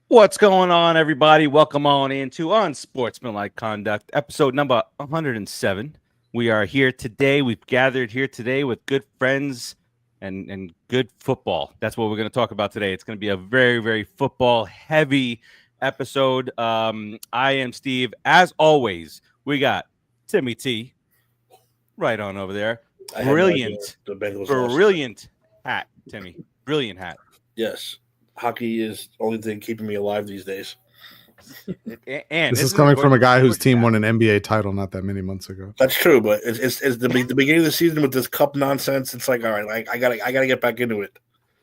What's going on, everybody? Welcome on into Unsportsmanlike Conduct, episode number 107. We are here today. We've gathered here today with good friends and good football. That's what we're going to talk about today. It's going to be a very, very football-heavy episode. I am Steve. As always, we got Timmy T right on over there. Brilliant hat, Timmy. Brilliant hat. Yes. Hockey is the only thing keeping me alive these days. And this is coming from a guy whose team won an NBA title not that many months ago. That's true, but it's the beginning of the season with this cup nonsense. It's like, all right, like I gotta get back into it.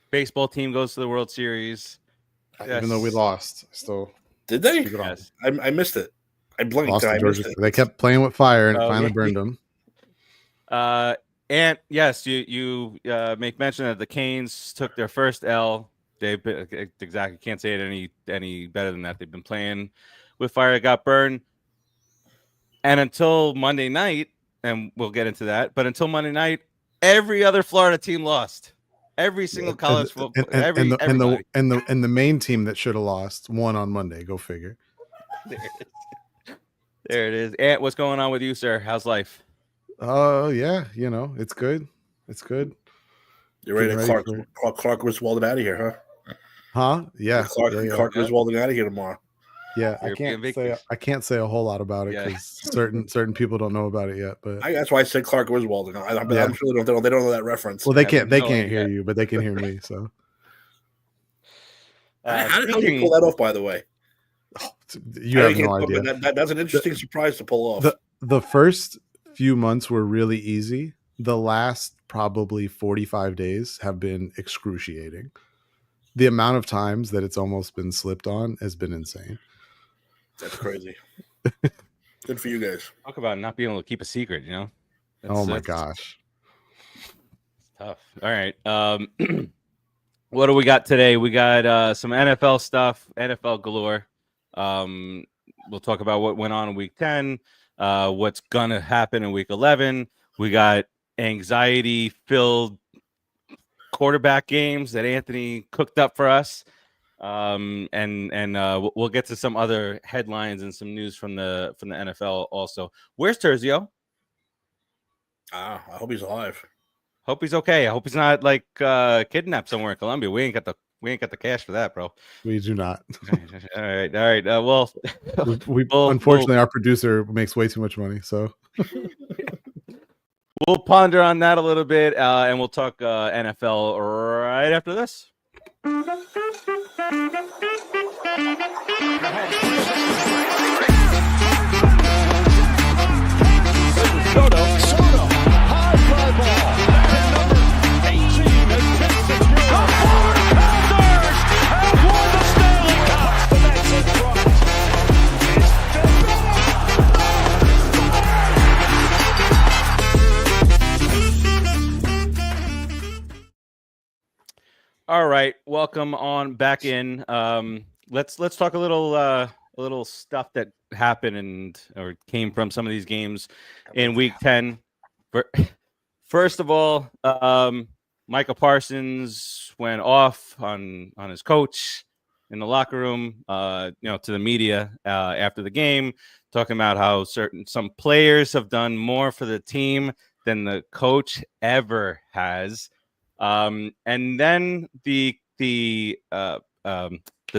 Baseball team goes to the World Series. Even though we lost, still did they? Yes. I missed it. I blinked. Lost I missed it. They kept playing with fire, and it finally burned them. And yes, you make mention that the Canes took their first L. They've been exactly can't say it any better than that. They've been playing with fire. It got burned, and until Monday night, and we'll get into that. But until Monday night, every other Florida team lost. Every single college football, and the main team that should have lost won on Monday. Go figure. There it is. Ant, what's going on with you, sir? How's life? Yeah, it's good. It's good. You're ready to Clark was Walden out of here, huh? Huh? Yeah. Clark was Walden out of here tomorrow. Yeah, I can't say a whole lot about it because certain people don't know about it yet. But that's why I said Clark was Walden. I'm sure they don't know that reference. Well, they can't hear you, but they can hear me. So, how did you pull that off? By the way, you have no idea. That's an interesting surprise to pull off. The first few months were really easy. The last probably 45 days have been excruciating. The amount of times that it's almost been slipped on has been insane. That's crazy. Good for you guys. Talk about not being able to keep a secret, Oh my gosh. It's tough. All right. What do we got today? We got some NFL stuff, NFL galore. We'll talk about what went on in week 10, what's going to happen in week 11. We got anxiety-filled quarterback games that Anthony cooked up for us. And we'll get to some other headlines and some news from the NFL also. Where's Terzio? I hope he's alive. Hope he's okay. I hope he's not like kidnapped somewhere in Colombia. We ain't got the cash for that, bro. We do not. All right. Well, unfortunately, our producer makes way too much money, so we'll ponder on that a little bit, and we'll talk NFL right after this. Soto, high fly ball. Number 18 has pitched it through. The Florida Panthers have won the Stanley Cup. The Mets in front. All right, welcome on back in. Let's talk a little stuff that happened or came from some of these games in week 10. First of all, Micah Parsons went off on his coach in the locker room, to the media after the game, talking about how some players have done more for the team than the coach ever has. And then the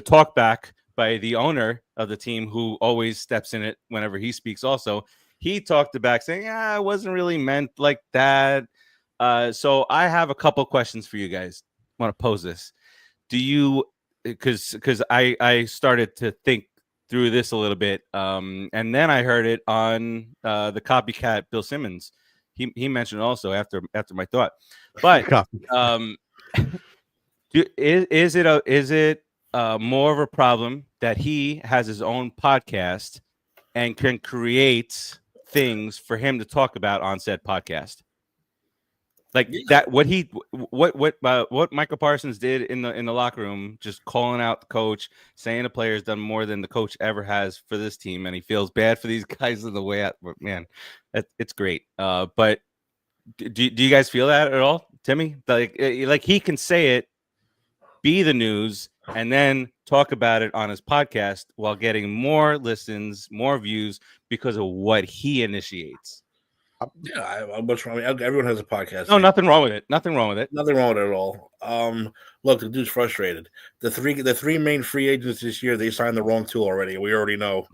talk back by the owner of the team, who always steps in it whenever he speaks. Also, he talked back saying, "Yeah, it wasn't really meant like that." So I have a couple questions for you guys. I want to pose this. Do you? Because I started to think through this a little bit, and then I heard it on the copycat Bill Simmons. He mentioned it also after my thought. But is it more of a problem that he has his own podcast and can create things for him to talk about on said podcast? Like that, what Michael Parsons did in the locker room, just calling out the coach, saying the player's done more than the coach ever has for this team, and he feels bad for these guys in the way out. Man, it's great. But do you guys feel that at all, Timmy? Like he can say it, be the news, and then talk about it on his podcast while getting more listens, more views because of what he initiates. Yeah, what's wrong? Everyone has a podcast. No, nothing wrong with it. Nothing wrong with it. Nothing wrong with it at all. Look, the dude's frustrated. The three main free agents this year, they signed the wrong two already. We already know.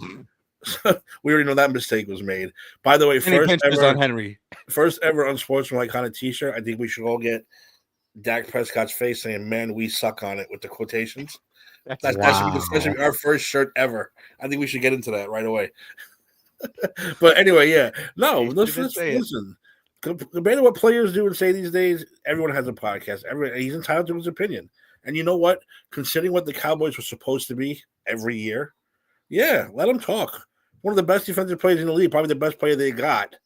We already know that mistake was made. By the way, Any pinches on Henry. First ever unsportsmanlike kind of T-shirt. I think we should all get Dak Prescott's face saying, "Man, we suck" on it with the quotations. That should be our first shirt ever. I think we should get into that right away. But anyway, yeah. No, listen. Compared to what players do and say these days, everyone has a podcast. He's entitled to his opinion. And you know what? Considering what the Cowboys were supposed to be every year, yeah, let him talk. One of the best defensive players in the league, probably the best player they got.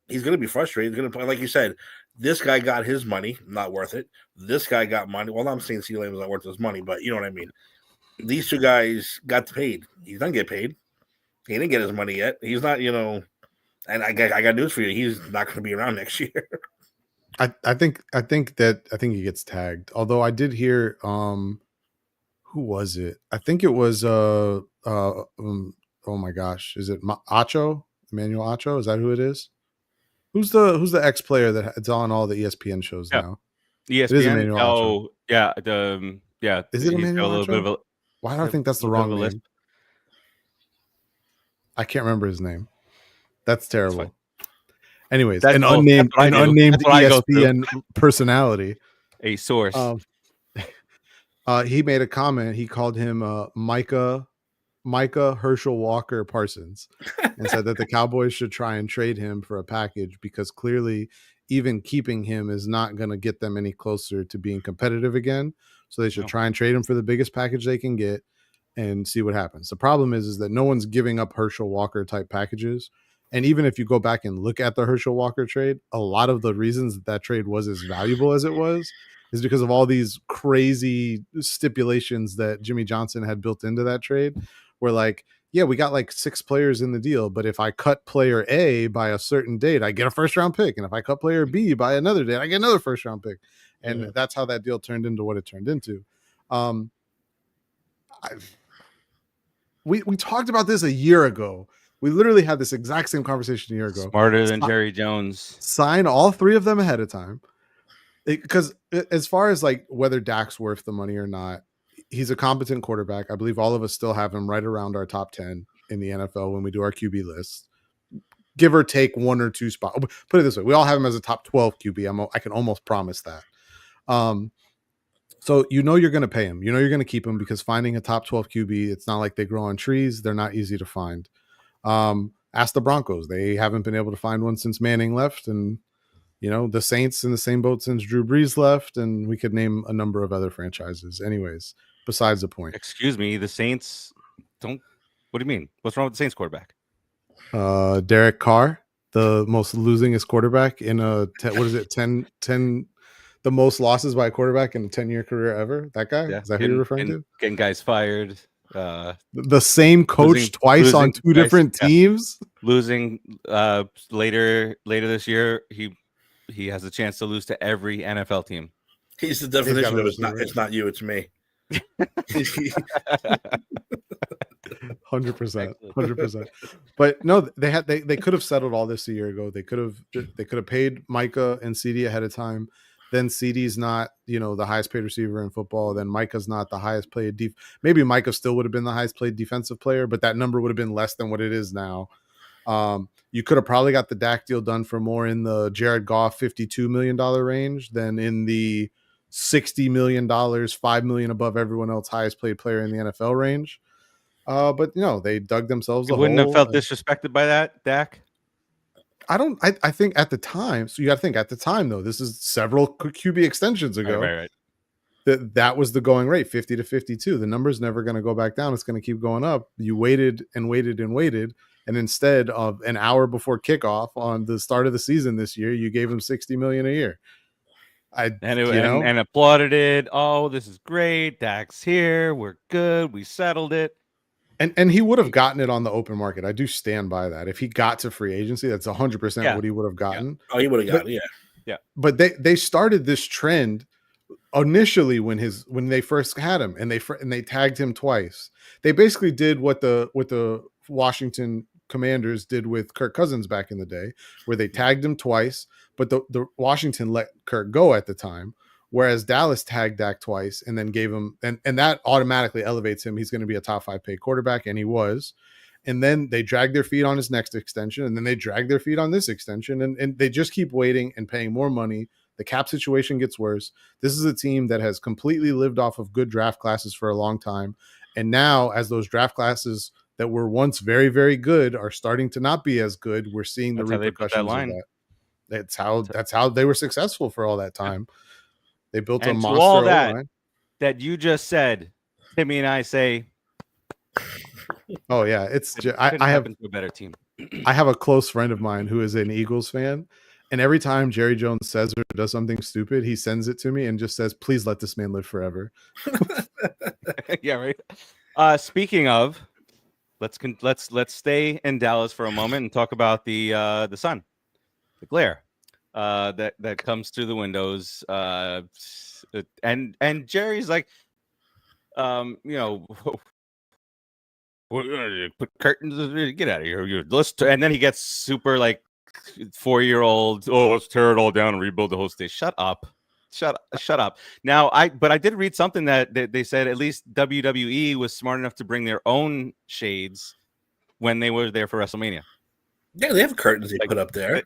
He's going to be frustrated. He's going to play, like you said, this guy got his money, not worth it. This guy got money. Well, I'm saying CeeDee Lamb was not worth his money, but you know what I mean. These two guys got paid. He doesn't get paid. He didn't get his money yet. He's not, and I got news for you. He's not going to be around next year. I think he gets tagged. Although I did hear, who was it? I think it was oh my gosh, is it Emmanuel Acho? Is that who it is? Who's the ex player that's on all the ESPN shows now? ESPN. It is Emmanuel Acho. Yeah. Is it Emmanuel Acho? Why do I think that's the wrong name? List. I can't remember his name. That's terrible. Anyways, an unnamed ESPN personality, a source. He made a comment. He called him Micah Herschel Walker Parsons, and said that the Cowboys should try and trade him for a package because clearly, even keeping him is not going to get them any closer to being competitive again. So they should try and trade him for the biggest package they can get and see what happens. The problem is that no one's giving up Herschel Walker type packages. And even if you go back and look at the Herschel Walker trade, a lot of the reasons that trade was as valuable as it was is because of all these crazy stipulations that Jimmy Johnson had built into that trade. Where like, yeah, we got like 6 players in the deal, but if I cut player A by a certain date, I get a first round pick. And if I cut player B by another date, I get another first round pick. And that's how that deal turned into what it turned into. We talked about this a year ago. We literally had this exact same conversation a year ago. Smarter than Jerry Jones. Sign all 3 of them ahead of time. Because as far as like whether Dak's worth the money or not, he's a competent quarterback. I believe all of us still have him right around our top 10 in the NFL when we do our QB list. Give or take 1 or 2 spots. Put it this way. We all have him as a top 12 QB. I can almost promise that. So you're going to pay him. You're going to keep him because finding a top 12 QB, it's not like they grow on trees. They're not easy to find. Ask the Broncos. They haven't been able to find one since Manning left. And, the Saints in the same boat since Drew Brees left. And we could name a number of other franchises. Anyways, besides the point. Excuse me. The Saints don't. What do you mean? What's wrong with the Saints quarterback? Derek Carr, the most losingest quarterback in a 10 the most losses by a quarterback in a 10-year career ever. That guy? Yeah. Is that who you're referring to? Getting guys fired. The same coach twice on 2 different teams. Losing later this year, he has a chance to lose to every NFL team. He's the definition of it's not you, it's me. 100%. But no, they could have settled all this a year ago. They could have paid Micah and CD ahead of time. Then CD's not, the highest paid receiver in football. Then Micah's not the highest paid. Maybe Micah still would have been the highest paid defensive player, but that number would have been less than what it is now. You could have probably got the Dak deal done for more in the Jared Goff $52 million range than in the $60 million, $5 million above everyone else highest paid player in the NFL range. But they dug themselves a hole. Wouldn't have felt disrespected by that, Dak? I think at the time, so you got to think at the time though, this is several QB extensions ago. Right. That was the going rate, 50 to 52. The number's never going to go back down. It's going to keep going up. You waited and waited and waited. And instead of an hour before kickoff on the start of the season this year, you gave him $60 million a year. And applauded it. Oh, this is great. Dak's here. We're good. We settled it. And he would have gotten it on the open market. I do stand by that. If he got to free agency, that's 100% what he would have gotten. Yeah. Oh, he would have gotten it. Yeah. But they started this trend initially when they first had him and they tagged him twice, they basically did what the Washington Commanders did with Kirk Cousins back in the day, where they tagged him twice, but the Washington let Kirk go at the time, whereas Dallas tagged Dak twice and then gave him and that automatically elevates him. He's going to be a top 5 paid quarterback, and he was. And then they dragged their feet on his next extension, and then they dragged their feet on this extension, and they just keep waiting and paying more money. The cap situation gets worse. This is a team that has completely lived off of good draft classes for a long time. And now, as those draft classes that were once very, very good are starting to not be as good, we're seeing the repercussions of that. That's how they were successful for all that time. They built a monster all O-line. that you just said. Timmy and I say, oh yeah, it's I have a better team. I have a close friend of mine who is an Eagles fan, and every time Jerry Jones says or does something stupid, he sends it to me and just says, "Please let this man live forever." Yeah, right. Speaking of, let's stay in Dallas for a moment and talk about the sun, the glare that comes through the windows. And Jerry's like, you know, put curtains, get out of here. And then he gets super like 4-year-old. Oh, let's tear it all down and rebuild the whole state. Shut up. Now, I did read something that they said at least WWE was smart enough to bring their own shades when they were there for WrestleMania. Yeah, they have curtains they put up there.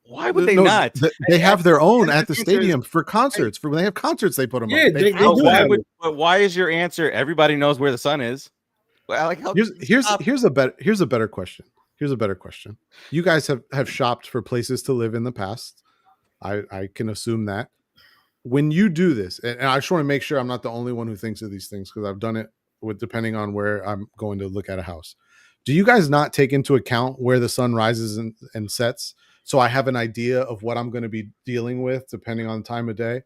Why would they not? They have their own at the stadium for concerts. For when they have concerts, they put them up. They do have it. But why is your answer? Everybody knows where the sun is. Well, like here's a better question. Here's a better question. You guys have shopped for places to live in the past. I can assume that. When you do this, and I just want to make sure I'm not the only one who thinks of these things, because I've done it with depending on where I'm going to look at a house. Do you guys not take into account where the sun rises and sets? So I have an idea of what I'm going to be dealing with depending on time of day.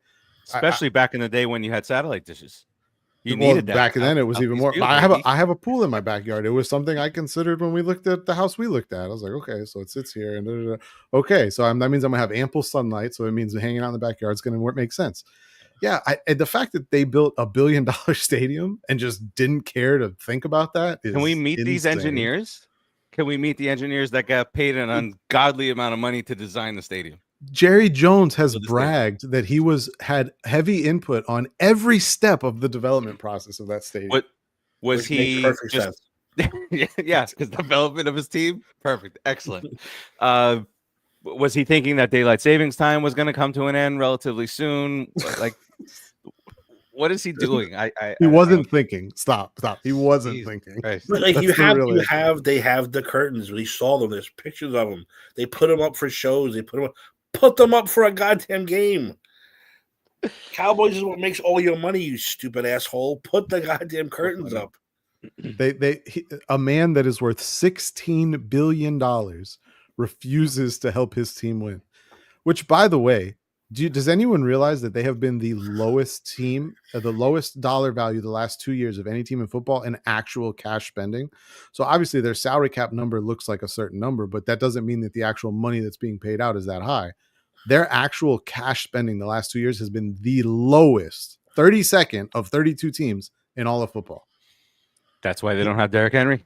Especially back in the day when you had satellite dishes. You well, needed that. Back then it was even more. I have a pool in my backyard. It was something I considered when we looked at the house we looked at. I was like, okay, so it sits here, and okay, so that means I'm gonna have ample sunlight. So it means hanging out in the backyard is gonna make sense. Yeah, and the fact that they built $1 billion stadium and just didn't care to think about that is Can we meet insane. these engineers? Can we meet the engineers that got paid an ungodly amount of money to design the stadium? Jerry Jones has bragged that he had heavy input on every step of the development process of that stadium. What was he? Perfect sense. Yes, because development of his team, perfect, excellent. Was he thinking that daylight savings time was going to come to an end relatively soon? Like, what is he doing? He wasn't thinking. Stop. He wasn't thinking. But like they have the curtains. We saw them. There's pictures of them. They put them up for shows. They put them up for a goddamn game. Cowboys is what makes all your money, you stupid asshole. Put the goddamn curtains up. A man that is worth $16 billion refuses to help his team win. Which, by the way, does anyone realize that they have been the lowest team, the lowest dollar value the last 2 years of any team in football in actual cash spending? So obviously their salary cap number looks like a certain number, but that doesn't mean that the actual money that's being paid out is that high. Their actual cash spending the last 2 years has been the lowest, 32nd of 32 teams in all of football. That's why they don't have Derrick Henry.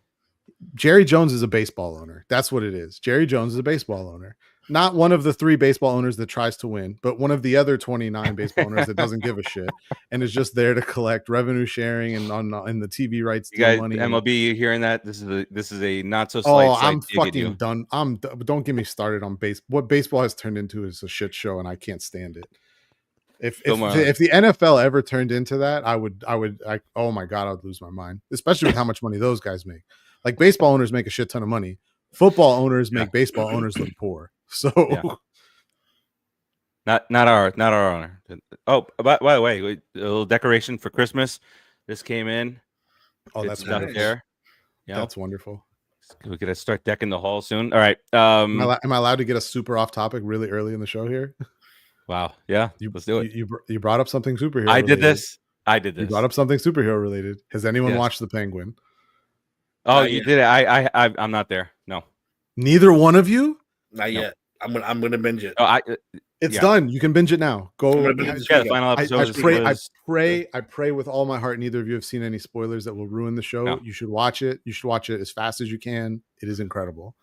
Jerry Jones is a baseball owner. That's what it is. Jerry Jones is a baseball owner. Not one of the 3 baseball owners that tries to win, but one of the other 29 baseball owners that doesn't give a shit and is just there to collect revenue sharing and on the TV rights. You guys, money. MLB, you hearing that? This is a not so slight. Oh, I'm fucking done. Don't get me started on what baseball has turned into is a shit show, and I can't stand it. If the NFL ever turned into that, I would oh my God, I would lose my mind, especially with how much money those guys make. Like baseball owners make a shit ton of money. Football owners make baseball owners look poor. So not our owner. Oh, by the way, a little decoration for Christmas. This came in. Oh, that's up there. Yeah, that's wonderful. We gotta start decking the hall soon. All right. Am I allowed to get a super off topic really early in the show here? Wow. Yeah. Let's do it. You brought up something superhero. I did this. You brought up something superhero related. Has anyone watched The Penguin? Oh, you did it. I'm not there. No. Neither one of you? Not yet. I'm gonna binge it. Oh, It's done. You can binge it now. Go. I'm gonna binge it this Yeah, the weekend. final episode I pray with all my heart. Neither of you have seen any spoilers that will ruin the show. No. You should watch it. You should watch it as fast as you can. It is incredible.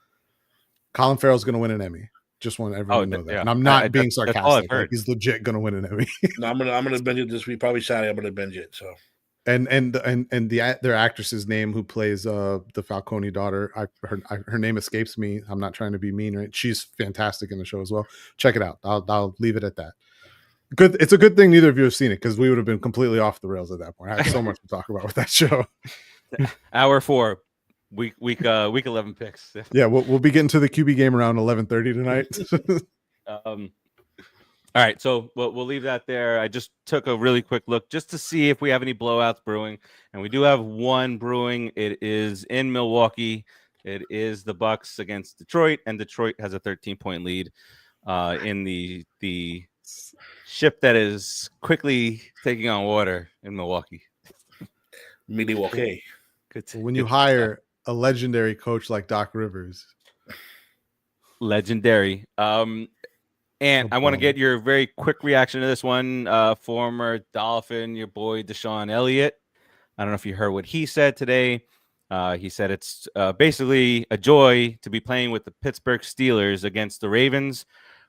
Colin Farrell's going to win an Emmy. Just want everyone to know that. Yeah. And I'm not being that's all I've sarcastic. heard. Like, he's legit going to win an Emmy. No, I'm gonna binge it this week. Probably Saturday. I'm gonna binge it. So. And their actress's name who plays the Falcone daughter. Her name escapes me. I'm not trying to be mean. Right? She's fantastic in the show as well. Check it out. I'll leave it at that. Good. It's a good thing neither of you have seen it because we would have been completely off the rails at that point. I have so much to talk about with that show. Hour 4, week 11 picks. Yeah, we'll be getting to the QB game around 11:30 tonight. All right, so we'll leave that there. I just took a really quick look just to see if we have any blowouts brewing, and we do have one brewing. It is in Milwaukee. It is the Bucks against Detroit, and Detroit has a 13-point lead in the ship that is quickly taking on water in Milwaukee. Milwaukee. When you hire a legendary coach like Doc Rivers, legendary. And I want to get your very quick reaction to this one. Former Dolphin, your boy Deshaun Elliott. I don't know if you heard what he said today. He said it's basically a joy to be playing with the Pittsburgh Steelers against the Ravens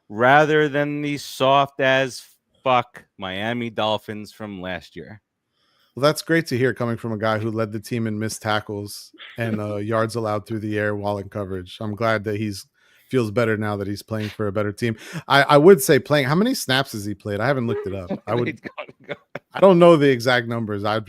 rather than the soft as fuck Miami Dolphins from last year. Well, that's great to hear coming from a guy who led the team in missed tackles and yards allowed through the air while in coverage. I'm glad that feels better now that he's playing for a better team. I would say playing. How many snaps has he played? I haven't looked it up. I don't know the exact numbers. I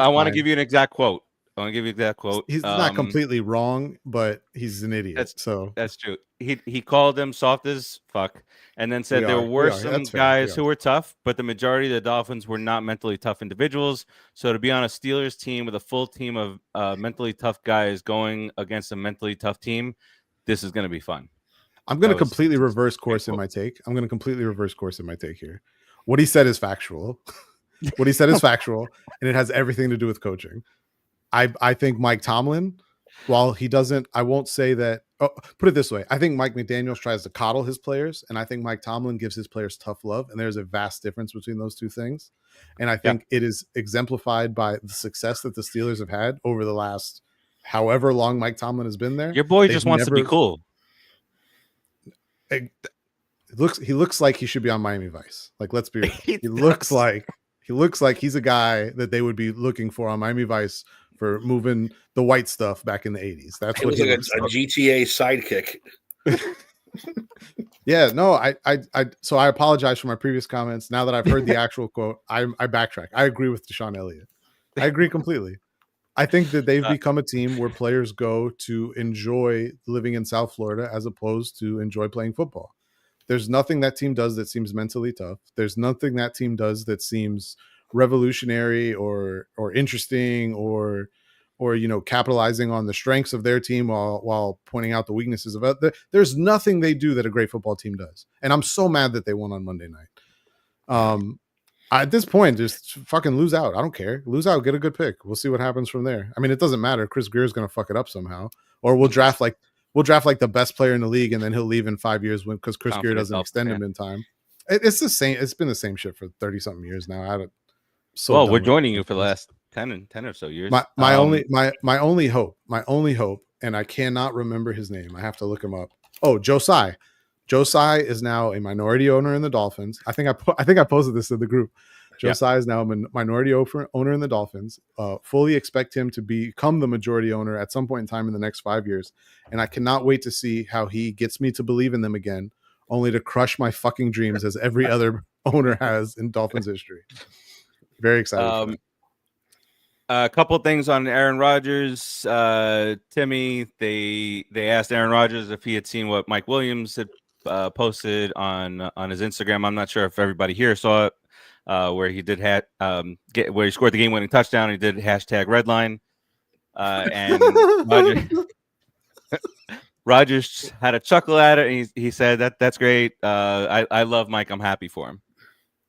want to give you an exact quote. I want to give you that quote. He's not completely wrong, but he's an idiot. That's true. He called them soft as fuck, and then said there were some guys who were tough, but the majority of the Dolphins were not mentally tough individuals. So to be on a Steelers team with a full team of mentally tough guys going against a mentally tough team, this is going to be fun. I'm going to completely reverse course in my take. Here. What he said is factual. And it has everything to do with coaching. I think Mike Tomlin, while he doesn't, I won't say that. Oh, put it this way. I think Mike McDaniels tries to coddle his players, and I think Mike Tomlin gives his players tough love, and there's a vast difference between those two things. And I think it is exemplified by the success that the Steelers have had over the last however long Mike Tomlin has been there. Your boy just wants to be cool. He looks like he should be on Miami Vice. Like, let's be real. He looks like he's a guy that they would be looking for on Miami Vice for moving the white stuff back in the 80s. That's what he looks like. A GTA sidekick. Yeah, no, so I apologize for my previous comments. Now that I've heard the actual quote, I backtrack. I agree with Deshaun Elliott. I agree completely. I think that they've become a team where players go to enjoy living in South Florida as opposed to enjoy playing football. There's nothing that team does that seems mentally tough. There's nothing that team does that seems revolutionary or interesting or capitalizing on the strengths of their team while pointing out the weaknesses of it. There's nothing they do that a great football team does. And I'm so mad that they won on Monday night. At this point, just fucking lose out. I don't care. Lose out, get a good pick. We'll see what happens from there. I mean, it doesn't matter. Chris Greer is going to fuck it up somehow, or we'll draft like the best player in the league, and then he'll leave in 5 years because Chris Greer doesn't extend him in time. It's the same. It's been the same shit for 30 something years now. We're joining you for the last 10 or so years. My only hope, and I cannot remember his name. I have to look him up. Oh, Joe Tsai. Joe Tsai is now a minority owner in the Dolphins. I think I posted this in the group. Joe Tsai is now a minority owner in the Dolphins. Fully expect him to become the majority owner at some point in time in the next 5 years. And I cannot wait to see how he gets me to believe in them again, only to crush my fucking dreams as every other owner has in Dolphins history. Very excited. A couple of things on Aaron Rodgers. Timmy, they asked Aaron Rodgers if he had seen what Mike Williams had posted on his Instagram. I'm not sure if everybody here saw it, where he did where he scored the game-winning touchdown. He did #redline, and Rodgers had a chuckle at it, and he said that's great. I love Mike. I'm happy for him.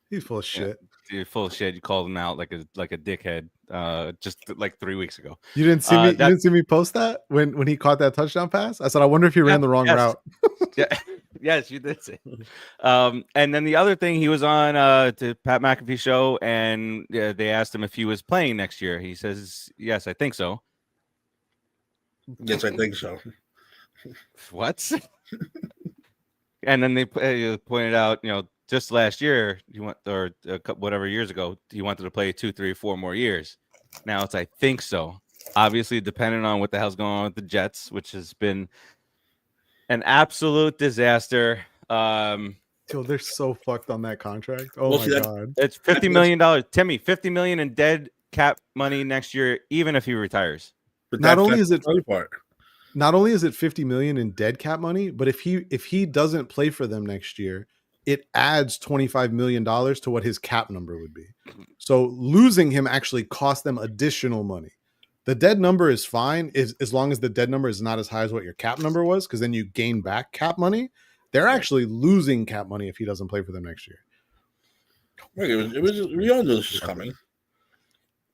He's full of shit. You're full of shit. You called him out like a dickhead just like 3 weeks ago. You didn't see me. You didn't see me post that when he caught that touchdown pass. I said, I wonder if he ran the wrong route. Yeah, Yes, you did say. And then the other thing, he was on to Pat McAfee show, and they asked him if he was playing next year. He says, "Yes, I think so." Yes, I think so. What? And then they pointed out, just last year or whatever years ago, he wanted to play 2, 3, 4 more years. Now it's I think so. Obviously, depending on what the hell's going on with the Jets, which has been an absolute disaster. Yo, they're so fucked on that contract. Oh Well, my see, god. It's $50 million. Timmy, $50 million in dead cap money next year, even if he retires. But Not only that's is it- the funny part. Not only is it 50 million in dead cap money, but if he doesn't play for them next year, it adds $25 million to what his cap number would be. So losing him actually cost them additional money. The dead number is fine as long as the dead number is not as high as what your cap number was, because then you gain back cap money. They're actually losing cap money if he doesn't play for them next year. Wait, we all knew this was coming.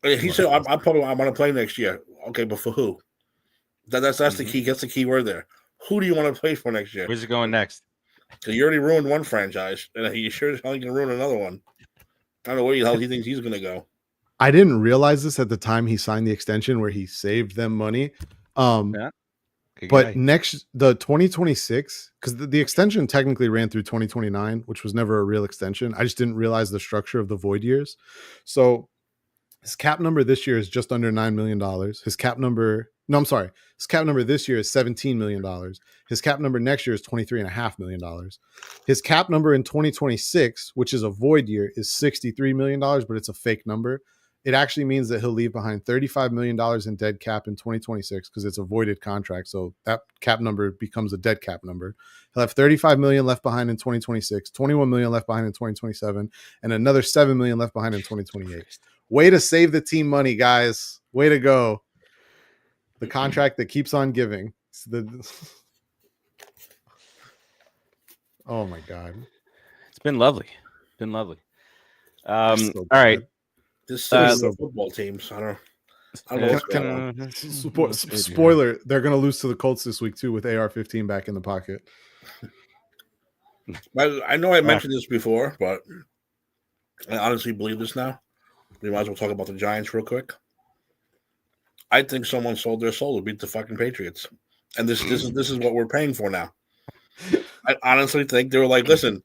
He said, I want to play next year. Okay, but for who? That's the key. That's the key word there. Who do you want to play for next year? Where's it going next? So you already ruined one franchise, and he sure as hell can ruin another one. I don't know where the hell he thinks he's going to go. I didn't realize this at the time he signed the extension where he saved them money. Yeah. But the 2026, because the extension technically ran through 2029, which was never a real extension. I just didn't realize the structure of the void years. So his cap number this year is just under $9 million. His cap number this year is $17 million. His cap number next year is $23.5 million. His cap number in 2026, which is a void year, is $63 million, but it's a fake number. It actually means that he'll leave behind $35 million in dead cap in 2026 because it's a voided contract. So that cap number becomes a dead cap number. He'll have $35 million left behind in 2026, $21 million left behind in 2027, and another $7 million left behind in 2028. Way to save the team money, guys. Way to go. The contract that keeps on giving. Oh my God. It's been lovely. All So right. This is football teams. I don't know what's going on. Spoiler, they're going to lose to the Colts this week too with AR-15 back in the pocket. I know I mentioned this before, but I honestly believe this now. We might as well talk about the Giants real quick. I think someone sold their soul to beat the fucking Patriots, and this is what we're paying for now. I honestly think they were like, listen,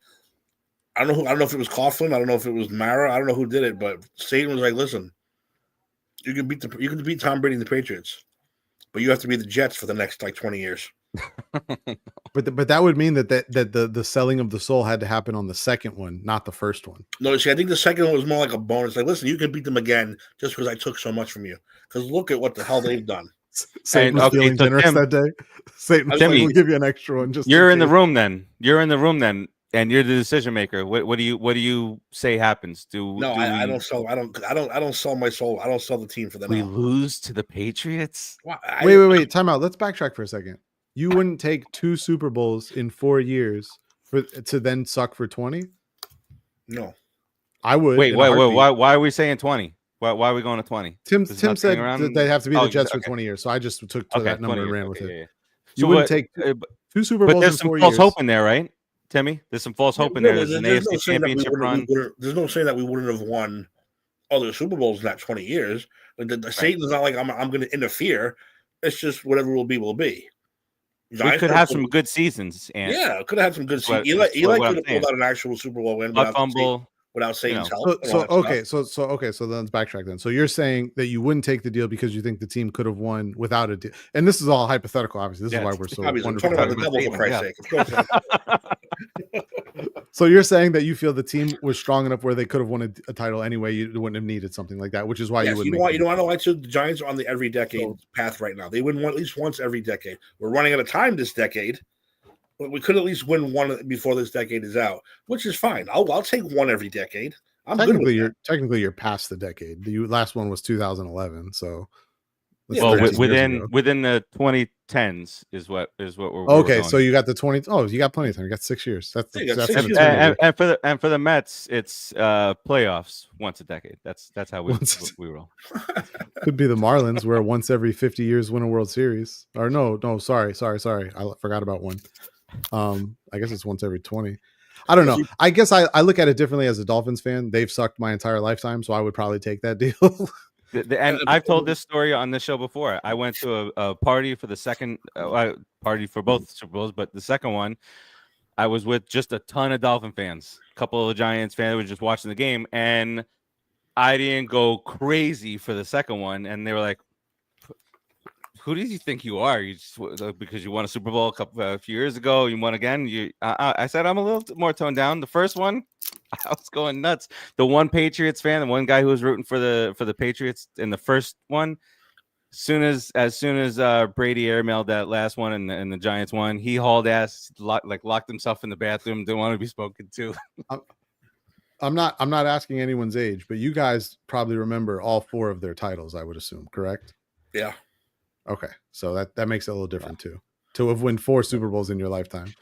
I don't know if it was Coughlin, I don't know if it was Mara, I don't know who did it, but Satan was like, listen, you can beat Tom Brady and the Patriots, but you have to be the Jets for the next 20 years. But that would mean that the selling of the soul had to happen on the second one, not the first one. No, see, I think the second one was more like a bonus. Like, listen, you can beat them again just because I took so much from you. Because look at what the hell they've done. Satan was feeling generous that day. Satan will give you an extra one. You're in the room then. And you're the decision maker. What do you say happens? I don't sell. I don't sell my soul. I don't sell the team for them. We lose to the Patriots. Wait. Time out. Let's backtrack for a second. You wouldn't take 2 Super Bowls in 4 years to then suck for 20? No, I would. Wait. Why are we saying 20? Why are we going to 20? Tim said that they have to be the Jets for 20 years, so I just took that number and ran with it. Yeah. You wouldn't take 2 Super Bowls in 4 years. There's some false hope in there, right, Timmy? There's some false hope in there. There's an AFC championship run. There's no saying that we wouldn't have won other Super Bowls in that 20 years. Like Satan's not like I'm going to interfere. It's just whatever will be. We could have some good seasons. And could have had some good seasons. Eli could have pulled out an actual Super Bowl win without Satan's help. So let's backtrack then. So you're saying that you wouldn't take the deal because you think the team could have won without a deal. And this is all hypothetical, obviously. This is why we're so wonderful. Talking about the devil, for Christ's sake. So you're saying that you feel the team was strong enough where they could have won a title anyway. You wouldn't have needed something like that, which is why you wouldn't. You know why the Giants are on the every decade path right now. They win one at least once every decade. We're running out of time this decade, but we could at least win one before this decade is out, which is fine. I'll take one every decade. Technically you're past the decade. The last one was 2011, so within the 2010s is what we're okay. So you got the 20. Oh, you got plenty of time. You got 6 years. That's 6 years. And for the Mets, it's playoffs once a decade. That's how we roll. Could be the Marlins, where once every 50 years win a World Series. Or no, sorry. I forgot about one. I guess it's once every 20. I don't know. I guess I look at it differently as a Dolphins fan. They've sucked my entire lifetime, so I would probably take that deal. And I've told this story on this show before. I went to a party for the second party for both Super Bowls, but the second one, I was with just a ton of Dolphin fans. A couple of Giants fans were just watching the game, and I didn't go crazy for the second one. And they were like, "Who do you think you are? You just because you won a Super Bowl a few years ago, you won again." I said I'm a little more toned down. The first one, I was going nuts. The one Patriots fan, the one guy who was rooting for the Patriots in the first one, as soon as Brady airmailed that last one and the Giants won, he hauled ass, locked himself in the bathroom, didn't want to be spoken to. I'm not asking anyone's age, but you guys probably remember all 4 of their titles, I would assume, correct? Yeah. Okay, so that makes it a little different too. To have won 4 Super Bowls in your lifetime.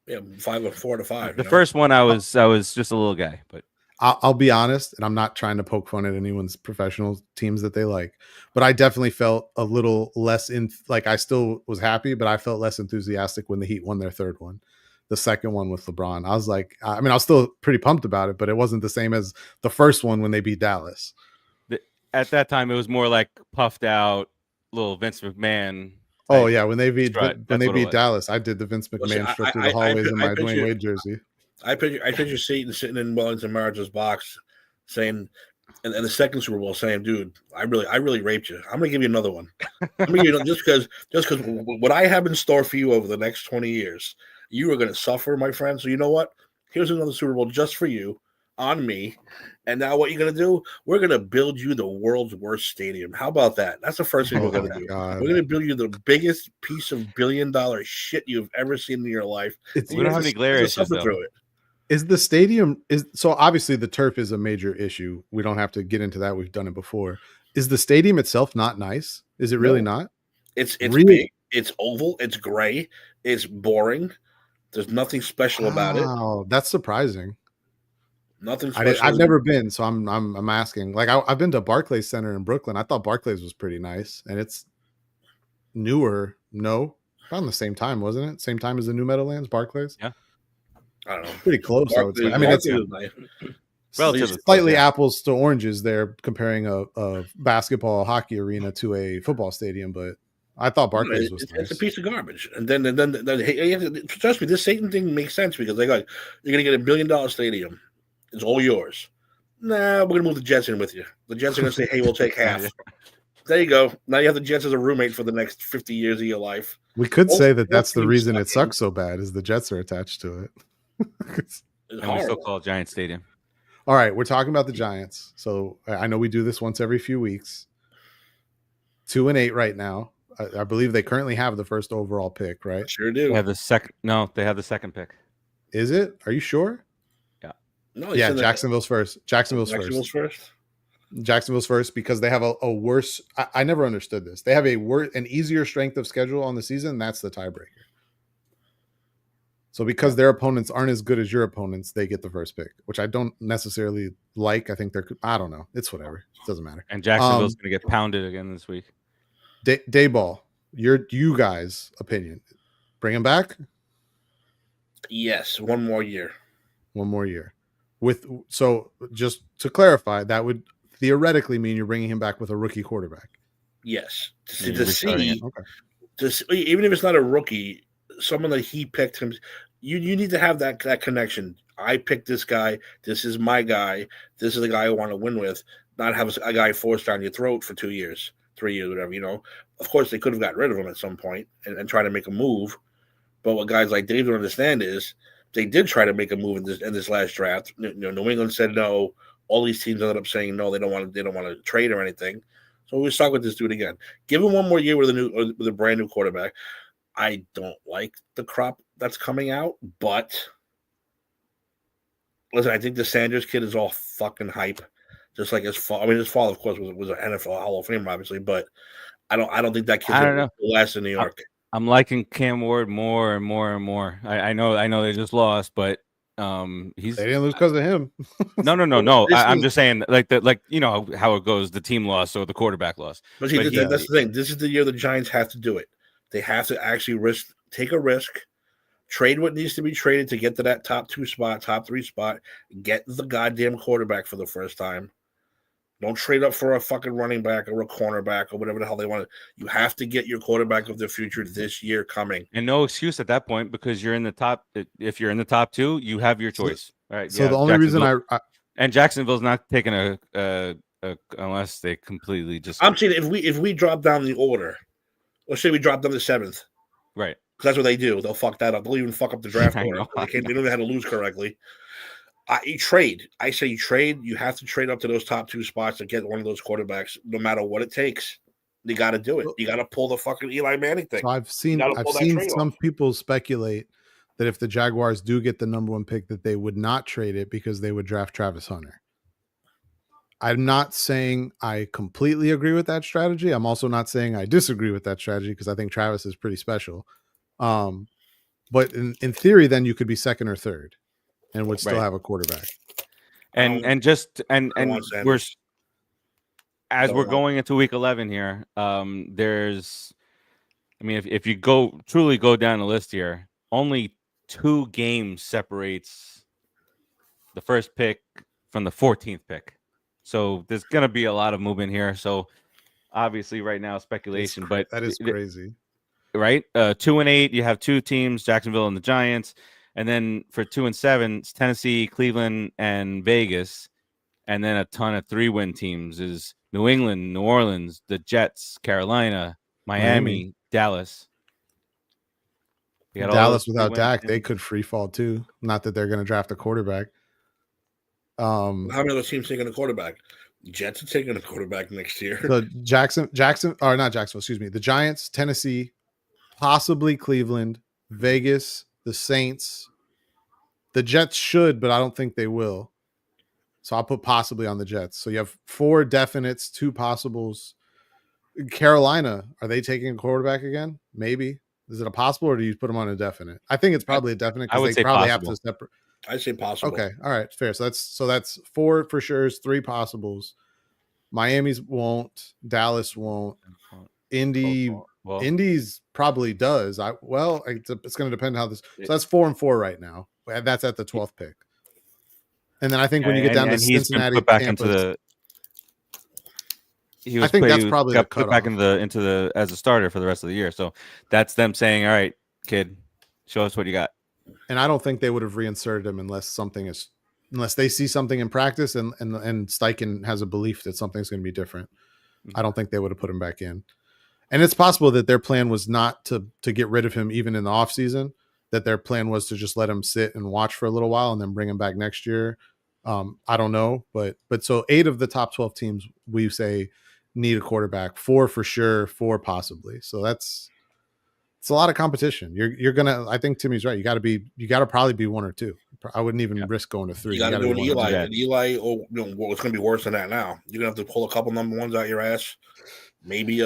Yeah, 4 to 5. The first one, I was just a little guy, but I'll be honest, and I'm not trying to poke fun at anyone's professional teams that they like, but I definitely felt a little less I still was happy, but I felt less enthusiastic when the Heat won their third one, the second one with LeBron. I was like, I mean, I was still pretty pumped about it, but it wasn't the same as the first one when they beat Dallas. At that time, it was more like puffed out little Vince McMahon. Oh yeah, when they beat Dallas, I did the Vince McMahon strut through the hallways in my Dwayne Wade jersey. I picture Seton sitting in Wellington Marge's box, saying, and the second Super Bowl saying, "Dude, I really raped you. I'm gonna give you another one. I'm gonna give you just because what I have in store for you over the next 20 years, you are gonna suffer, my friend. So you know what? Here's another Super Bowl just for you, on me. And now what you're gonna do? We're gonna build you the world's worst stadium. How about that? That's the first thing we're gonna do. God. We're gonna build you the biggest piece of $1 billion shit you've ever seen in your life. We don't have any glare issues though. Is the stadium so obviously the turf is a major issue. We don't have to get into that. We've done it before. Is the stadium itself not nice? Is it really not? It's really big. It's oval. It's gray. It's boring. There's nothing special about it. Oh, that's surprising. Nothing special. I've never been, so I'm asking. Like I've been to Barclays Center in Brooklyn. I thought Barclays was pretty nice, and it's newer. No, around the same time, wasn't it? Same time as the New Meadowlands, Barclays. Yeah. I don't know. Pretty close, I would say. I mean, it's relatively slightly apples to oranges there, comparing a basketball hockey arena to a football stadium. But I thought Barclays was nice. It's a piece of garbage. And then hey, trust me, this Satan thing makes sense because they go, you're going to get $1 billion stadium. It's all yours. Nah, we're going to move the Jets in with you. The Jets are going to say, hey, we'll take half. There you go. Now you have the Jets as a roommate for the next 50 years of your life. We could say that's the reason it sucks so bad is the Jets are attached to it. And we still call it Giant Stadium. All right, we're talking about the Giants. So I know we do this once every few weeks. 2-8 right now. I believe they currently have the first overall pick, right? Sure do. They have the second. No, they have the second pick. Is it? Are you sure? Yeah. No. Yeah, Jacksonville's first. Jacksonville's first because they have a worse. I never understood this. They have an easier strength of schedule on the season. That's the tiebreaker. So because their opponents aren't as good as your opponents, they get the first pick, which I don't necessarily like. I think I don't know. It's whatever. It doesn't matter. And Jacksonville's going to get pounded again this week. Dayball, you guys' opinion. Bring him back? Yes, one more year. So just to clarify, that would theoretically mean you're bringing him back with a rookie quarterback. Yes. Even if it's not a rookie, someone that he picked him, you need to have that connection. I picked this guy. This is my guy. This is the guy I want to win with. Not have a guy forced down your throat for 2 years, 3 years, whatever. Of course, they could have got rid of him at some point and try to make a move. But what guys like Dave don't understand is they did try to make a move in this last draft. New England said no. All these teams ended up saying no. They don't want to trade or anything. So we're stuck with this dude again. Give him one more year with a brand new quarterback. I don't like the crop that's coming out, but listen, I think the Sanders kid is all fucking hype. Just like his fall. I mean, his fall, of course, was an NFL Hall of Famer, obviously, but I don't think that kid's going to last in New York. I'm liking Cam Ward more and more and more. I know they just lost, but they didn't lose because of him. No. I'm just saying, like how it goes. The team lost, so the quarterback lost. But see, that's the thing. This is the year the Giants have to do it. They have to actually take a risk, Trade what needs to be traded to get to that top 2 spot, top 3 spot. Get the goddamn quarterback for the first time. Don't trade up for a fucking running back or a cornerback or whatever the hell they want. You have to get your quarterback of the future this year coming. And no excuse at that point because you're in the top. If you're in the top 2, you have your choice. All right. So the only reason and Jacksonville's not taking a unless they completely just. I'm saying if we drop down the order, let's say we drop down to 7th, right? Because that's what they do. They'll fuck that up. They'll even fuck up the draft order. They don't know how to lose correctly. You trade. I say you trade. You have to trade up to those top 2 spots to get one of those quarterbacks, no matter what it takes. You got to do it. You got to pull the fucking Eli Manning thing. So I've seen some people speculate that if the Jaguars do get the number 1 pick, that they would not trade it because they would draft Travis Hunter. I'm not saying I completely agree with that strategy. I'm also not saying I disagree with that strategy because I think Travis is pretty special. But in theory, then you could be 2nd or 3rd and would still have a quarterback. And we're we're going into week 11 here. There's, I mean, if you truly go down the list here, only 2 games separates the first pick from the 14th pick. So there's going to be a lot of movement here. So obviously right now speculation, but that is crazy. Right? 2 and 8, you have 2 teams, Jacksonville and the Giants. And then for 2 and 7, it's Tennessee, Cleveland, and Vegas. And then a ton of 3-win teams is New England, New Orleans, the Jets, Carolina, Miami. Dallas. Dallas without Dak, they could free fall too. Not that they're going to draft a quarterback. How many of those teams taking a quarterback? Jets are taking a quarterback next year. So the Giants, Tennessee, possibly Cleveland, Vegas, the Saints. The Jets should, but I don't think they will. So I'll put possibly on the Jets. So you have 4 definites, 2 possibles. Carolina, are they taking a quarterback again? Maybe. Is it a possible, or do you put them on a definite? I think it's probably a definite because they probably possible. have to separate. I say possible. Okay, all right, fair. So that's 4 for sure, 3 possibles. Miami's won't. Dallas won't. Indy's probably does. It's going to depend how this. So that's 4 and 4 right now. That's at the 12th pick. And then I think when you get down to Cincinnati, put back into the. I think that's probably got put back into the as a starter for the rest of the year. So that's them saying, "All right, kid, show us what you got." And I don't think they would have reinserted him unless they see something in practice and Steichen has a belief that something's going to be different. I don't think they would have put him back in. And it's possible that their plan was not to get rid of him even in the offseason, that their plan was to just let him sit and watch for a little while and then bring him back next year. I don't know, but so 8 of the top 12 teams we say need a quarterback, 4 for sure, 4 possibly. So it's a lot of competition. You're gonna. I think Timmy's right. You got to probably be 1 or 2. I wouldn't even risk going to 3. You got to do an Eli. And Eli, it's going to be worse than that now. You're gonna have to pull a couple number 1s out your ass. Maybe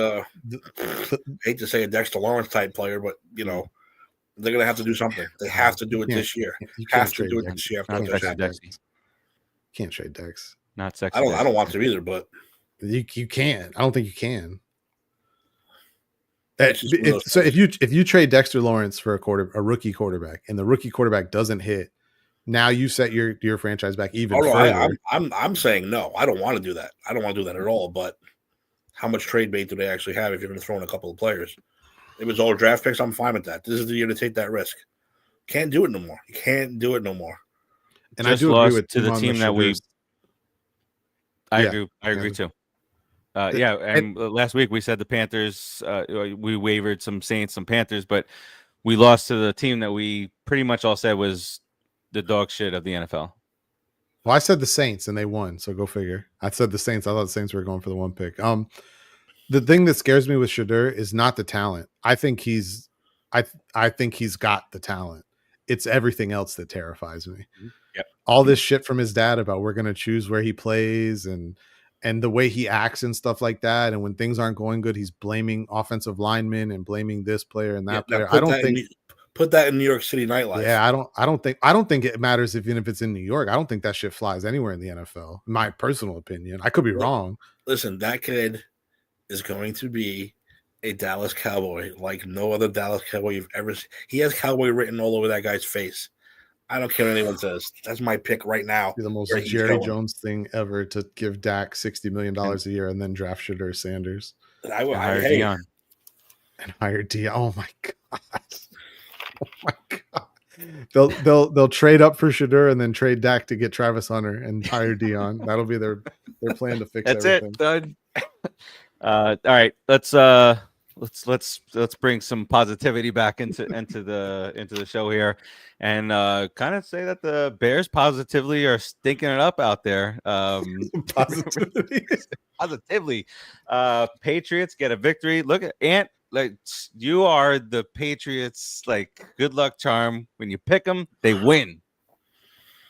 hate to say a Dexter Lawrence type player, but they're gonna have to do something. They have to do it this year. You have to do it this year. Can't trade Dex. Not sexy. I don't want to either, but you can't. I don't think you can. So if you trade Dexter Lawrence for a rookie quarterback and the rookie quarterback doesn't hit, now you set your franchise back even further. I'm saying no. I don't want to do that. I don't want to do that at all. But how much trade bait do they actually have if you're going to throw in a couple of players? If it was all draft picks, I'm fine with that. This is the year to take that risk. Can't do it no more. You can't do it no more. And I do agree with the team that we. I agree too. And last week we said the Panthers. We wavered some Saints, some Panthers, but we lost to the team that we pretty much all said was the dog shit of the NFL. Well, I said the Saints and they won, so go figure. I said the Saints. I thought the Saints were going for the 1 pick. The thing that scares me with Shedeur is not the talent. I think he's got the talent. It's everything else that terrifies me. Yep. All this shit from his dad about we're going to choose where he plays and the way he acts and stuff like that. And when things aren't going good, he's blaming offensive linemen and blaming this player and that player. I don't think put that in New York City nightlife. Yeah, I don't think it matters even if it's in New York. I don't think that shit flies anywhere in the NFL. In my personal opinion, I could be wrong. Listen, that kid is going to be a Dallas Cowboy like no other Dallas Cowboy you've ever seen. He has Cowboy written all over that guy's face. I don't care what anyone says. That's my pick right now. Be the most where he's Jerry going. Jones thing ever to give Dak $60 million a year and then draft Shedeur Sanders Hire hey, Dion. and hire Dion. Oh my god! Oh my god! They'll trade up for Shedeur and then trade Dak to get Travis Hunter and hire Dion. That'll be their plan to fix That's everything. it. Done. All right. Let's bring some positivity back into the show here, and kind of say that the Bears positively are stinking it up out there. Positivity. Positively. Patriots get a victory. Look at Ant. Like, you are the Patriots like good luck charm. When you pick them, they win.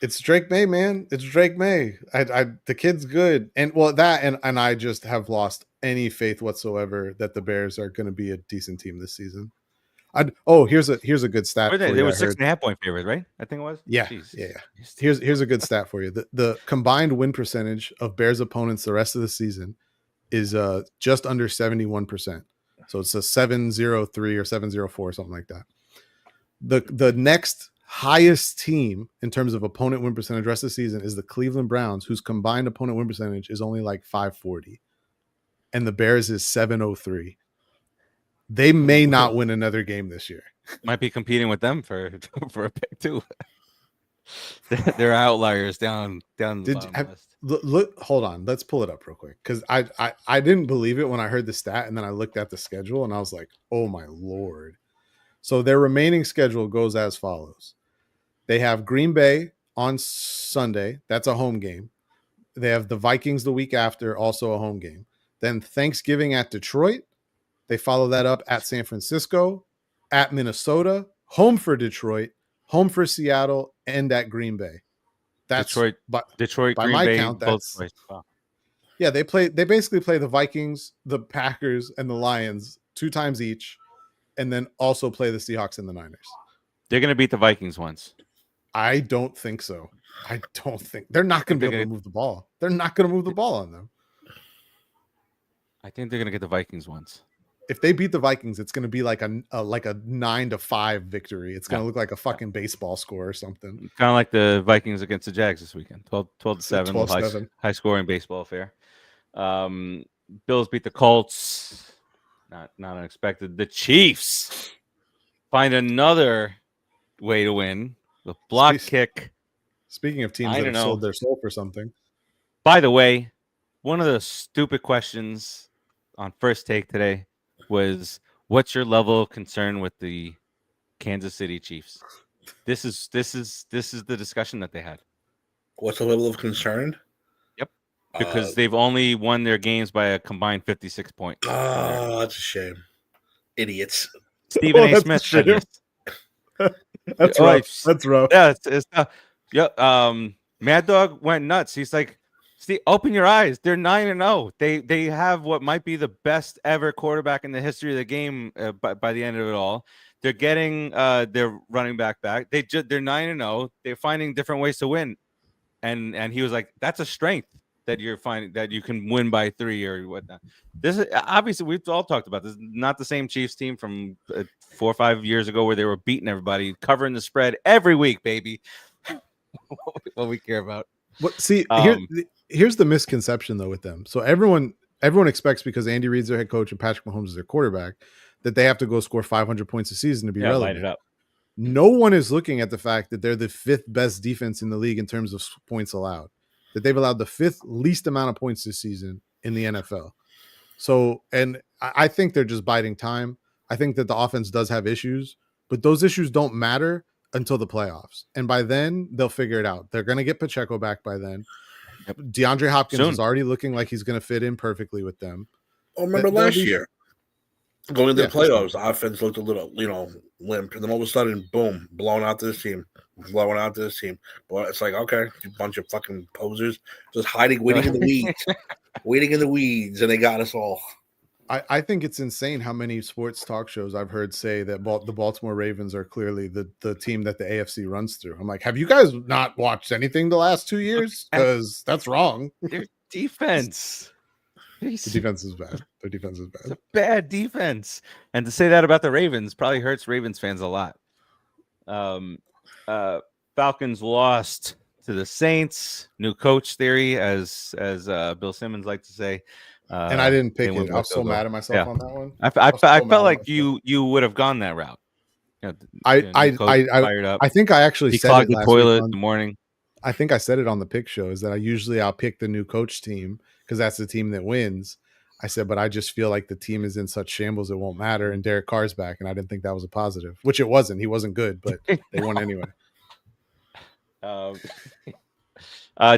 It's Drake May, man. It's Drake May. The kid's good, and well, that and I just have lost any faith whatsoever that the Bears are going to be a decent team this season. Here's a good stat. Were they? For They you, were I heard. 6.5 point favorites, right? I think it was. Yeah, Jeez. yeah. Here's a good stat for you. The combined win percentage of Bears opponents the rest of the season is just under 71%. So it's a 703 or 704, something like that. The next highest team in terms of opponent win percentage rest of the season is the Cleveland Browns, whose combined opponent win percentage is only like 540, and the Bears is 703. They may not win another game this year. Might be competing with them for a pick too. They're outliers down the bottom list. Look, hold on, let's pull it up real quick, because I didn't believe it when I heard the stat, and then I looked at the schedule and I was like, oh my lord. So their remaining schedule goes as follows. They have Green Bay on Sunday. That's a home game. They have the Vikings the week after, also a home game. Then Thanksgiving at Detroit. They follow that up at San Francisco, at Minnesota, home for Detroit, home for Seattle, and at Green Bay. That's Detroit, by Green my Bay, count, both that's places. Wow. Yeah, they basically play the Vikings, the Packers, and the Lions 2 times each, and then also play the Seahawks and the Niners. They're going to beat the Vikings once. I don't think so. I don't think they're not going to be able to move the ball. They're not going to move the ball on them. I think they're going to get the Vikings once. If they beat the Vikings, it's going to be like a 9-5 victory. It's going to look like a fucking baseball score or something. Kind of like the Vikings against the Jags this weekend. 12-7, 12-7. high scoring baseball affair. Bills beat the Colts. Not unexpected. The Chiefs find another way to win. The block kick. Speaking of teams that have sold their soul for something. By the way, one of the stupid questions on First Take today was, what's your level of concern with the Kansas City Chiefs? This is the discussion that they had. What's the level of concern? Yep. Because they've only won their games by a combined 56 points. Oh, that's a shame. Idiots. Stephen A. Smith said this. That's rough. That's rough. Yeah, it's Mad Dog went nuts. He's like, "See, open your eyes. They're 9-0. They have what might be the best ever quarterback in the history of the game. By the end of it all, they're getting their running back. They're 9-0. They're finding different ways to win." And he was like, "That's a strength that you're finding, that you can win by 3 or whatnot." This is obviously, we've all talked about this. Not the same Chiefs team from 4 or 5 years ago where they were beating everybody, covering the spread every week, baby. What we care about. Here's the misconception though with them. So everyone expects, because Andy Reid's their head coach and Patrick Mahomes is their quarterback, that they have to go score 500 points a season to be relevant. Light it up. No one is looking at the fact that they're the 5th best defense in the league in terms of points allowed. That they've allowed the 5th least amount of points this season in the NFL. So, and I think they're just biding time. I think that the offense does have issues, but those issues don't matter until the playoffs. And by then, they'll figure it out. They're going to get Pacheco back by then. Yep. DeAndre Hopkins is already looking like he's going to fit in perfectly with them. Oh, remember last year? Going into the playoffs, the offense looked a little, limp. And then all of a sudden, boom, blowing out this team. But it's like, okay, a bunch of fucking posers just waiting in the weeds. Waiting in the weeds, and they got us all. I think it's insane how many sports talk shows I've heard say that the Baltimore Ravens are clearly the team that the AFC runs through. I'm like, have you guys not watched anything the last 2 years? Because that's wrong. Their defense. The defense is bad. Their defense is It's bad. a bad defense. And to say that about the Ravens probably hurts Ravens fans a lot. Falcons lost to the Saints. New coach theory, as Bill Simmons liked to say. And I didn't pick they went it. I by was so field goal. mad at myself on that one. I was so mad felt at like myself. you would have gone that route. Fired up. I think I actually He said clogged it the last toilet week in the morning. I think I said it on the pick show is that I'll pick the new coach team because that's the team that wins. I said, but I just feel like the team is in such shambles it won't matter. And Derek Carr's back, and I didn't think that was a positive, which it wasn't. He wasn't good, but they won anyway.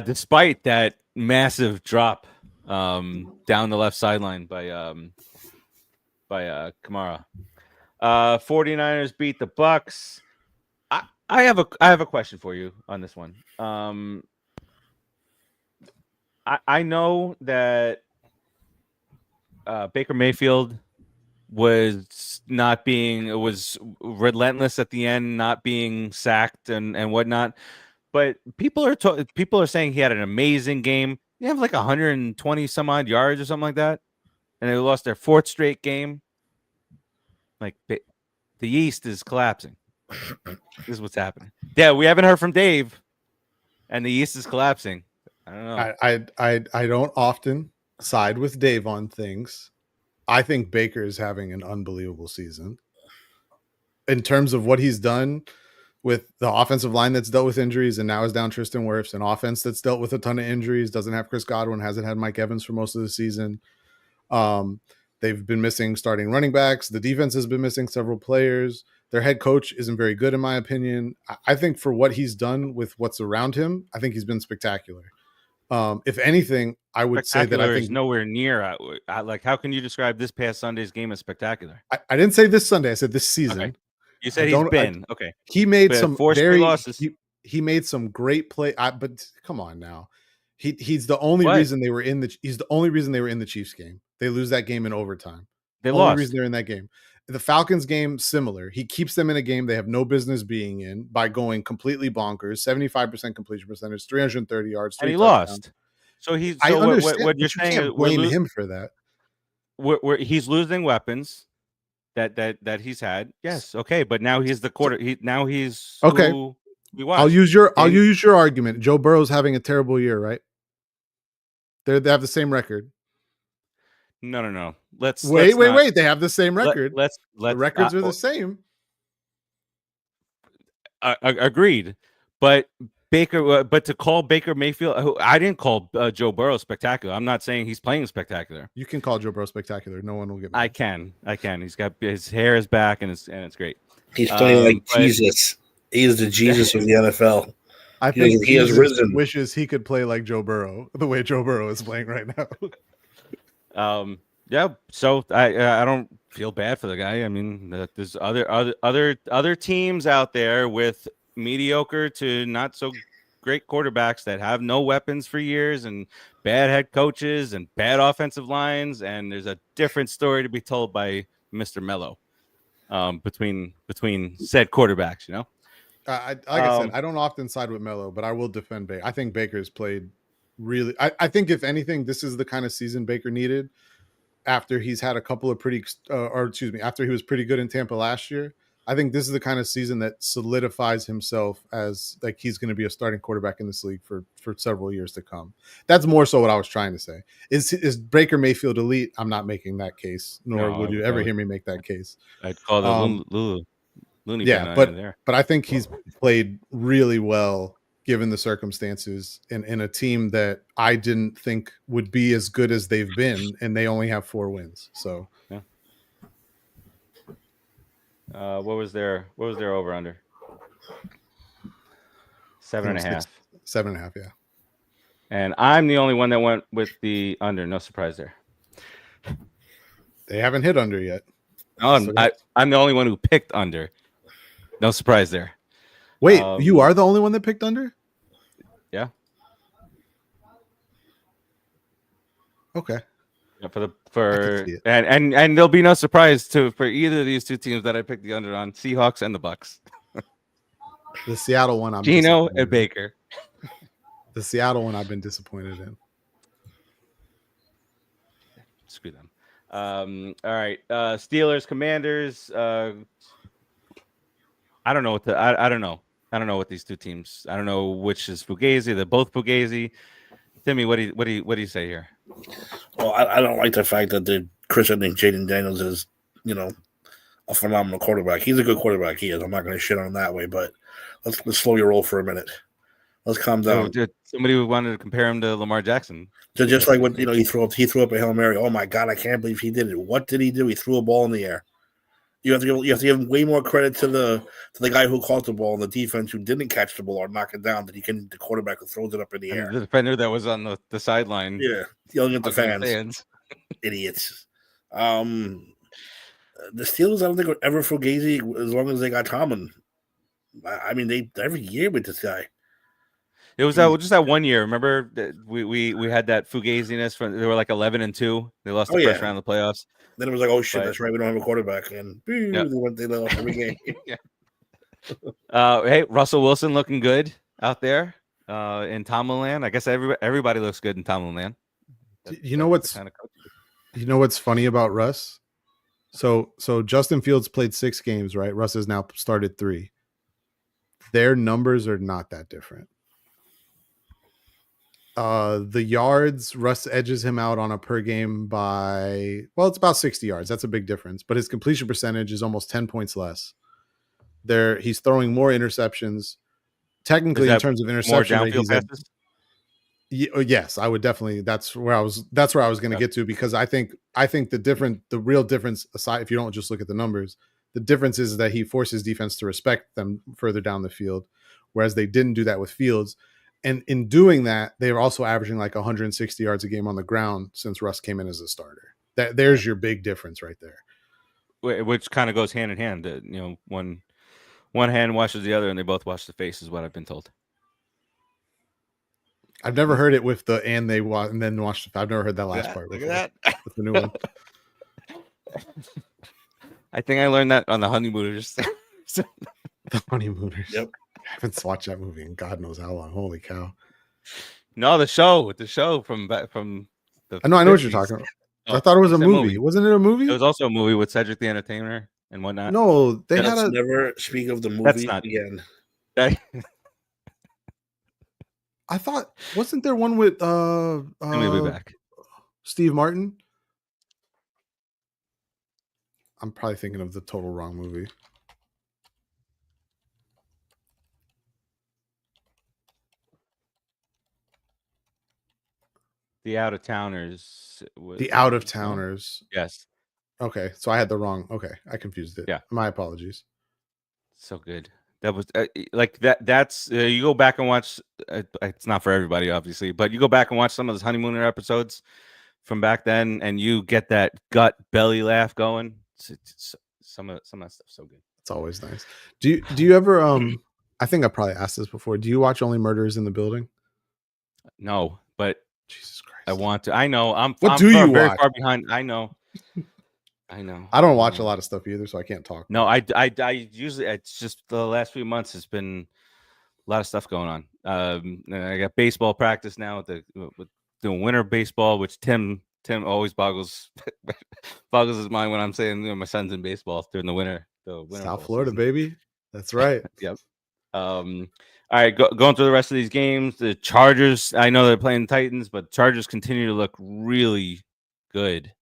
Despite that massive drop down the left sideline by Kamara. 49ers beat the Bucks. I have a question for you on this one. I know that Baker Mayfield was relentless at the end, not being sacked and whatnot. But people are saying he had an amazing game. They have like 120 some odd yards or something like that, and they lost their fourth straight game. Like the East is collapsing. This is what's happening. Yeah, we haven't heard from Dave, and the East is collapsing. I don't know. I don't often side with Dave on things. I think Baker is having an unbelievable season in terms of what he's done with the offensive line that's dealt with injuries and now is down Tristan Wirfs, an offense that's dealt with a ton of injuries, doesn't have Chris Godwin, hasn't had Mike Evans for most of the season. They've been missing starting running backs. The defense has been missing several players. Their head coach isn't very good, in my opinion. I think for what he's done with what's around him, I think he's been spectacular. If anything, I would say that I think is nowhere near. Like, how can you describe this past Sunday's game as spectacular? I didn't say this Sunday. I said this season. Okay. You said he's been okay. He made some very losses. He made some great play. But come on now, he's the only reason they were in the. He's the only reason they were in the Chiefs game. They lose that game in overtime. They lost. Reason they're in that game. The Falcons game, similar. He keeps them in a game they have no business being in by going completely bonkers. 75% completion percentage, 330 yards, and he lost. So he's. So I understand, what you're saying? Can't blame him for that. He's losing weapons that he's had. Yes, okay, but now he's the quarter. He's okay. Who we watch. I'll use your argument. Joe Burrow's having a terrible year, right? They have the same record. No. Let's wait. They have the same record. The records are the same. Agreed, but to call Baker Mayfield, I didn't call Joe Burrow spectacular. I'm not saying he's playing spectacular. You can call Joe Burrow spectacular. No one will get me. I can. He's got his hair is back and it's great. He's playing like Jesus. He is the Jesus of the NFL. I think he has risen. Wishes he could play like Joe Burrow, the way Joe Burrow is playing right now. Yeah. So I don't feel bad for the guy. I mean, there's other teams out there with mediocre to not so great quarterbacks that have no weapons for years and bad head coaches and bad offensive lines. And there's a different story to be told by Mr. Melo between said quarterbacks, you know. I said, I don't often side with Melo, but I will defend Baker. I think Baker's played really. I think if anything, this is the kind of season Baker needed after he's had a couple of after he was pretty good in Tampa last year. I think this is the kind of season that solidifies himself as like he's going to be a starting quarterback in this league for several years to come. That's more so what I was trying to say. Is Baker Mayfield elite? I'm not making that case, nor would you ever hear me make that case. I'd call the Looney. Yeah, but I think he's played really well given the circumstances in a team that I didn't think would be as good as they've been, and they only have 4 wins. So yeah. What was their over under? 7.5. 7.5, yeah. And I'm the only one that went with the under. No surprise there. They haven't hit under yet. No, I'm the only one who picked under. No surprise there. Wait, you are the only one that picked under? Yeah. Okay. Yeah, and there'll be no surprise for either of these two teams that I picked the under on, Seahawks and the Bucks. The Seattle one, I'm Gino and Baker. The Seattle one, I've been disappointed in. screw them. All right. Steelers, Commanders. I don't know what I don't know. I don't know what these two teams. I don't know which is Fugazi. They're both Fugazi. Timmy, what do you say here? Well, I don't like the fact that the Chris and Jaden Daniels is, a phenomenal quarterback. He's a good quarterback. He is. I'm not going to shit on him that way, but let's slow your roll for a minute. Let's calm down. Somebody wanted to compare him to Lamar Jackson. Just like when he threw up a Hail Mary. Oh my God, I can't believe he did it. What did he do? He threw a ball in the air. You have to give way more credit to the guy who caught the ball and the defense who didn't catch the ball or knock it down the quarterback who throws it up in the air. The defender that was on the sideline. Yeah, yelling at the fans. Idiots. The Steelers, I don't think would ever Fugazi as long as they got Tomlin. I mean, they every year with this guy. It was just that 1 year. Remember that we had that Fugaziness they were like 11-2. They lost the first round of the playoffs. Then it was like, oh shit, that's right, we don't have a quarterback, and they lost every game. Hey, Russell Wilson looking good out there in Tomlin land. I guess everybody looks good in Tomlin land. You know what's funny about Russ? So Justin Fields played 6 games, right? Russ has now started 3. Their numbers are not that different. The yards, Russ edges him out on a per game by, it's about 60 yards. That's a big difference. But his completion percentage is almost 10 points less. He's throwing more interceptions. Technically, in terms of interception rate, yes, I would definitely. That's where I was going to get to, because I think the real difference, aside if you don't just look at the numbers, the difference is that he forces defense to respect them further down the field, whereas they didn't do that with Fields. And in doing that, they were also averaging like 160 yards a game on the ground since Russ came in as a starter. There's your big difference right there. Which kind of goes hand in hand. One hand washes the other, and they both wash the face, is what I've been told. I've never heard it with the and then wash the face. I've never heard that last part. Look at that. With the new one. I think I learned that on the Honeymooners. The Honeymooners. Yep. I haven't watched that movie in God knows how long. Holy cow! No, the show from the. I know what you're talking about. I thought it was a movie. Wasn't it a movie? It was also a movie with Cedric the Entertainer and whatnot. No, Let's never speak of the movie again. I thought, wasn't there one with Let me be back. Steve Martin? I'm probably thinking of the total wrong movie. The Out-of-Towners. The Out-of-Towners. Yes. Okay, so I had the wrong. Okay, I confused it. Yeah. My apologies. So good. That was like that. That's you go back and watch. It's not for everybody, obviously, but you go back and watch some of those Honeymooner episodes from back then, and you get that gut belly laugh going. Some of that stuff's so good. It's always nice. Do you ever? I think I probably asked this before. Do you watch Only Murders in the Building? No, but Jesus Christ, I want to. I know. I'm very far behind. I know. I don't watch a lot of stuff either, so I can't talk. No, I usually, it's just the last few months has been a lot of stuff going on. I got baseball practice now with doing winter baseball, which Tim always boggles his mind when I'm saying my son's in baseball during the winter. South Florida, baby. That's right. Yep. All right, going through the rest of these games. The Chargers, I know they're playing Titans, but Chargers continue to look really good.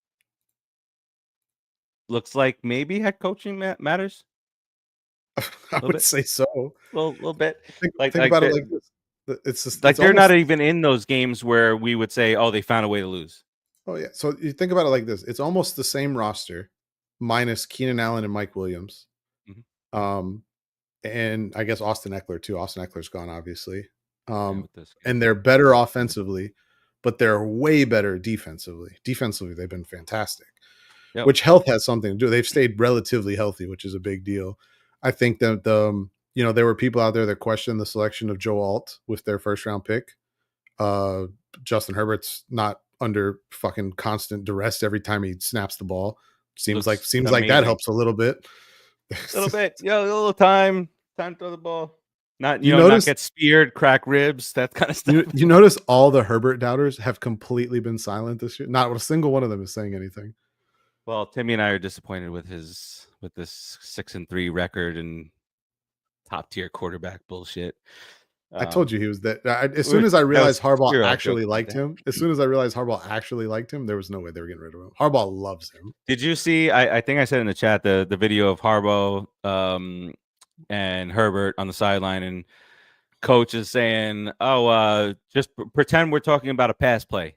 Looks like maybe head coaching matters. I would say so. A little bit. Think about it like this. It's just like they're not even in those games where we would say, "Oh, they found a way to lose." Oh yeah. So you think about it like this: it's almost the same roster, minus Keenan Allen and Mike Williams, and I guess Austin Eckler too. Austin Eckler's gone, obviously, and they're better offensively, but they're way better defensively. Defensively, they've been fantastic. Yep. Which health has something to do. They've stayed relatively healthy, which is a big deal. I think that there were people out there that questioned the selection of Joe Alt with their first round pick. Justin Herbert's not under fucking constant duress every time he snaps the ball. Seems like that helps a little bit. A little bit. Yeah, a little time to throw the ball. Not You not notice- get speared, crack ribs, that kind of stuff. You notice all the Herbert doubters have completely been silent this year. Not a single one of them is saying anything. Well, Timmy and I are disappointed with this 6-3 record and top tier quarterback bullshit. I told you he was that. As we soon were- as I that realized was- Harbaugh we were all actually joking about liked that. him, as soon as I realized Harbaugh actually liked him, there was no way they were getting rid of him. Harbaugh loves him. Did you see? I think I said in the chat the video of Harbaugh and Herbert on the sideline, and coach is saying, "Oh, just pretend we're talking about a pass play.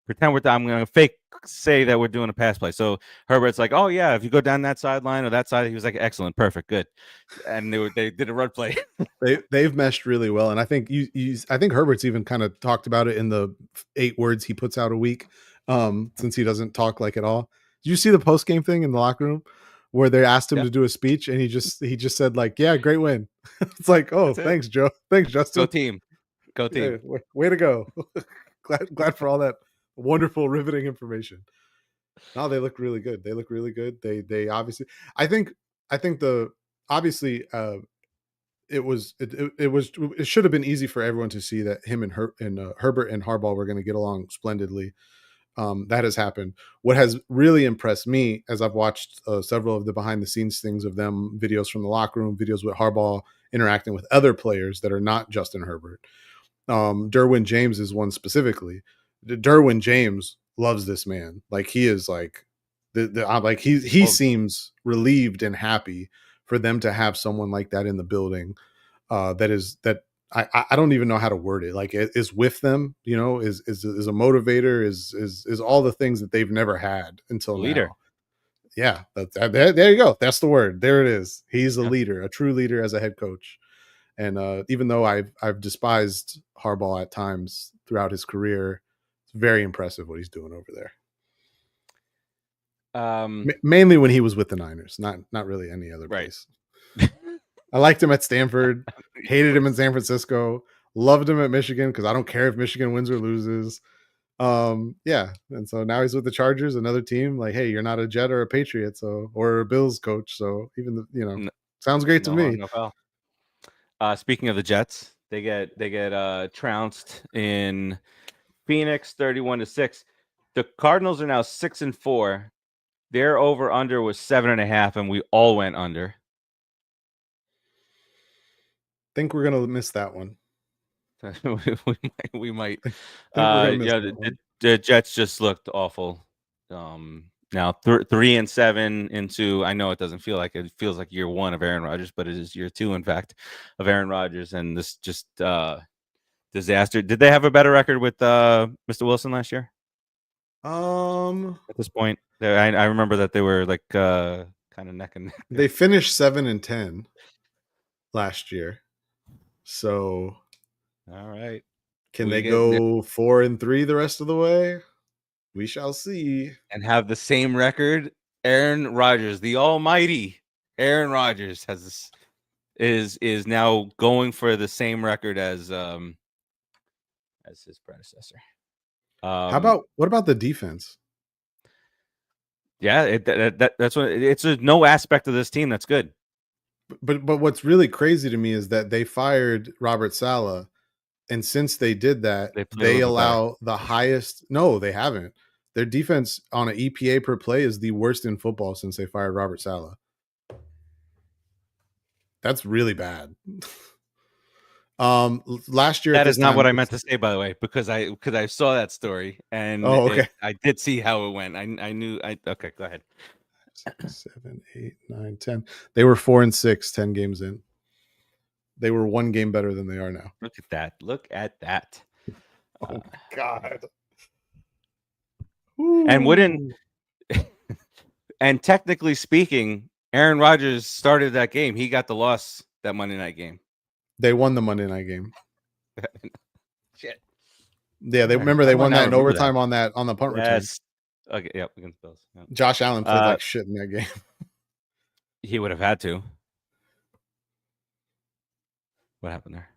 Pretend I'm going to fake say that we're doing a pass play." So Herbert's like, "Oh yeah, if you go down that sideline or that side," he was like, "Excellent, perfect, good." And they did a run play. They've meshed really well, and I think I think Herbert's even kind of talked about it in the 8 words he puts out a week, since he doesn't talk like at all. Did you see the post game thing in the locker room where they asked him to do a speech, and he just said like, "Yeah, great win." It's like, oh, That's it. thanks, Joe. Thanks, Justin. Go team, go team. Yeah, way to go. glad for all that wonderful riveting information. No, they look really good. They look really good. They obviously, I think the obviously it should have been easy for everyone to see that him and Herbert and Harbaugh were going to get along splendidly. That has happened. What has really impressed me as I've watched several of the behind the scenes things of them, videos from the locker room, videos with Harbaugh interacting with other players that are not Justin Herbert. Derwin James is one specifically. Derwin James loves this man. Like he is like he seems relieved and happy for them to have someone like that in the building. I don't even know how to word it. Like is with them, is a motivator, is all the things that they've never had until Leader. now. Yeah, there you go. That's the word. There it is. He's a leader, a true leader as a head coach. And even though I've despised Harbaugh at times throughout his career, it's very impressive what he's doing over there. Mainly when he was with the Niners, not really any other place. I liked him at Stanford, hated him in San Francisco, loved him at Michigan because I don't care if Michigan wins or loses. Yeah, and so now he's with the Chargers, another team. Like, hey, you're not a Jet or a Patriot, or a Bills coach, so even sounds great to me. No foul. Speaking of the Jets, they get trounced in Phoenix 31-6. The Cardinals are now 6-4. Their over under was 7.5, and we all went under. Think we're gonna miss that one. we might. The Jets just looked awful. Now 3-7 into, I know it doesn't feel like it feels like year 1 of Aaron Rodgers, but it is year 2, in fact, of Aaron Rodgers, and this just disaster. Did they have a better record with Mr. Wilson last year? At this point, I remember that they were like kind of neck and neck. They finished 7-10 last year, so all right. Can they go 4-3 the rest of the way? We shall see. And have the same record. Aaron Rodgers, the almighty Aaron Rodgers, is now going for the same record as his predecessor. What about the defense? Yeah, that's what it's no aspect of this team that's good. But what's really crazy to me is that they fired Robert Saleh, and since they did that, they allow the highest. No, they haven't. Their defense on an EPA per play is the worst in football since they fired Robert Saleh. That's really bad. Last year, that is not what I meant to say, by the way, because I saw that story and I did see how it went. I knew. Okay, go ahead. 6, 7, 8, 9, 10. They were 4-6, 10 games in. They were 1 game better than they are now. Look at that. Look at that. Oh my God. And technically speaking, Aaron Rodgers started that game. He got the loss that Monday night game. They won the Monday night game. Shit. Yeah, they won that in overtime on the punt return. Okay, yep, against Bills. Yep. Josh Allen played like shit in that game. He would have had to. What happened there?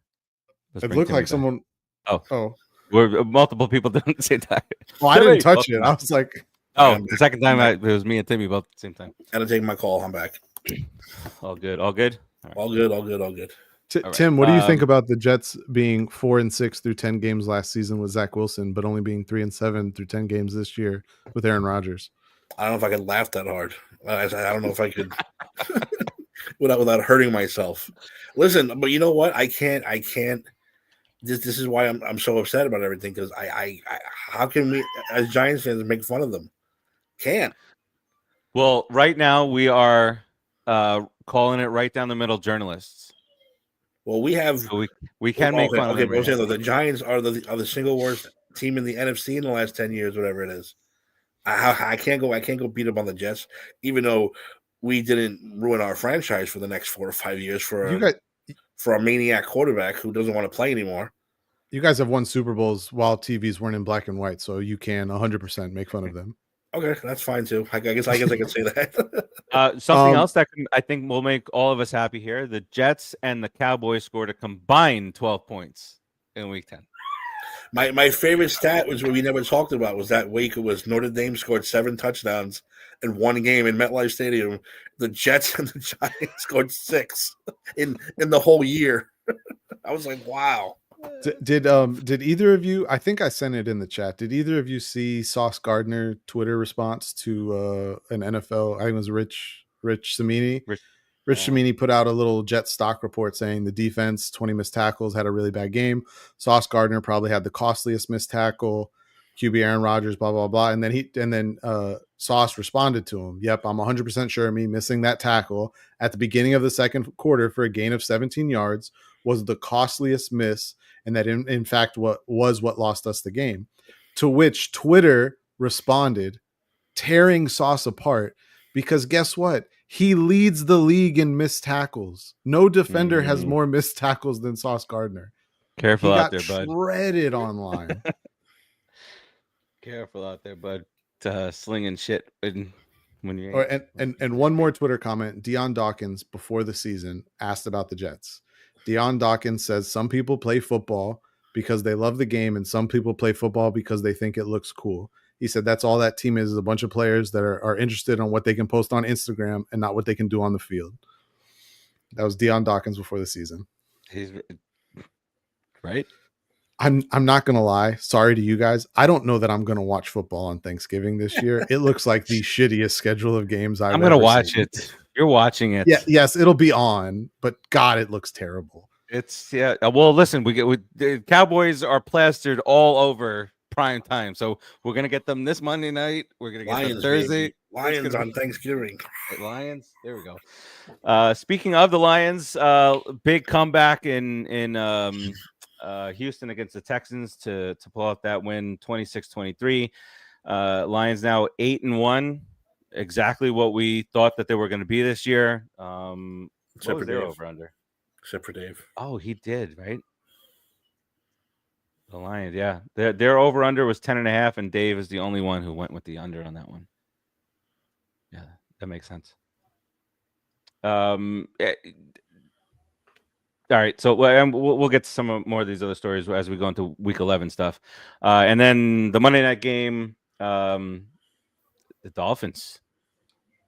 It looked like someone. Oh. Where multiple people didn't say that. Well, I didn't touch it. I was like, the second time it was me and Timmy both at the same time. Gotta take my call. I'm back. All good. All good. All good. All right. Tim, what do you think about the Jets being 4-6 through 10 games last season with Zach Wilson, but only being 3-7 through 10 games this year with Aaron Rodgers? I don't know if I could laugh that hard. I don't know if I could without hurting myself. Listen, but you know what? I can't. This is why I'm so upset about everything, because I how can we as Giants fans make fun of them? Can't. Well, right now we are calling it right down the middle journalists. Well, we have So we can make fun of them. Okay, but the Giants are the single worst team in the NFC in the last 10 years, whatever it is. I can't go beat up on the Jets, even though we didn't ruin our franchise for the next 4 or 5 years for a maniac quarterback who doesn't want to play anymore. You guys have won Super Bowls while TVs weren't in black and white, so you can 100% make fun of them. Okay, that's fine too. I guess I can say that. Something else that I think will make all of us happy here: the Jets and the Cowboys scored a combined 12 points in Week 10. My favorite stat was what we never talked about was that week. It was Notre Dame scored 7 touchdowns in one game in MetLife Stadium. The Jets and the Giants scored 6 in the whole year. I was like, wow. Did either of you? I think I sent it in the chat. Did either of you see Sauce Gardner Twitter response to an NFL? I think it was Rich Cimini. Rich Cimini put out a little Jet stock report saying the defense 20 missed tackles, had a really bad game. Sauce Gardner probably had the costliest missed tackle. QB Aaron Rodgers, blah blah blah, and then Sauce responded to him. Yep, I'm 100% sure me missing that tackle at the beginning of the second quarter for a gain of 17 yards was the costliest miss, and that in fact what lost us the game. To which Twitter responded, tearing Sauce apart, because guess what? He leads the league in missed tackles. No defender has more missed tackles than Sauce Gardner. Careful out there, bud. Shredded online. Careful out there, bud. Slinging shit when you. And one more Twitter comment. Deion Dawkins before the season asked about the Jets. Deion Dawkins says some people play football because they love the game, and some people play football because they think it looks cool. He said that's all that team is a bunch of players that are interested in what they can post on Instagram and not what they can do on the field. That was Deion Dawkins before the season. He's right. I'm not going to lie. Sorry to you guys. I don't know that I'm going to watch football on Thanksgiving this year. It looks like the shittiest schedule of games I'm going to watch it. You're watching it. Yeah, yes, it'll be on, but God, it looks terrible. It's well, listen, the Cowboys are plastered all over prime time, so we're gonna get them this Monday night. We're gonna get them Thursday. Baby. Lions on Thanksgiving. Lions. There we go. Speaking of the Lions, big comeback in Houston against the Texans to pull out that win, 26-23. Lions now 8-1, exactly what we thought that they were going to be this year. What was their over under? Except for Dave. Oh, he did, right? The Lions, yeah. Their over under was 10.5, and Dave is the only one who went with the under on that one. Yeah, that makes sense. All right, so we'll get to some more of these other stories as we go into Week 11 stuff, and then the Monday night game, the Dolphins.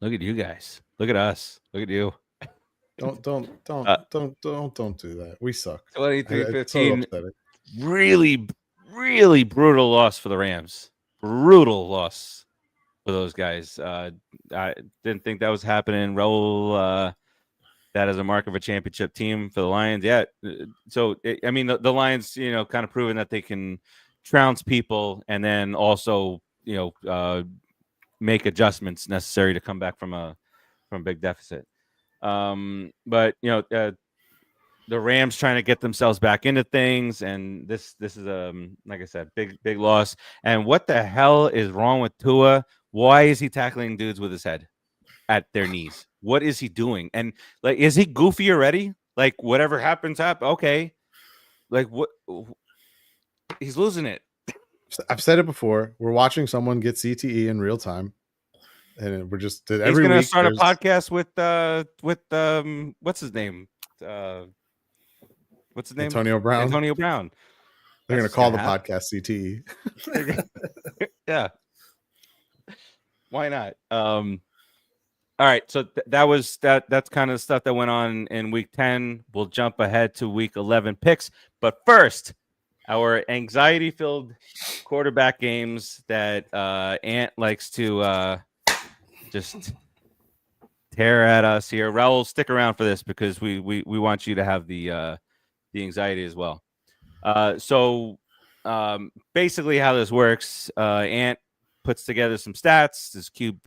Look at you guys. Look at us. Look at you. Don't do that. We suck. 23-15. Really, really brutal loss for the Rams. Brutal loss for those guys. I didn't think that was happening. Raul, that as a mark of a championship team for the Lions. Yeah. So, the Lions, kind of proven that they can trounce people and then also, make adjustments necessary to come back from a big deficit. But the Rams trying to get themselves back into things, and this is like I said, big loss. And what the hell is wrong with Tua? Why is he tackling dudes with his head at their knees? What is he doing? And is he goofy already? Whatever happens. Okay. What? He's losing it. I've said it before. We're watching someone get CTE in real time, and we're just every week. He's going to start a podcast with what's his name? What's his name? Antonio Brown. Antonio Brown. They're going to call the podcast CTE. Yeah. Why not? All right, so that was that. That's kind of the stuff that went on in week 10. We'll jump ahead to week 11 picks, but first, our anxiety-filled quarterback games that Ant likes to just tear at us here. Raul, stick around for this because we want you to have the anxiety as well. So basically, how this works, Ant puts together some stats. This cube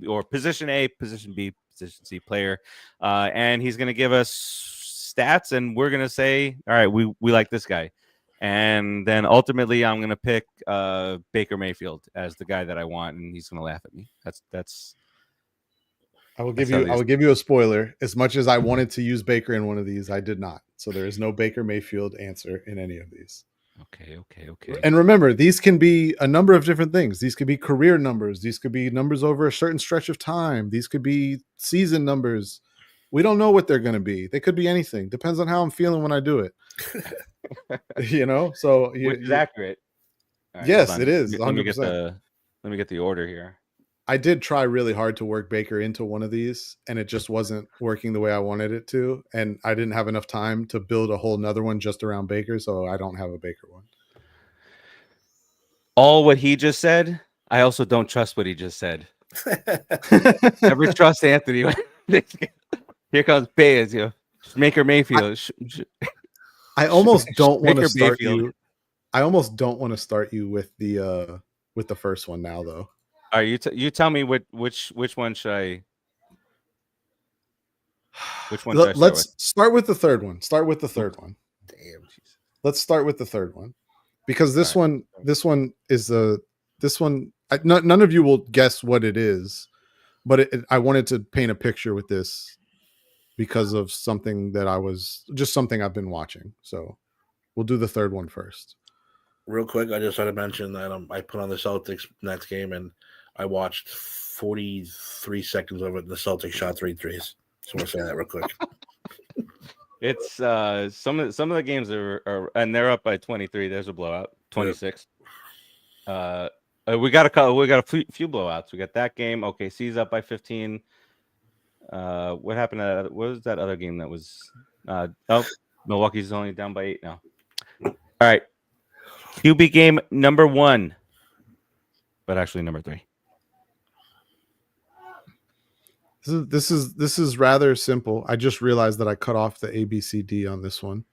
or position A, position B, position C player, and he's going to give us stats, and we're going to say, all right, we like this guy, and then ultimately, I'm going to pick Baker Mayfield as the guy that I want, and he's going to laugh at me. That's. I will give you a spoiler. As much as I wanted to use Baker in one of these, I did not. So there is no Baker Mayfield answer in any of these. Okay. And remember, these can be a number of different things. These could be career numbers. These could be numbers over a certain stretch of time. These could be season numbers. We don't know what they're going to be. They could be anything. Depends on how I'm feeling when I do it. So which is accurate. Right, yes, it is. 100%. Let me get the order here. I did try really hard to work Baker into one of these, and it just wasn't working the way I wanted it to. And I didn't have enough time to build a whole nother one just around Baker, so I don't have a Baker one. All what he just said, I also don't trust what he just said. Never trust Anthony. Here comes Baez, Baker Mayfield. I almost don't want to start Mayfield. you. I almost don't want to start you with the first one now, though. All right, you tell me which one should I? Which one? Let's start with the third one. Start with the third one. Damn. Let's start with the third one, because this one is none of you will guess what it is, but I wanted to paint a picture with this because of something something I've been watching. So we'll do the third one first. Real quick, I just want to mention that I put on the Celtics next game and I watched 43 seconds of it. And the Celtics shot 3 threes. Just want to say that real quick. It's some of the games are and they're up by 23. There's a blowout, 26. We got a few blowouts. We got that game. OKC's up by 15. What happened to that? What was that other game that was? Milwaukee's only down by 8 now. All right, QB game number 1, but actually number 3. This is rather simple. I just realized that I cut off the ABCD on this one.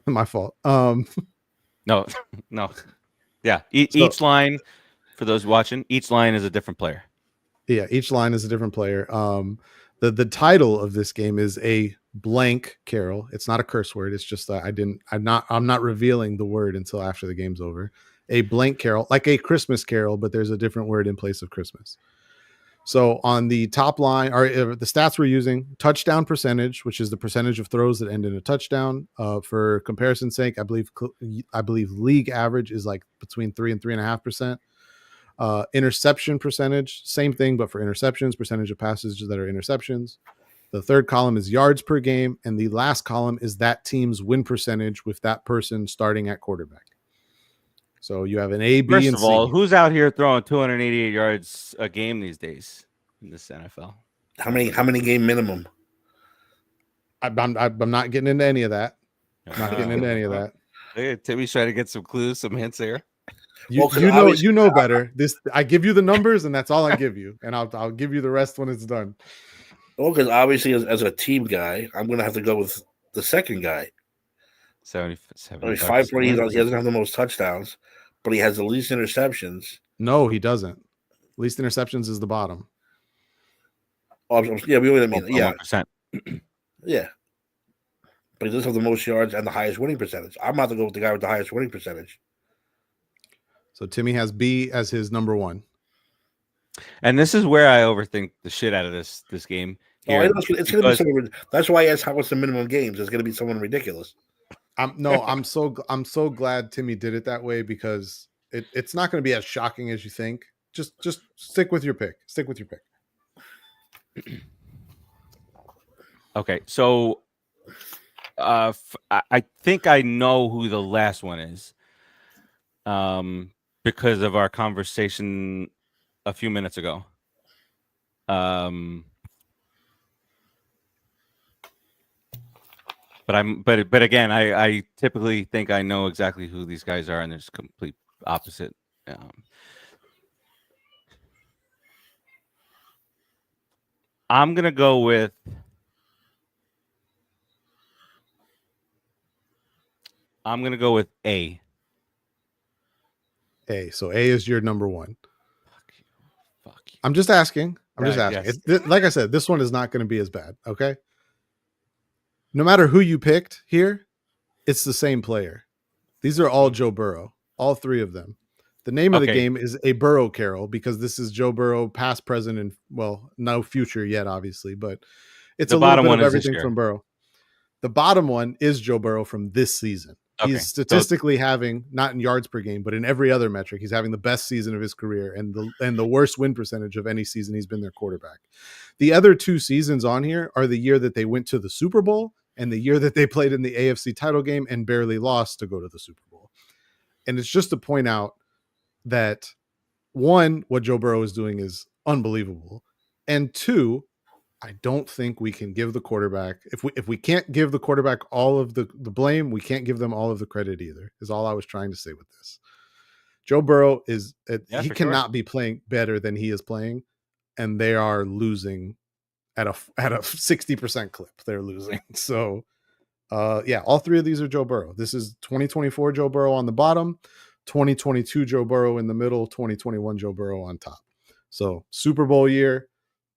My fault. No. Yeah, each line, for those watching, each line is a different player. Yeah, each line is a different player. The title of this game is a blank Carol. It's not a curse word. It's just that I'm not revealing the word until after the game's over. A blank Carol, like a Christmas Carol, but there's a different word in place of Christmas. So on the top line, or the stats we're using, touchdown percentage, which is the percentage of throws that end in a touchdown. For comparison's sake, I believe league average is like between 3 and 3.5%. Interception percentage, same thing, but for interceptions, percentage of passes that are interceptions. The third column is yards per game, and the last column is that team's win percentage with that person starting at quarterback. So you have an A, B, First and of C. all, who's out here throwing 288 yards a game these days in this NFL? How many game minimum? I'm not getting into any of that. Not getting into any of that. Hey, Timmy's trying to get some clues, some hints here. You know better. I give you the numbers, and that's all I give you, and I'll give you the rest when it's done. Well, because obviously, as a team guy, I'm going to have to go with the second guy. 77. 5 point. He doesn't have the most touchdowns, but he has the least interceptions. No, he doesn't. Least interceptions is the bottom. Yeah, we know what I mean. Yeah, 1%. yeah. But he does have the most yards and the highest winning percentage. I'm about to go with the guy with the highest winning percentage. So Timmy has B as his number 1. And this is where I overthink the shit out of this game. Here, it's going to be someone. That's why I asked what's the minimum games. It's going to be someone ridiculous. I'm so glad Timmy did it that way, because it's not going to be as shocking as you think. Just stick with your pick. Stick with your pick. Okay, so I think I know who the last one is, because of our conversation a few minutes ago. But again, I typically think I know exactly who these guys are, and there's complete opposite. I'm gonna go with. I'm gonna go with A. A. So A is your number one. Fuck you. Fuck you. I'm just asking. I'm just Right, asking. yes. Like I said, this one is not going to be as bad. Okay. No matter who you picked here, it's the same player. These are all Joe Burrow, all three of them. The name of the Okay. game is a Burrow Carol because this is Joe Burrow, past, present, and well, no future yet, obviously, but it's The a little bottom bit one of is this everything year. from Burrow. The bottom one is Joe Burrow from this season. Okay, He's statistically having, not in yards per game, but in every other metric, he's having the best season of his career and the worst win percentage of any season he's been their quarterback. The other two seasons on here are the year that they went to the Super Bowl and the year that they played in the AFC title game and barely lost to go to the Super Bowl. And it's just to point out that, one, what Joe Burrow is doing is unbelievable. And two, I don't think we can give the quarterback, if we can't give the quarterback all of the blame, we can't give them all of the credit either, is all I was trying to say with this. Joe Burrow is, he cannot be playing better than he is playing, and they are losing at a 60% clip. They're losing. So, all three of these are Joe Burrow. This is 2024 Joe Burrow on the bottom, 2022 Joe Burrow in the middle, 2021 Joe Burrow on top. So, Super Bowl year,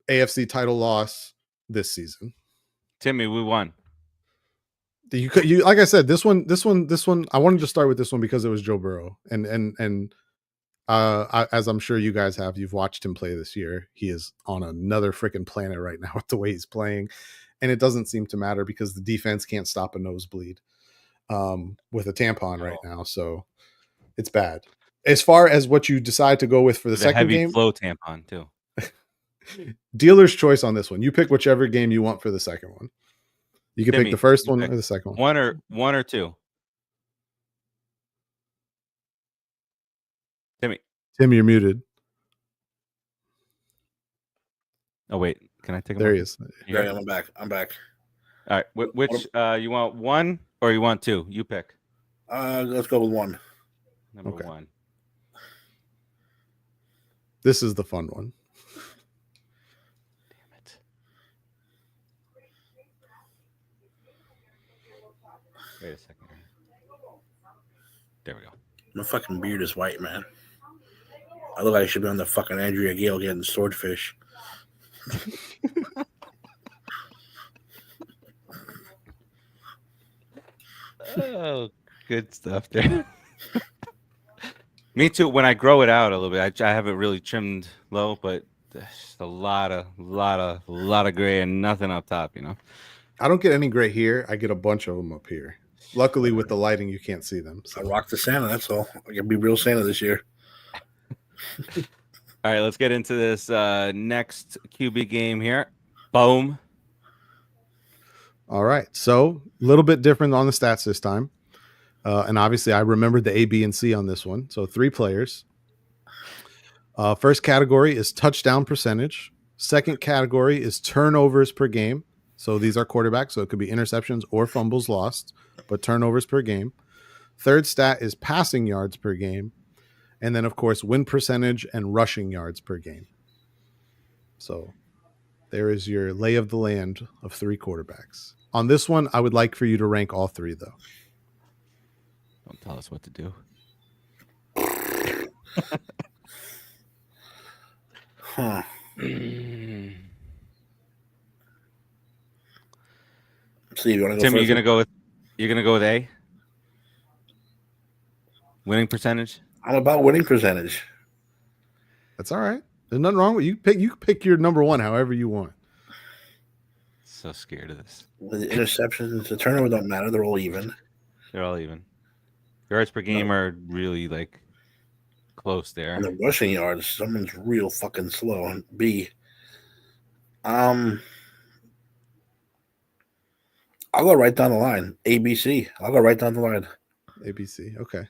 AFC title loss this season. Timmy, we won. You like I said, this one. I wanted to start with this one because it was Joe Burrow, and as I'm sure you guys have, you've watched him play this year. He is on another freaking planet right now with the way he's playing, and it doesn't seem to matter because the defense can't stop a nosebleed with a tampon right now. So it's bad. As far as what you decide to go with for the second heavy game, flow tampon too. Dealer's choice on this one. You pick whichever game you want for the second one. You can Timmy, pick the first you one pick. or the second one. One or two. Timmy. Tim, you're muted. Oh wait, can I take him? There off? he is. Yeah, I'm back. I'm back. All right. Which you want one or you want two? You pick. Let's go with one. Number Okay. one. This is the fun one. Damn it. Wait a second. There we go. My fucking beard is white, man. I look like I should be on the fucking Andrea Gale getting swordfish. Oh, good stuff there. Me too. When I grow it out a little bit, I have it really trimmed low, but there's a lot of gray and nothing up top. You know. I don't get any gray here. I get a bunch of them up here. Luckily, with the lighting, you can't see them. I So. rock the Santa, that's all. I can be real Santa this year. All right, let's get into this next QB game here. Boom. All right. So a little bit different on the stats this time. And obviously, I remembered the A, B, and C on this one. So 3 players. First category is touchdown percentage. Second category is turnovers per game. So these are quarterbacks, so it could be interceptions or fumbles lost, but turnovers per game. Third stat is passing yards per game. And then, of course, win percentage and rushing yards per game. So there is your lay of the land of 3 quarterbacks. On this one, I would like for you to rank all 3, though. Don't tell us what to do. Huh. Steve, you want to go Tim, first? you're gonna go with A? Winning percentage? I'm about winning percentage. That's all right. There's nothing wrong with you. Pick your number one however you want. So scared of this. The interceptions, the turnover don't matter. They're all even. They're all even. Yards per game are really like close there. And the rushing yards, someone's real fucking slow. And B, I'll go right down the line. ABC. I'll go right down the line. ABC. Okay.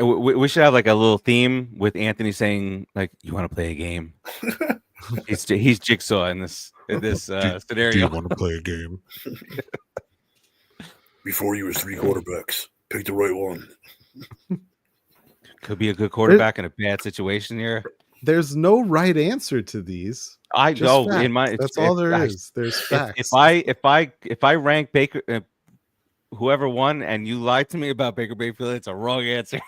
We should have like a little theme with Anthony saying like, "You want to play a game?" He's Jigsaw in this scenario. Do you want to play a game? Before you was 3 quarterbacks. Pick the right one. Could be a good quarterback in a bad situation here. There's no right answer to these. I Just know facts. in my That's all there is. There's facts. If I rank Baker, whoever won, and you lied to me about Baker Mayfield, it's a wrong answer.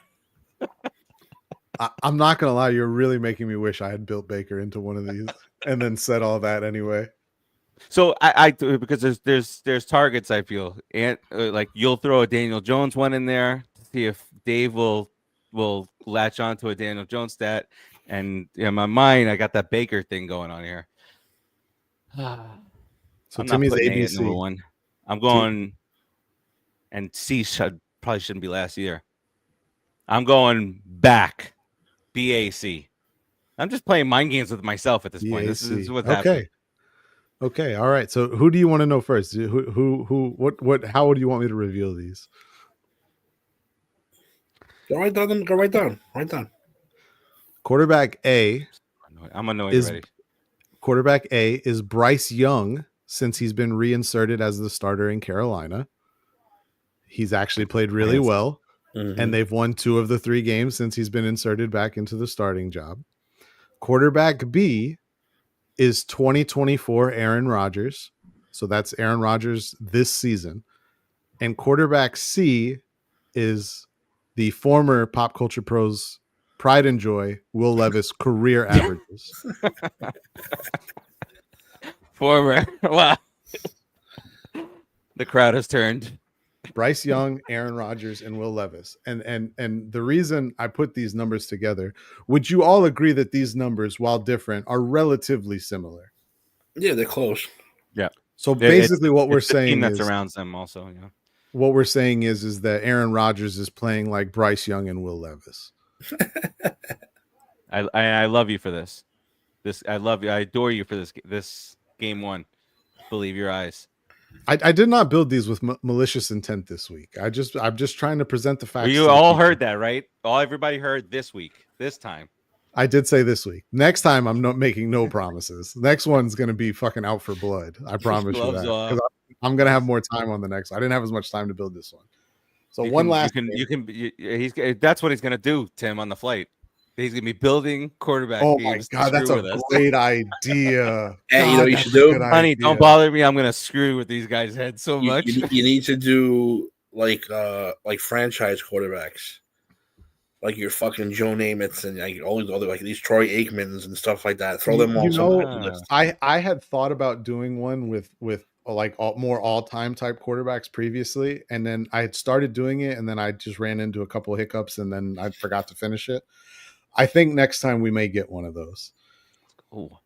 I'm not gonna lie, you're really making me wish I had built Baker into one of these and then said all that anyway. So I because there's targets I feel, and like you'll throw a Daniel Jones one in there to see if Dave will latch on to a Daniel Jones stat, and in my mind I got that Baker thing going on here. So I'm Timmy's not putting A at ABC. number 1. I'm going, and C probably shouldn't be last either. I'm going back, BAC. I'm just playing mind games with myself at this point. This is what's happening. Okay. All right. So who do you want to know first? What? How do you want me to reveal these? Go right down. Quarterback A. I'm gonna know when you're ready. Quarterback A is Bryce Young, since he's been reinserted as the starter in Carolina. He's actually played really well, and they've won 2 of the 3 games since he's been inserted back into the starting job. Quarterback B is 2024 Aaron Rodgers. So that's Aaron Rodgers this season. And quarterback C is the former Pop Culture Pros pride and joy, Will Levis career averages. Former. Wow. The crowd has turned. Bryce Young, Aaron Rodgers, and Will Levis. And the reason I put these numbers together, would you all agree that these numbers, while different, are relatively similar? Yeah, they're close. Yeah. So basically what we're the team saying that is surrounds them also, yeah. What we're saying is that Aaron Rodgers is playing like Bryce Young and Will Levis. I love you for this. I love you. I adore you for this game 1. Believe your eyes. I did not build these with malicious intent this week. I'm just trying to present the facts. Well, you all heard that, right? Everybody heard this week. This time. I did say this week. Next time, I'm not making no promises. Next one's going to be fucking out for blood. I promise you that. 'Cause I'm going to have more time on the next one. I didn't have as much time to build this one. So that's what he's going to do, Tim, on the flight. He's going to be building quarterback. Oh my God, that's a great idea. Hey, you know what you should do? Honey, don't bother me. I'm going to screw with these guys' heads so much. You need to do like franchise quarterbacks. Like your fucking Joe Namaths and like all these other, like these Troy Aikmans and stuff like that. Throw them all. I had thought about doing one with like more all-time type quarterbacks previously, and then I had started doing it, and then I just ran into a couple of hiccups, and then I forgot to finish it. I think next time we may get one of those. Oh,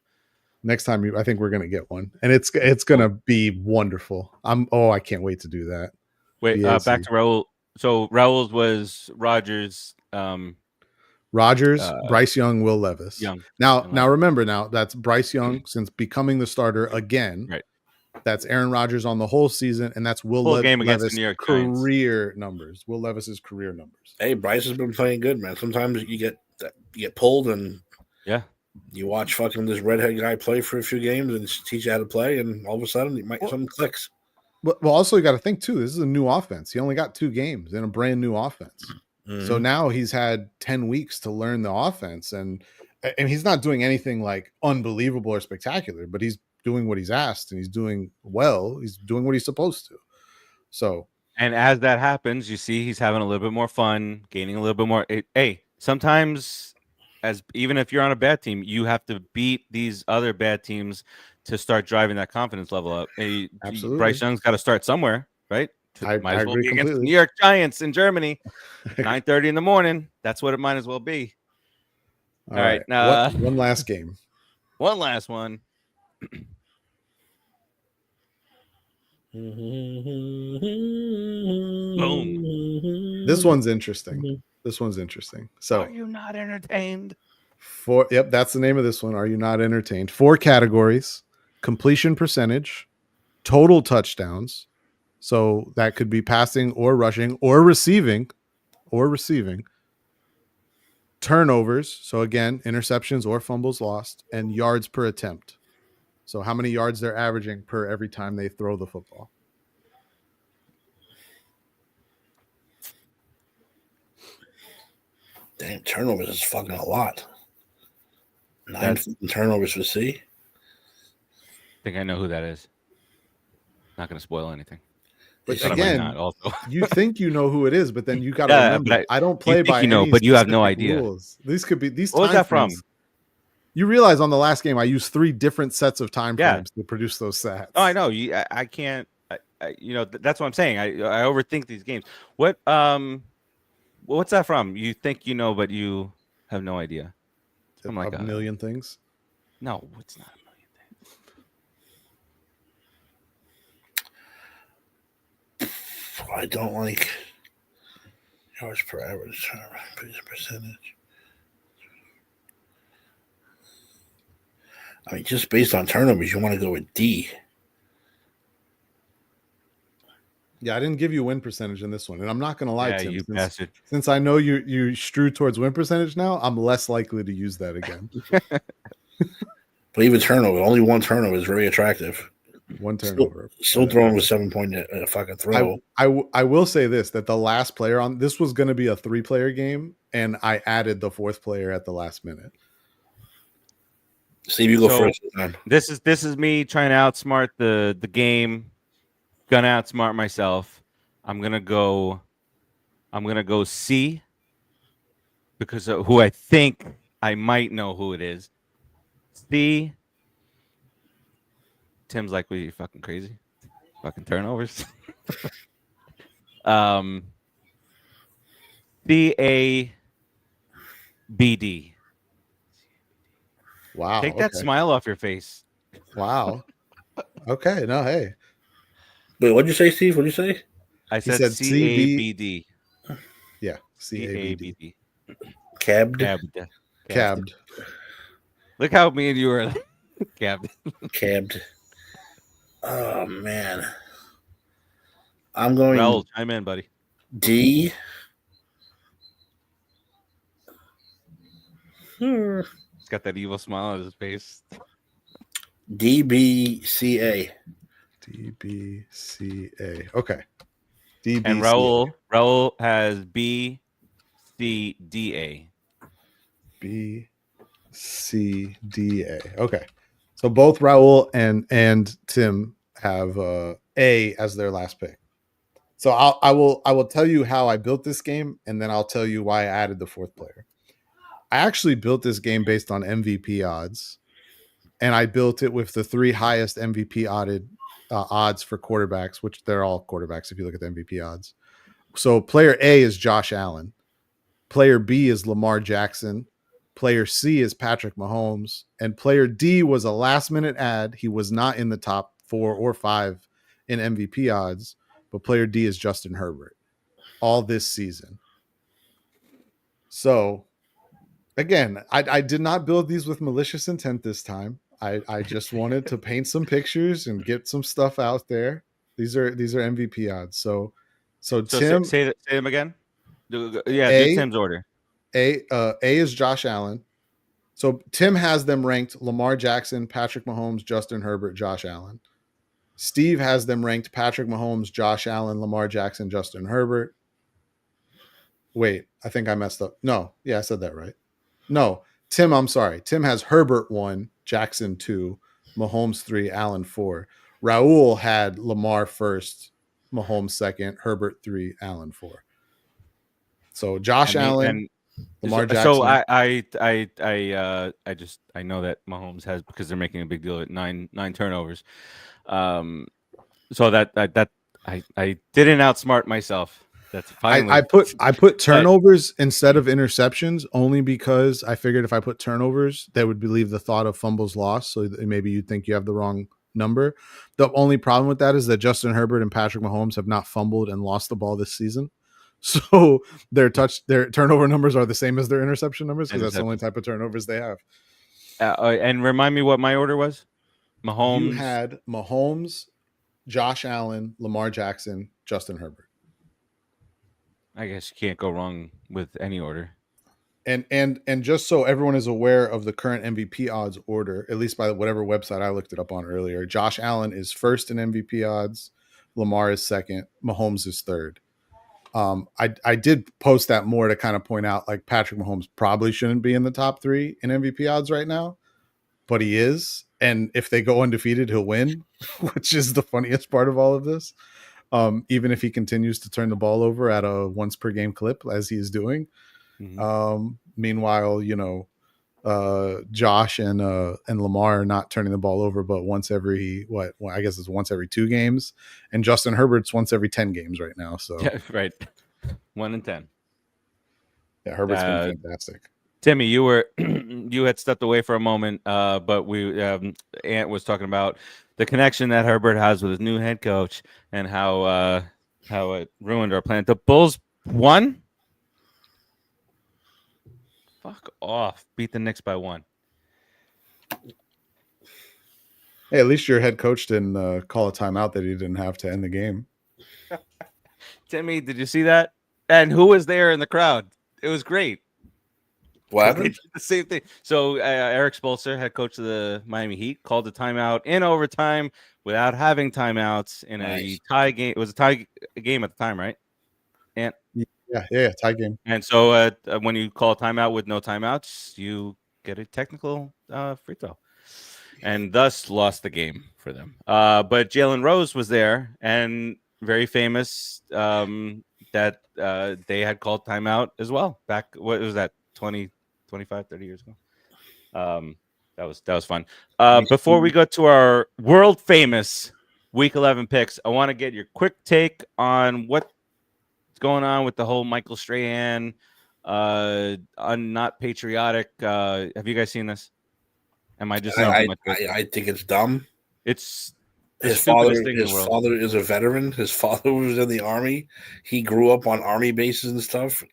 next time I think we're gonna get one, and it's gonna be wonderful. I can't wait to do that. Wait, back to Raul. So Raul's was Rodgers. Bryce Young, Will Levis. Now remember, that's Bryce Young since becoming the starter again. Right. That's Aaron Rodgers on the whole season, and that's Will Levis' career numbers. Will Levis's career numbers. Hey, Bryce has been playing good, man. Sometimes you get pulled, and you watch fucking this redhead guy play for a few games and teach you how to play, and all of a sudden something clicks. Well, also you got to think too. This is a new offense. He only got 2 games in a brand new offense. Mm-hmm. So now he's had 10 weeks to learn the offense, and he's not doing anything like unbelievable or spectacular, but he's doing what he's asked, and he's doing well. He's doing what he's supposed to. So, and as that happens, you see he's having a little bit more fun, gaining a little bit more. Sometimes, even if you're on a bad team, you have to beat these other bad teams to start driving that confidence level up. Absolutely. Bryce Young's got to start somewhere, right? I agree be against completely. the New York Giants in Germany, 9:30 in the morning. That's what it might as well be. All right. Now, one last game. One last one. Boom. This one's interesting. So, are you not entertained? That's the name of this one. Are you not entertained? 4 categories: completion percentage, total touchdowns. So that could be passing or rushing or receiving. turnovers. So again, interceptions or fumbles lost, and yards per attempt. So how many yards they're averaging per every time they throw the football. Damn, turnovers is fucking a lot. 9 turnovers for C. I think I know who that is. Not going to spoil anything. But But again, I might not also. you think you know who it is, but then you got to remember, I don't play by any but you have no specific idea. rules. These could be these. What was time that from? frames, you realize on the last game I used 3 different sets of time frames to produce those stats. Oh, I know. I can't. That's what I'm saying. I overthink these games. What's that from? You think you know, but you have no idea. Something like a million things. No, it's not a million things. I don't like yards per average percentage. I mean, just based on turnovers, you want to go with D. Yeah, I didn't give you win percentage in this one, and I'm not going to lie, Tim. You bastard. Since I know you strew towards win percentage now, I'm less likely to use that again. But even turnover, only 1 turnover is very attractive. 1 turnover. Still throwing with 7-point fucking throw. I will say this, that the last player on this was going to be a 3-player game, and I added the 4th player at the last minute. Steve, you go first. This is me trying to outsmart the game. Gonna outsmart myself. I'm gonna go C because of who I think I might know who it is. C. Tim's like, "Were you fucking crazy? Fucking turnovers." C-A-B-D. Wow. Take that smile off your face. Wow. Okay. No, hey. Wait, what'd you say, Steve? What'd you say? I said C-A-B-D. Yeah. C-A-B-D. Cabbed. Look how me and you are cabbed. Oh, man. I'm going Raul, chime in, buddy. D. He's got that evil smile on his face. DBCA. DBCA. Okay. DBCA. And Raul has BCDA. BCDA. Okay. So both Raul and Tim have A as their last pick. So I will tell you how I built this game, and then I'll tell you why I added the 4th player. I actually built this game based on MVP odds, and I built it with the 3 highest MVP odds for quarterbacks, which they're all quarterbacks if you look at the MVP odds. So player A is Josh Allen, player B is Lamar Jackson, player C is Patrick Mahomes, and player D was a last-minute add. He was not in the top 4 or 5 in MVP odds, but player D is Justin Herbert all this season. So again, I did not build these with malicious intent this time. I just wanted to paint some pictures and get some stuff out there. These are MVP odds. So Tim, say them again. Yeah, do Tim's order. A is Josh Allen. So Tim has them ranked Lamar Jackson, Patrick Mahomes, Justin Herbert, Josh Allen. Steve has them ranked Patrick Mahomes, Josh Allen, Lamar Jackson, Justin Herbert. Wait, I think I messed up. No, yeah, I said that right. No, Tim, I'm sorry. Tim has Herbert 1, Jackson 2, Mahomes 3, Allen 4. Raul had Lamar 1st, Mahomes 2nd, Herbert 3, Allen 4. So Josh Allen, Lamar Jackson. So I know that Mahomes has, because they're making a big deal of it, nine turnovers. So that I didn't outsmart myself. That's finally I put turnovers instead of interceptions only because I figured if I put turnovers, that would relieve the thought of fumbles lost. So maybe you'd think you have the wrong number. The only problem with that is that Justin Herbert and Patrick Mahomes have not fumbled and lost the ball this season. So their turnover numbers are the same as their interception numbers because that's the only type of turnovers they have. And remind me what my order was. Mahomes. You had Mahomes, Josh Allen, Lamar Jackson, Justin Herbert. I guess you can't go wrong with any order. And just so everyone is aware of the current MVP odds order, at least by whatever website I looked it up on earlier, Josh Allen is first in MVP odds, Lamar is second, Mahomes is third. I did post that more to kind of point out like Patrick Mahomes probably shouldn't be in the top 3 in MVP odds right now, but he is. And if they go undefeated, he'll win, which is the funniest part of all of this. Even if he continues to turn the ball over at a once per game clip as he is doing. Meanwhile, Josh and Lamar are not turning the ball over, but once every I guess it's once every 2 games, and Justin Herbert's once every 10 games right now. So yeah, right, 1 in 10. Yeah, Herbert's been fantastic. Timmy, you had stepped away for a moment, but Ant was talking about the connection that Herbert has with his new head coach and how it ruined our plan. The Bulls won. Fuck off! Beat the Knicks by 1. Hey, at least your head coach didn't call a timeout that he didn't have to end the game. Timmy, did you see that? And who was there in the crowd? It was great. What happened? The same thing. So Eric Spoelstra, head coach of the Miami Heat, called the timeout in overtime without having timeouts in a tie game. It was a tie game at the time, right? And yeah, tie game. And so when you call timeout with no timeouts, you get a technical free throw, and thus lost the game for them. But Jalen Rose was there, and very famous that they had called timeout as well. Back, what was that, 20, 25, 30 years ago? That was fun. Before we go to our world famous Week 11 picks, I want to get your quick take on what's going on with the whole Michael Strahan, not patriotic. Have you guys seen this? Am I just? I think it's dumb. It's his father is a veteran. His father was in the army. He grew up on army bases and stuff.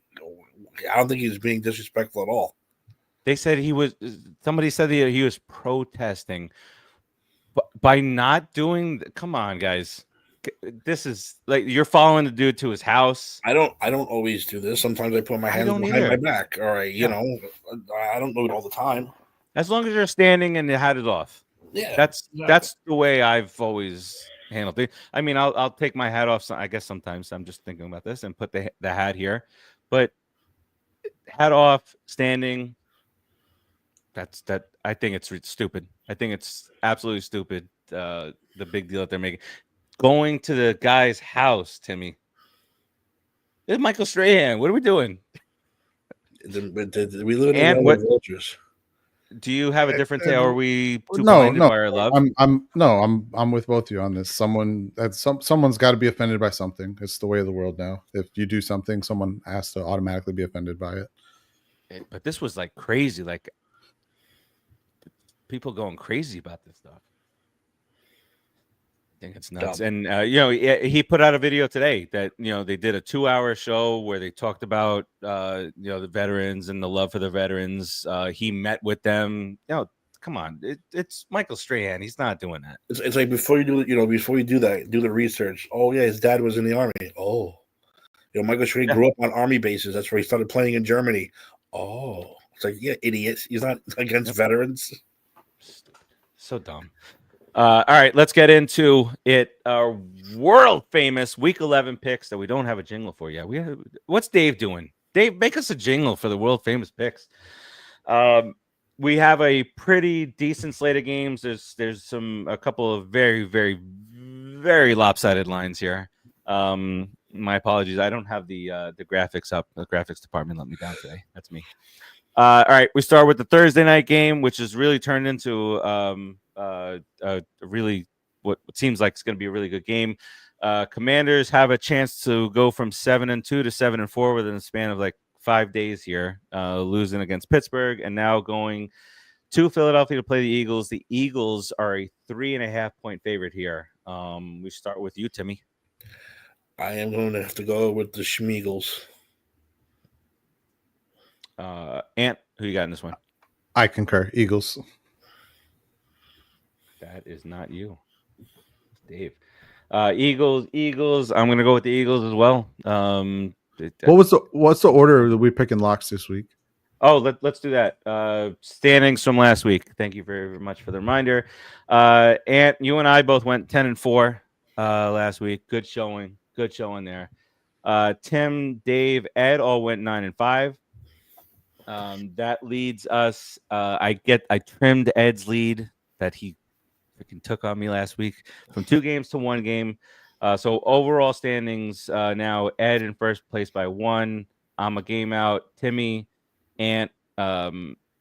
I don't think he was being disrespectful at all. They said somebody said that he was protesting by not doing. Come on, guys. This is like you're following the dude to his house. I don't always do this. Sometimes I put my hands behind my back. All right, I don't do it all the time. As long as you're standing and the hat is off. Yeah, that's the way I've always handled it. I mean, I'll take my hat off. I guess sometimes I'm just thinking about this and put the hat here, but hat off, standing. That. I think it's stupid. I think it's absolutely stupid. The big deal that they're making. Going to the guy's house, Timmy. It's Michael Strahan. What are we doing? We live in the world of vultures. Do you have a different tale? Are we too blinded by our love? I'm with both of you on this. Someone's got to be offended by something. It's the way of the world now. If you do something, someone has to automatically be offended by it. But this was like crazy, like people going crazy about this stuff. I think it's nuts. Dumb. And he put out a video today that they did a 2-hour show where they talked about the veterans and the love for the veterans. He met with them. Come on, it's Michael Strahan. He's not doing that. It's like before you do that, do the research. Oh yeah, his dad was in the army. Oh, Michael Strahan grew up on army bases. That's where he started playing in Germany. Oh, it's like idiots. He's not against veterans. So dumb. All right, let's get into it. Our world famous Week 11 picks that we don't have a jingle for yet. What's Dave doing? Dave, make us a jingle for the world famous picks. We have a pretty decent slate of games. There's a couple of very, very, very lopsided lines here. My apologies. I don't have the graphics up. The graphics department let me down today. That's me. All right, we start with the Thursday night game, which has really turned into really what seems like it's going to be a really good game. Commanders have a chance to go from 7-2 to 7-4 within the span of like 5 days here, losing against Pittsburgh and now going to Philadelphia to play the Eagles. The Eagles are a 3.5-point favorite here. We start with you, Timmy. I am going to have to go with the Schmeagles. Ant, who you got in this one? I concur. Eagles. That is not you, Dave. Eagles. I'm going to go with the Eagles as well. What's the order that we pick in locks this week? Oh, let's do that. Standings from last week. Thank you very much for the reminder. Ant, you and I both went 10-4 last week. Good showing. Good showing there. Tim, Dave, Ed all went 9-5. That leads us. I trimmed Ed's lead that he freaking took on me last week from 2 games to 1 game. So overall standings now Ed in first place by 1. I'm a game out. Ant,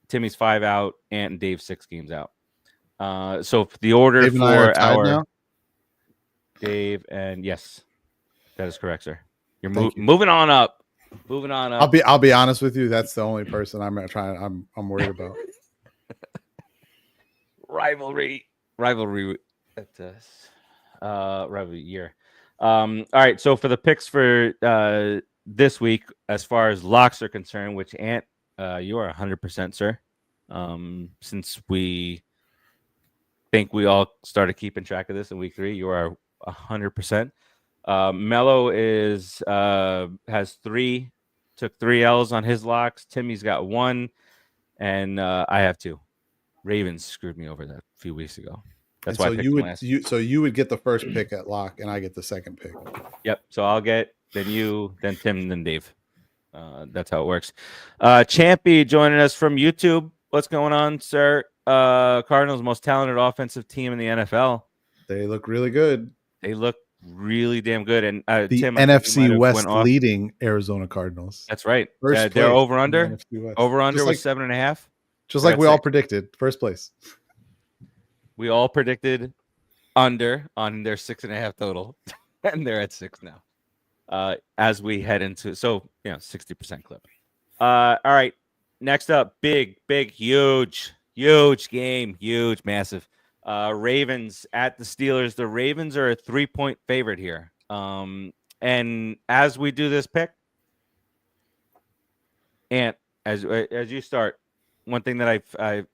Timmy's 5 out. Ant and Dave 6 games out. So the order Dave and I are for tied our now? Dave and yes, that is correct, sir. You're Thank you. moving on up. Moving on up. I'll be honest with you. That's the only person I'm worried about. rivalry at rivalry year. All right, so for the picks for this week, as far as locks are concerned, which Ant, you are 100%, sir. Since we think we all started keeping track of this in week 3, you are 100%. Melo has 3, took 3 L's on his locks. Timmy's got 1, and I have 2. Ravens screwed me over that a few weeks ago. That's why I picked them last. So you would get the first pick at lock, and I get the second pick. Yep. So I'll get then you, then Tim, then Dave. That's how it works. Champy joining us from YouTube. What's going on, sir? Cardinals' most talented offensive team in the NFL. They look really good. They look really damn good. And The Tim, NFC West leading Arizona Cardinals. That's right. First They're place over under. in the NFC West. Over under Just was 7.5. Just like we all predicted. First place. We all predicted under on their 6.5 total, and they're at 6 now. As we head into 60% clip. All right. Next up, big, huge game, huge, massive. Ravens at the Steelers. The Ravens are a 3-point favorite here. And as we do this pick, and as you start, one thing that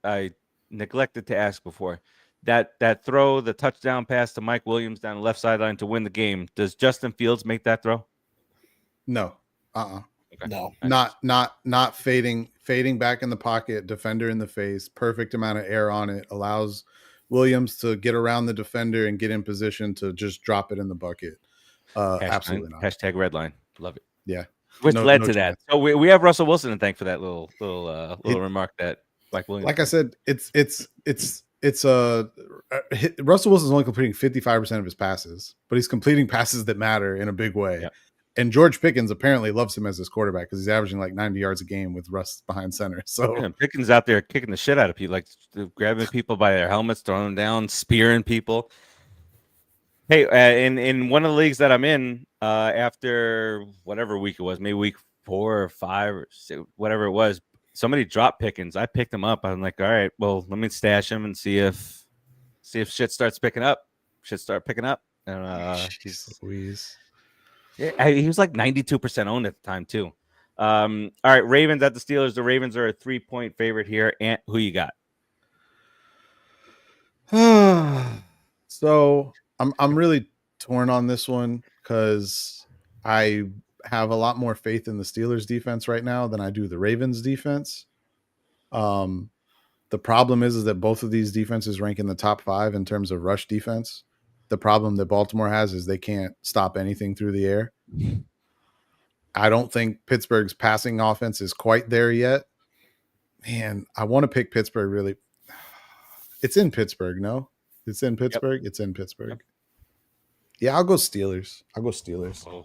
I neglected to ask before, that throw, the touchdown pass to Mike Williams down the left sideline to win the game. Does Justin Fields make that throw? No. Okay. No. Not fading back in the pocket, defender in the face, perfect amount of air on it, allows Williams to get around the defender and get in position to just drop it in the bucket. Absolutely not. Hashtag red line. Love it. Yeah. Which led to that. So we have Russell Wilson to thank for that little remark that Mike Williams. Like I said, Russell Wilson's only completing 55% of his passes, but he's completing passes that matter in a big way. Yep. And George Pickens apparently loves him as his quarterback because he's averaging like 90 yards a game with Russ behind center. So Pickens out there kicking the shit out of people, like grabbing people by their helmets, throwing them down, spearing people. Hey, in one of the leagues that I'm in, after whatever week it was, maybe week 4 or 5 or 6, whatever it was, somebody dropped Pickens. I picked him up. I'm like, all right, well, let me stash him and see if shit starts picking up. And yeah, he was like 92% owned at the time too. All right, Ravens at the Steelers. The Ravens are a 3-point favorite here. Ant, who you got? So I'm really torn on this one because I have a lot more faith in the Steelers defense right now than I do the Ravens defense. The problem is that both of these defenses rank in the top 5 in terms of rush defense. The problem that Baltimore has is they can't stop anything through the air. I don't think Pittsburgh's passing offense is quite there yet. Man, I want to pick Pittsburgh really. It's in Pittsburgh, no? It's in Pittsburgh? Yep. It's in Pittsburgh. Yep. Yeah, I'll go Steelers. Oh.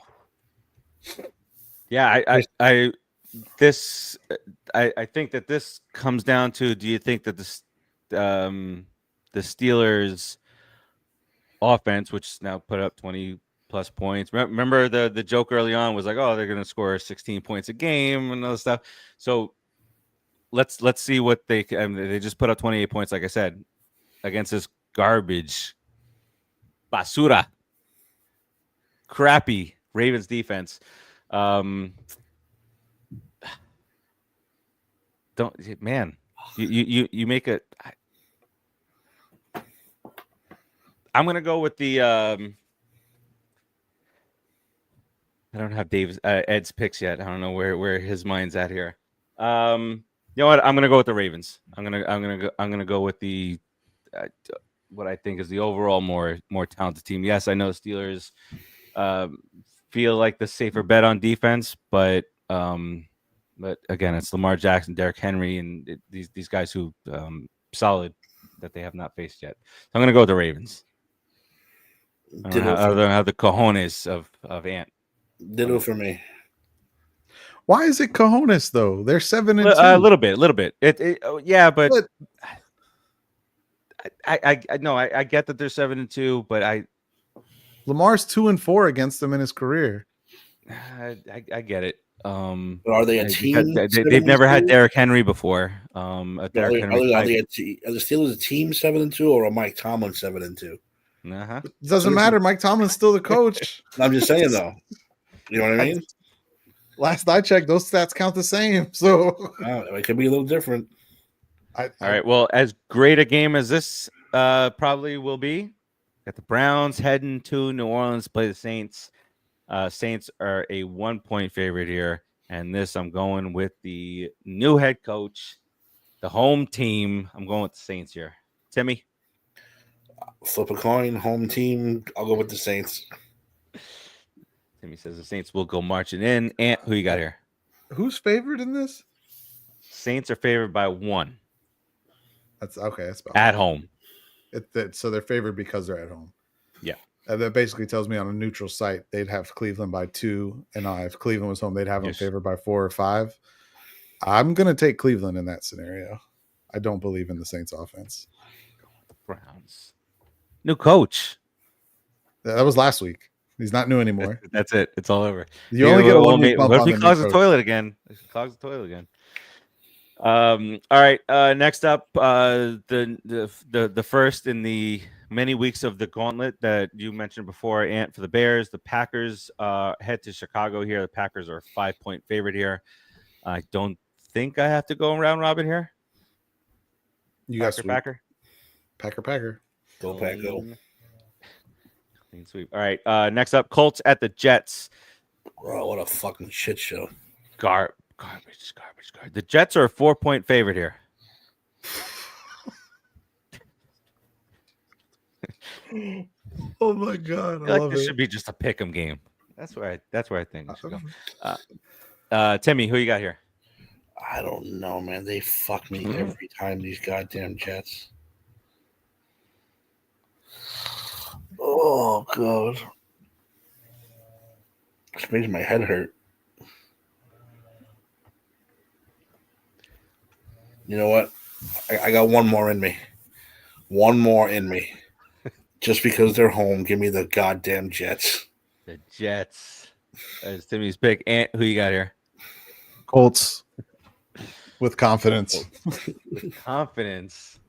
Yeah, I think that this comes down to, do you think that the Steelers offense, which now put up 20 plus points. Remember the joke early on was like, oh, they're going to score 16 points a game and other stuff. So let's see what they just put up 28 points, like I said, against this garbage, basura, crappy Ravens defense. You make it. I'm gonna go with the. I don't have Ed's picks yet. I don't know where his mind's at here. You know what? I'm gonna go with the Ravens. I'm gonna go with the uh, what I think is the overall more talented team. Yes, I know Steelers feel like the safer bet on defense, but again, it's Lamar Jackson, Derrick Henry, and these guys who solid that they have not faced yet. So I'm gonna go with the Ravens. I don't have the cojones of Ant. Ditto for me. Why is it cojones though? They're 7-2. A little bit. Yeah, but But I know I get that they're 7-2, but Lamar's 2-4 against them in his career. I get it. But are they a team? They've never had Derrick Henry before. Derrick Henry. Are the Steelers a team 7-2 or a Mike Tomlin 7-2? Uh-huh. It doesn't matter. Mike Tomlin's still the coach. I'm just saying though. You know what I mean? Last I checked, those stats count the same. So it could be a little different. All right. Well, as great a game as this probably will be, got the Browns heading to New Orleans to play the Saints. Saints are a 1-point favorite here, and this I'm going with the new head coach, the home team. I'm going with the Saints here. Timmy, flip a coin, home team. I'll go with the Saints. Timmy says the Saints will go marching in. Ant, who you got here? Who's favored in this? Saints are favored by 1. That's okay. That's about at home. So they're favored because they're at home. Yeah. That basically tells me on a neutral site, they'd have Cleveland by 2. And if Cleveland was home, they'd have them favored by 4 or 5. I'm going to take Cleveland in that scenario. I don't believe in the Saints offense. The Browns. New coach. That was last week. He's not new anymore. That's it. It's all over. You only get a 1 week bump. What if he clogs the toilet again? All right. Next up, the first in the many weeks of the gauntlet that you mentioned before, Ant, for the Bears. The Packers head to Chicago here. The Packers are a 5-point favorite here. I don't think I have to go round robin here. You got Packer. Go Pack, go. Clean sweep. All right. Next up, Colts at the Jets. Bro, what a fucking shit show. Garbage. The Jets are a 4-point favorite here. Oh my god! I love this. Should be just a pick'em game. That's where I think it should go. Timmy, who you got here? I don't know, man. They fuck me every time, these goddamn Jets. Oh god, this makes my head hurt. You know what? I got one more in me. Just because they're home, give me the goddamn Jets. The Jets. That's Timmy's pick. Ant, who you got here? Colts. With confidence. Confidence.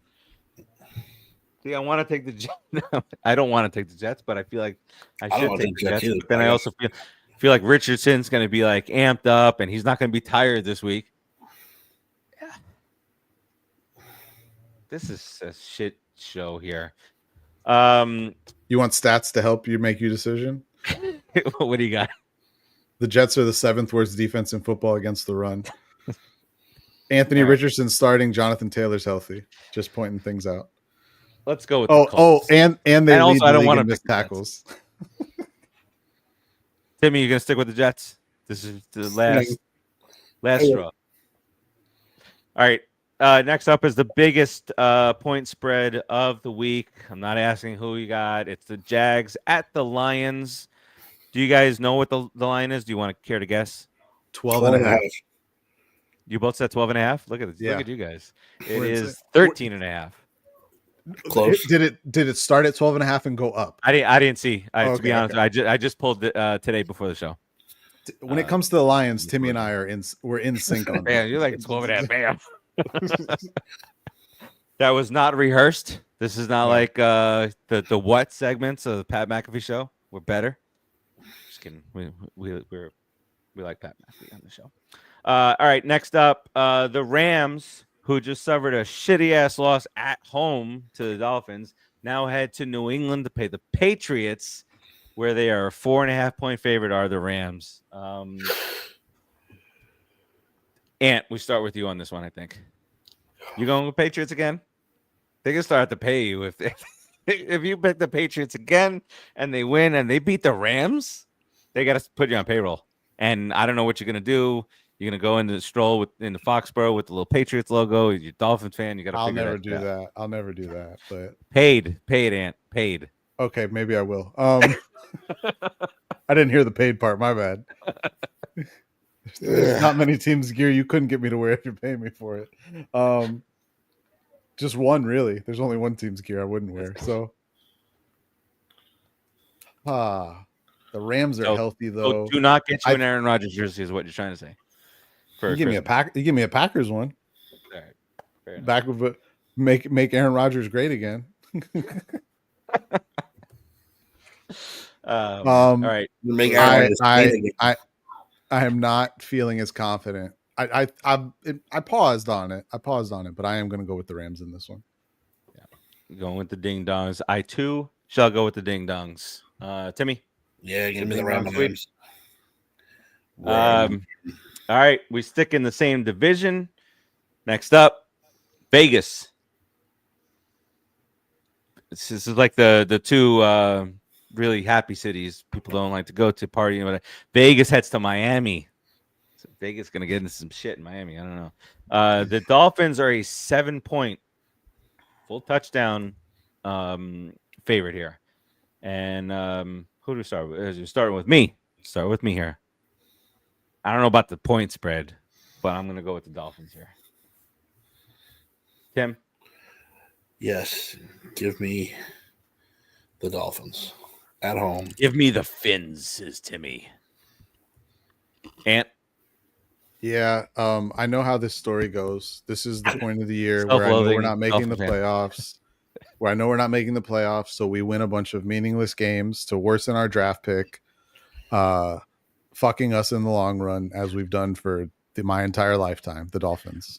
See, I want to take the Jets. I don't want to take the Jets, but I feel like I should take the Jets. But then I also feel like Richardson's going to be like amped up, and he's not going to be tired this week. Yeah. This is a shit show here. You want stats to help you make your decision? What do you got? The Jets are the 7th worst defense in football against the run. Anthony Richardson starting. Jonathan Taylor's healthy. Just pointing things out. Let's go with the Colts. And they lead also, I don't want to miss tackles. Timmy, you gonna stick with the Jets? This is the last straw. All right. Next up is the biggest point spread of the week. I'm not asking who you got. It's the Jags at the Lions. Do you guys know what the line is? Do you want to care to guess? 12.5. You both said 12.5? Look at this. Yeah. Look at you guys. It is 13.5. Close. Did it start at 12.5 and go up? I didn't see. To be honest, I just pulled it today before the show. When it comes to the Lions, Timmy and I we're in sync on Man, you're like 12.5. Bam. That was not rehearsed. This is not like the what segments of the Pat McAfee show. We're better. Just kidding. We like Pat McAfee on the show. All right. Next up, the Rams, who just suffered a shitty ass loss at home to the Dolphins, now head to New England to play the Patriots, where they are a 4.5 point favorite. Are the Rams? Ant, we start with you on this one, I think. You going with Patriots again? They can start to pay you if you pick the Patriots again and they win and they beat the Rams, they got to put you on payroll. And I don't know what you're gonna do. You're gonna go into the stroll in the Foxborough with the little Patriots logo. You're a Dolphins fan. You got to. I'll never do that. I'll never do that. But paid, Ant, paid. Okay, maybe I will. I didn't hear the paid part. My bad. There's not many teams gear you couldn't get me to wear if you're paying me for it. Just one, really. There's only one team's gear I wouldn't wear. So, the Rams are healthy though. So do not get you an Aaron Rodgers jersey, is what you're trying to say. You give me a Packers one. All right. Back with make Aaron Rodgers great again. All right. I am not feeling as confident. I paused on it. But I am going to go with the Rams in this one. Yeah, going with the ding dongs. I too shall go with the ding dongs. Timmy. Yeah, give me the Rams. All right, we stick in the same division. Next up, Vegas. This is like the two really happy cities people don't like to go to party. But Vegas heads to Miami. So Vegas gonna get into some shit in Miami. I don't know. The Dolphins are a 7-point full touchdown favorite here. And who do we start with? You're starting with me. Start with me here. I don't know about the point spread, but I'm gonna go with the Dolphins here. Tim? Yes. Give me the Dolphins at home. Give me the Fins, says Timmy. Ant? Yeah, I know how this story goes. This is the point of the year where I know we're not making the playoffs. So we win a bunch of meaningless games to worsen our draft pick, fucking us in the long run, as we've done for my entire lifetime. The Dolphins.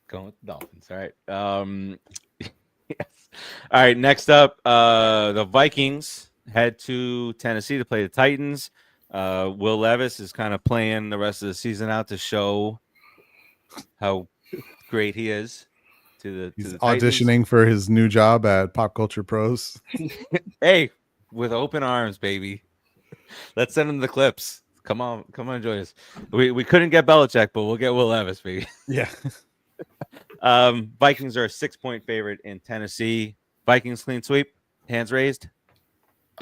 Going with the Dolphins. All right. Yes. All right. Next up, the Vikings head to Tennessee to play the Titans. Will Levis is kind of playing the rest of the season out to show how great he is to He's the auditioning Titans. For his new job at Pop Culture Pros. Hey, with open arms, baby. Let's send him the clips. Come on, join us. We couldn't get Belichick, but we'll get Will Levis, baby. Yeah. Vikings are a 6-point favorite in Tennessee. Vikings clean sweep. Hands raised.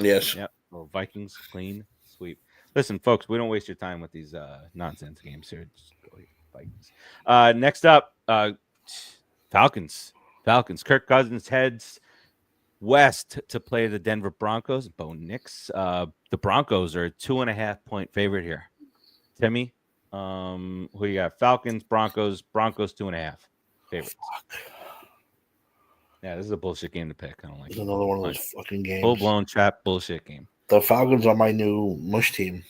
Yes. Yep. Well, Vikings clean sweep. Listen, folks, we don't waste your time with these nonsense games here. Just go ahead, Vikings. Next up, Falcons. Kirk Cousins heads west to play the Denver Broncos. Bo Nix. The Broncos are a 2.5-point favorite here. Timmy, who you got? Falcons, Broncos 2.5 favorites. Yeah, this is a bullshit game to pick. I don't like It's another one of those fucking games. Full-blown trap bullshit game. The Falcons are my new mush team.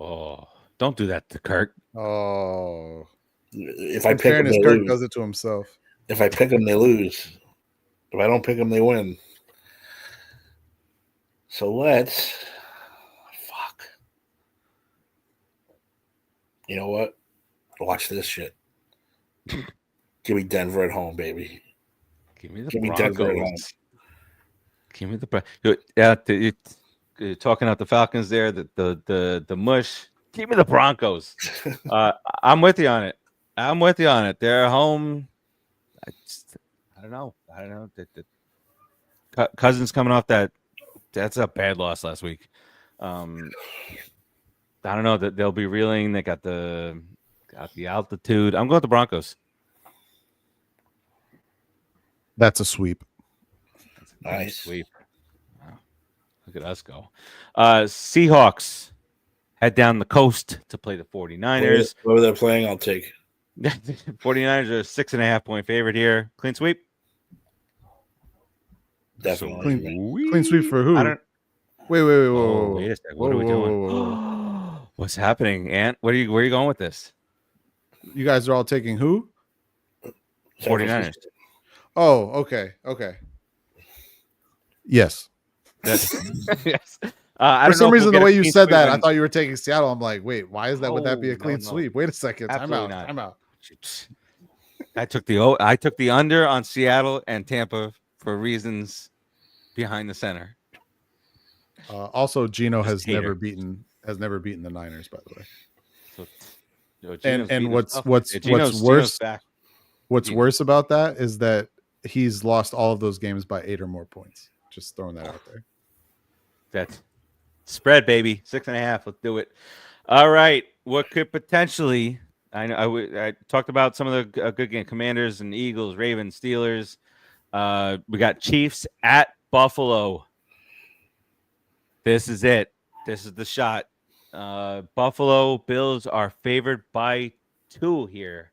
Oh, don't do that to Kirk. Oh. If I pick them, they Kirk lose. does it to himself. If I pick them, they lose. If I don't pick them, they win. So let's. Fuck. You know what? Watch this shit. Give me Denver at home, baby. Give me the Give me Broncos. Denver at home. Give me the yeah. You're talking about the Falcons there. The mush. Give me the Broncos. I'm with you on it. They're at home. I don't know. Cousins coming off that's a bad loss last week. I don't know that they'll be reeling. They got the altitude. I'm going with the Broncos. That's a sweep. That's a Nice sweep. Wow. Look at us go. Seahawks head down the coast to play the 49ers. Whoever they're playing, I'll take. 49ers are a 6.5-point favorite here. Clean sweep. Definitely. Clean sweep for who? I don't. Wait, whoa. Wait a second. What are we doing? What's happening, Ant? Where are you going with this? You guys are all taking who? 49ers. Oh, okay. Yes. Yes. I For don't know some if we'll reason, the get a way you clean said sweep that, I when- thought you were taking Seattle. I'm like, wait, why is that? Would that be a No, clean no. sweep? Wait a second. Time Absolutely out. not. Time out. I took the under on Seattle and Tampa for reasons behind the center. Also, Gino Just has hater. never beaten the Niners, by the way. So, Gino's And beating what's himself. what's Yeah, what's Gino's worse back. what's Gino. worse about that is that he's lost all of those games by 8 or more points. Just throwing that out there. That's spread, baby. 6.5. Let's do it. All right. What could potentially? I talked about some of the good game. Commanders and Eagles, Ravens, Steelers. We got Chiefs at Buffalo. This is it. This is the shot. Buffalo Bills are favored by 2 here.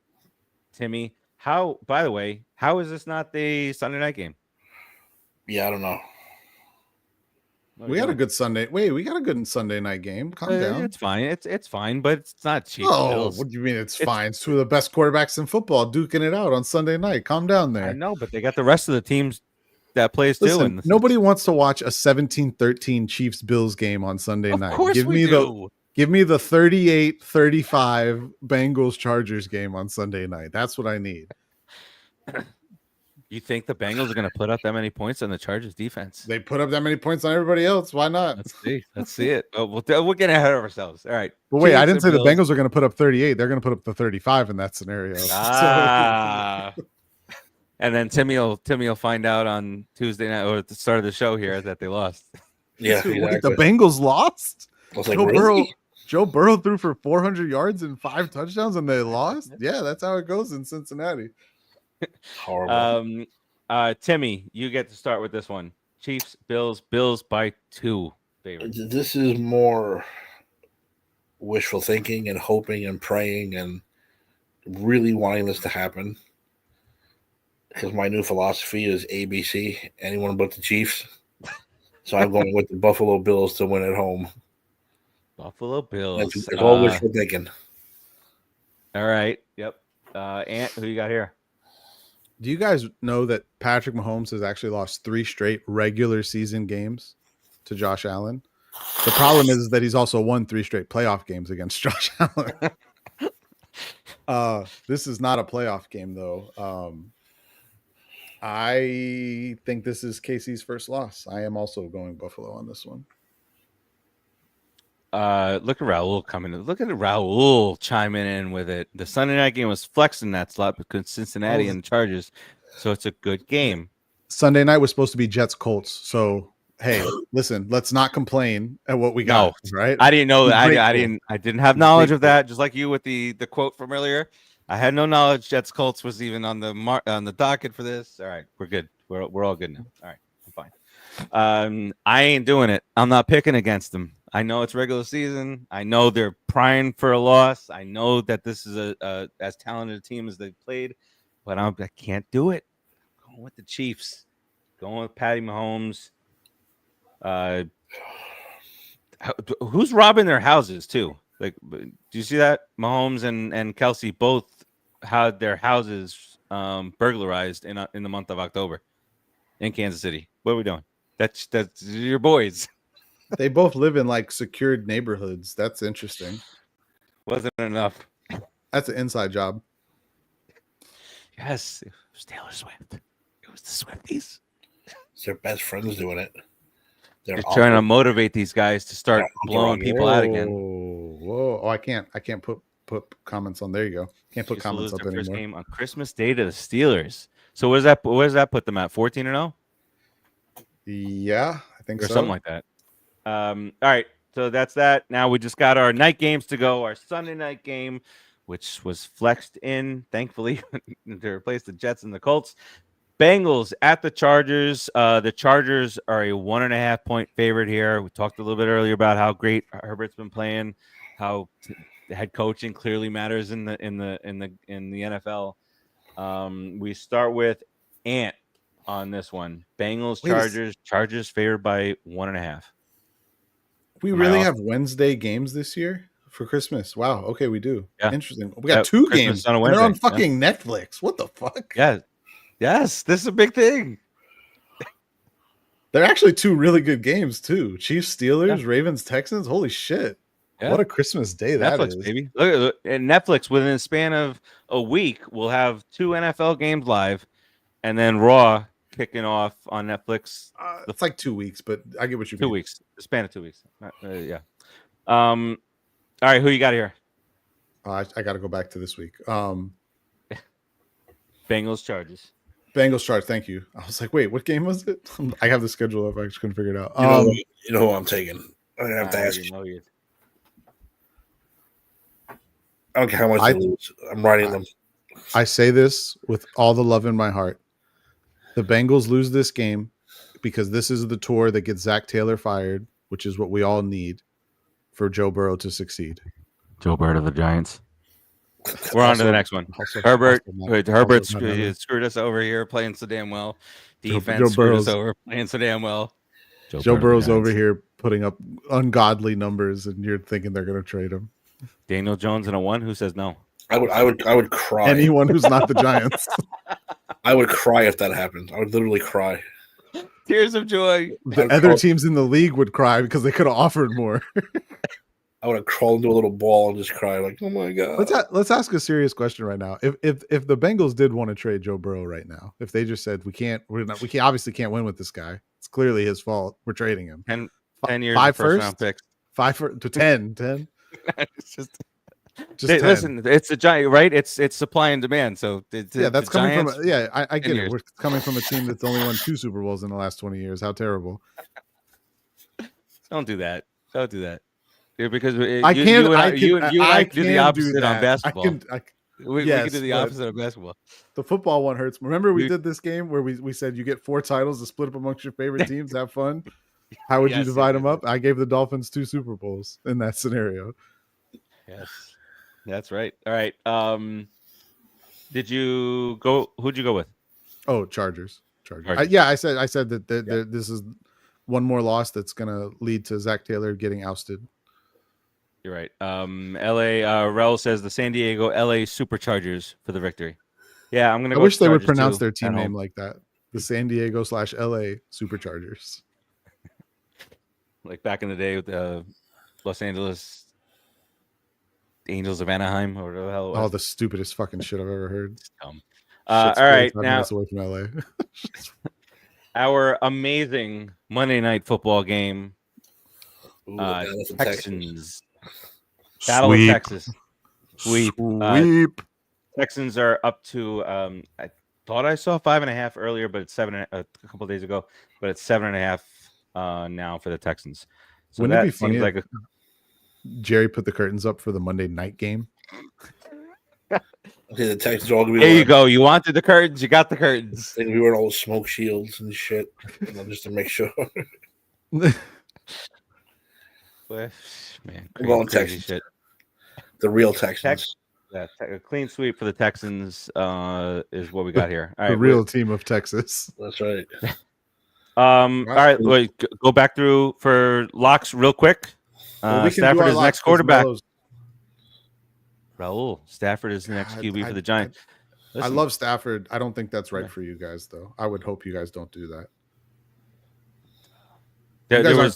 Timmy, by the way, how is this not the Sunday night game? Yeah, I don't know. We got a good Sunday. Wait, we got a good Sunday night game. Calm down. It's fine. It's fine, but it's not Chiefs. Oh, Bills. what do you mean it's fine? It's two of the best quarterbacks in football duking it out on Sunday night. Calm down there. I know, but they got the rest of the teams that plays too. Listen, And nobody wants to watch a 17-13 Chiefs Bills game on Sunday night. Of course Give we do. Give me the 38-35 Bengals Chargers game on Sunday night. That's what I need. You think the Bengals are going to put up that many points on the Chargers defense? They put up that many points on everybody else. Why not? Let's see it. Oh, we're getting ahead of ourselves. All right. But wait, I Chiefs didn't say and the Bills. Bengals are going to put up 38. They're going to put up the 35 in that scenario. Ah. And then Timmy will find out on Tuesday night or at the start of the show here that they lost. Yeah, Dude, exactly. wait, the Bengals lost? I was like, really? Joe Burrow threw for 400 yards and 5 touchdowns and they lost? Yeah, that's how it goes in Cincinnati. Horrible. Timmy, you get to start with this one. Chiefs, Bills by 2 favorites. This is more wishful thinking and hoping and praying and really wanting this to happen. Because my new philosophy is ABC, anyone but the Chiefs. So I'm going with the Buffalo Bills to win at home. Buffalo Bills. That's all wishful thinking. All right. Yep. Ant, who you got here? Do you guys know that Patrick Mahomes has actually lost 3 straight regular season games to Josh Allen? The problem is that he's also won 3 straight playoff games against Josh Allen. This is not a playoff game, though. I think this is KC's first loss. I am also going Buffalo on this one. Look at Raul coming in. Look at Raul chiming in with it. The Sunday night game was flexing that slot because Cincinnati and the Chargers, so it's a good game. Sunday night was supposed to be Jets Colts, so hey, listen, let's not complain at what we got. No, right? I didn't know that. I didn't have knowledge of that. Just like you with the quote from earlier, I had no knowledge Jets Colts was even on the docket for this. All right, we're good. We're all good now. All right, I'm fine. I ain't doing it. I'm not picking against them. I know it's regular season. I know they're prying for a loss. I know that this is a as talented a team as they've played, but I can't do it. I'm going with the Chiefs. Going with Patty Mahomes. Who's robbing their houses too? Like, do you see that? Mahomes and Kelsey both had their houses burglarized in the month of October in Kansas City. What are we doing? That's your boys. They both live in like secured neighborhoods. That's interesting. Wasn't enough. That's an inside job. Yes, it was Taylor Swift. It was the Swifties. It's their best friends doing it. They're trying to motivate these guys to start blowing people out again. Whoa! Oh, I can't put comments on. There you go. Can't put comments up anymore. First game on Christmas Day to the Steelers. So what does that put them at? 14-0? Yeah, I think or so. Something like that. All right, so that's that. Now we just got our night games to go. Our Sunday night game, which was flexed in, thankfully, to replace the Jets and the Colts. Bengals at the Chargers. The Chargers are a 1.5-point favorite here. We talked a little bit earlier about how great Herbert's been playing, how the head coaching clearly matters in the NFL. We start with Ant on this one. Bengals, Chargers favored by 1.5. We really have Wednesday games this year for Christmas. Wow. Okay, we do. Yeah. Interesting. We got 2 Christmas games on a and Wednesday. they're on fucking Netflix. What the fuck? Yeah. Yes, this is a big thing. They're actually two really good games too. Chiefs, Steelers, Ravens, Texans. Holy shit! Yeah. What a Christmas day that Netflix, is, baby. Look, and Netflix within the span of a week will have 2 NFL games live, and then Raw kicking off on Netflix. It's like 2 weeks, but I get what you 2 mean. weeks, the span of 2 weeks. Yeah. All right, who you got here? I got to go back to this week. Bengals, Chargers. Bengals Chargers. Thank you. I was like, wait, what game was it? I have the schedule up. I just couldn't figure it out. You know who I'm taking. I'm gonna have to ask you. I don't care how much they lose. I'm riding them. I say this with all the love in my heart. The Bengals lose this game because this is the tour that gets Zach Taylor fired, which is what we all need for Joe Burrow to succeed. Joe Burrow of the Giants. We're on to the next one. Herbert screwed us over here playing so damn well. Defense screwed us over playing so damn well. Joe Burrow's over here putting up ungodly numbers, and you're thinking they're going to trade him. Daniel Jones in a 1. Who says no? I would cry. Anyone who's not the Giants. I would cry if that happened. I would literally cry. Tears of joy. The other teams in the league would cry because they could have offered more. I would have crawled into a little ball and just cry like, "Oh my god!" Let's ask a serious question right now. If the Bengals did want to trade Joe Burrow right now, if they just said we obviously can't win with this guy. It's clearly his fault. We're trading him. 10 years, 5 first round picks. 5 to 10. It's just listen. It's a giant, right? It's supply and demand. So that's coming Giants, from. I get it. We're coming from a team that's only won 2 Super Bowls in the last 20 years. How terrible! Don't do that. Don't do that. Yeah, because I can do the opposite do on basketball. We can do the but opposite on basketball. The football one hurts. Remember we did this game where we said you get 4 titles to split up amongst your favorite teams. Have fun. How would you divide them up? I gave the Dolphins 2 Super Bowls in that scenario. Yes, that's right. All right. Did you go? Who'd you go with? Oh, Chargers. I said that this is one more loss that's going to lead to Zach Taylor getting ousted. You're right. LA Rel says the San Diego LA Superchargers for the victory. Yeah, I'm gonna. I wish they would pronounce their team name like that. The San Diego / LA Superchargers. Like back in the day with the Los Angeles Angels of Anaheim, or whatever the hell it was. Oh, the stupidest fucking shit I've ever heard. Dumb. All right, now away from LA. Our amazing Monday Night Football game. Texans. Battle of Texas. Sweep. Texans are up to. I thought I saw 5.5 earlier, but it's 7 a couple of days ago. But it's 7.5 now for the Texans. So wouldn't that it be funny seems like Jerry put the curtains up for the Monday night game. Okay, the Texans are all gonna be. There you go. You wanted the curtains. You got the curtains. And we were all smoke shields and shit, just to make sure. Man, we're going crazy Texans. shit. The real Texans. A clean sweep for the Texans is what we got here. All right, the real team of Texas. That's right. All right, wait, go back through for locks real quick. Stafford is next quarterback. Raul, Stafford is the next QB for the Giants. I love Stafford. I don't think that's right for you guys, though. I would hope you guys don't do that. There was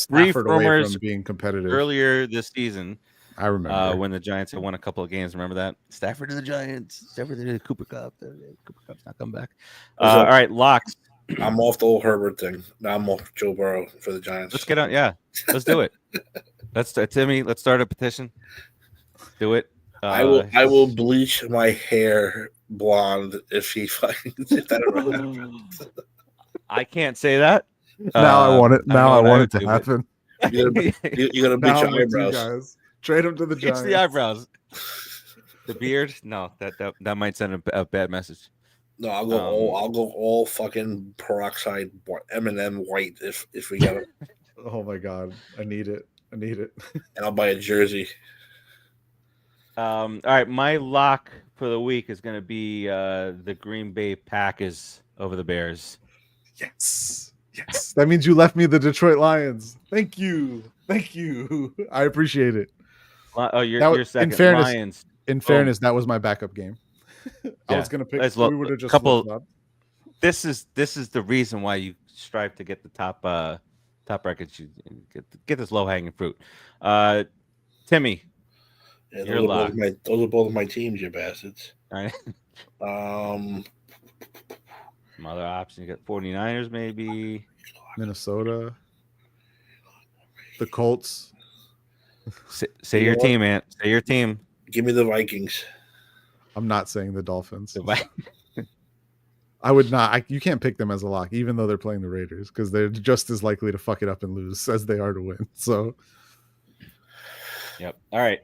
3 rumors from being competitive earlier this season. I remember when the Giants had won a couple of games. Remember that? Stafford to the Giants. Stafford to the Cooper Cup. Cooper Cup's not come back. All right, locks. I'm off the old Herbert thing. Now I'm off Joe Burrow for the Giants. Let's get on. Yeah, let's do it. Timmy. Let's start a petition. Do it. I will bleach my hair blonde if he finds if that. I can't say that. Now I want it. Now I want it to happen. You gotta bleach your eyebrows. Guys. Trade him to the Giants. Bleach the eyebrows. The beard? No, that might send a bad message. No, I'll go all fucking peroxide M&M white if we got it. Oh my god, I need it. And I'll buy a jersey. All right, my lock for the week is going to be the Green Bay Packers over the Bears. Yes. That means you left me the Detroit Lions. Thank you. I appreciate it. Oh, you're second. Lions. In fairness, that was my backup game. I was going to pick. We would have just couple. This is the reason why you strive to get the top records. You get this low hanging fruit. Timmy, Yeah, you're locked. those are both of my teams, you bastards. All right. Some other options. You got 49ers, maybe. Minnesota. The Colts. Say your team, man. Say your team. Give me the Vikings. I'm not saying the Dolphins. The I would not. You can't pick them as a lock, even though they're playing the Raiders, because they're just as likely to fuck it up and lose as they are to win. So, yep. All right.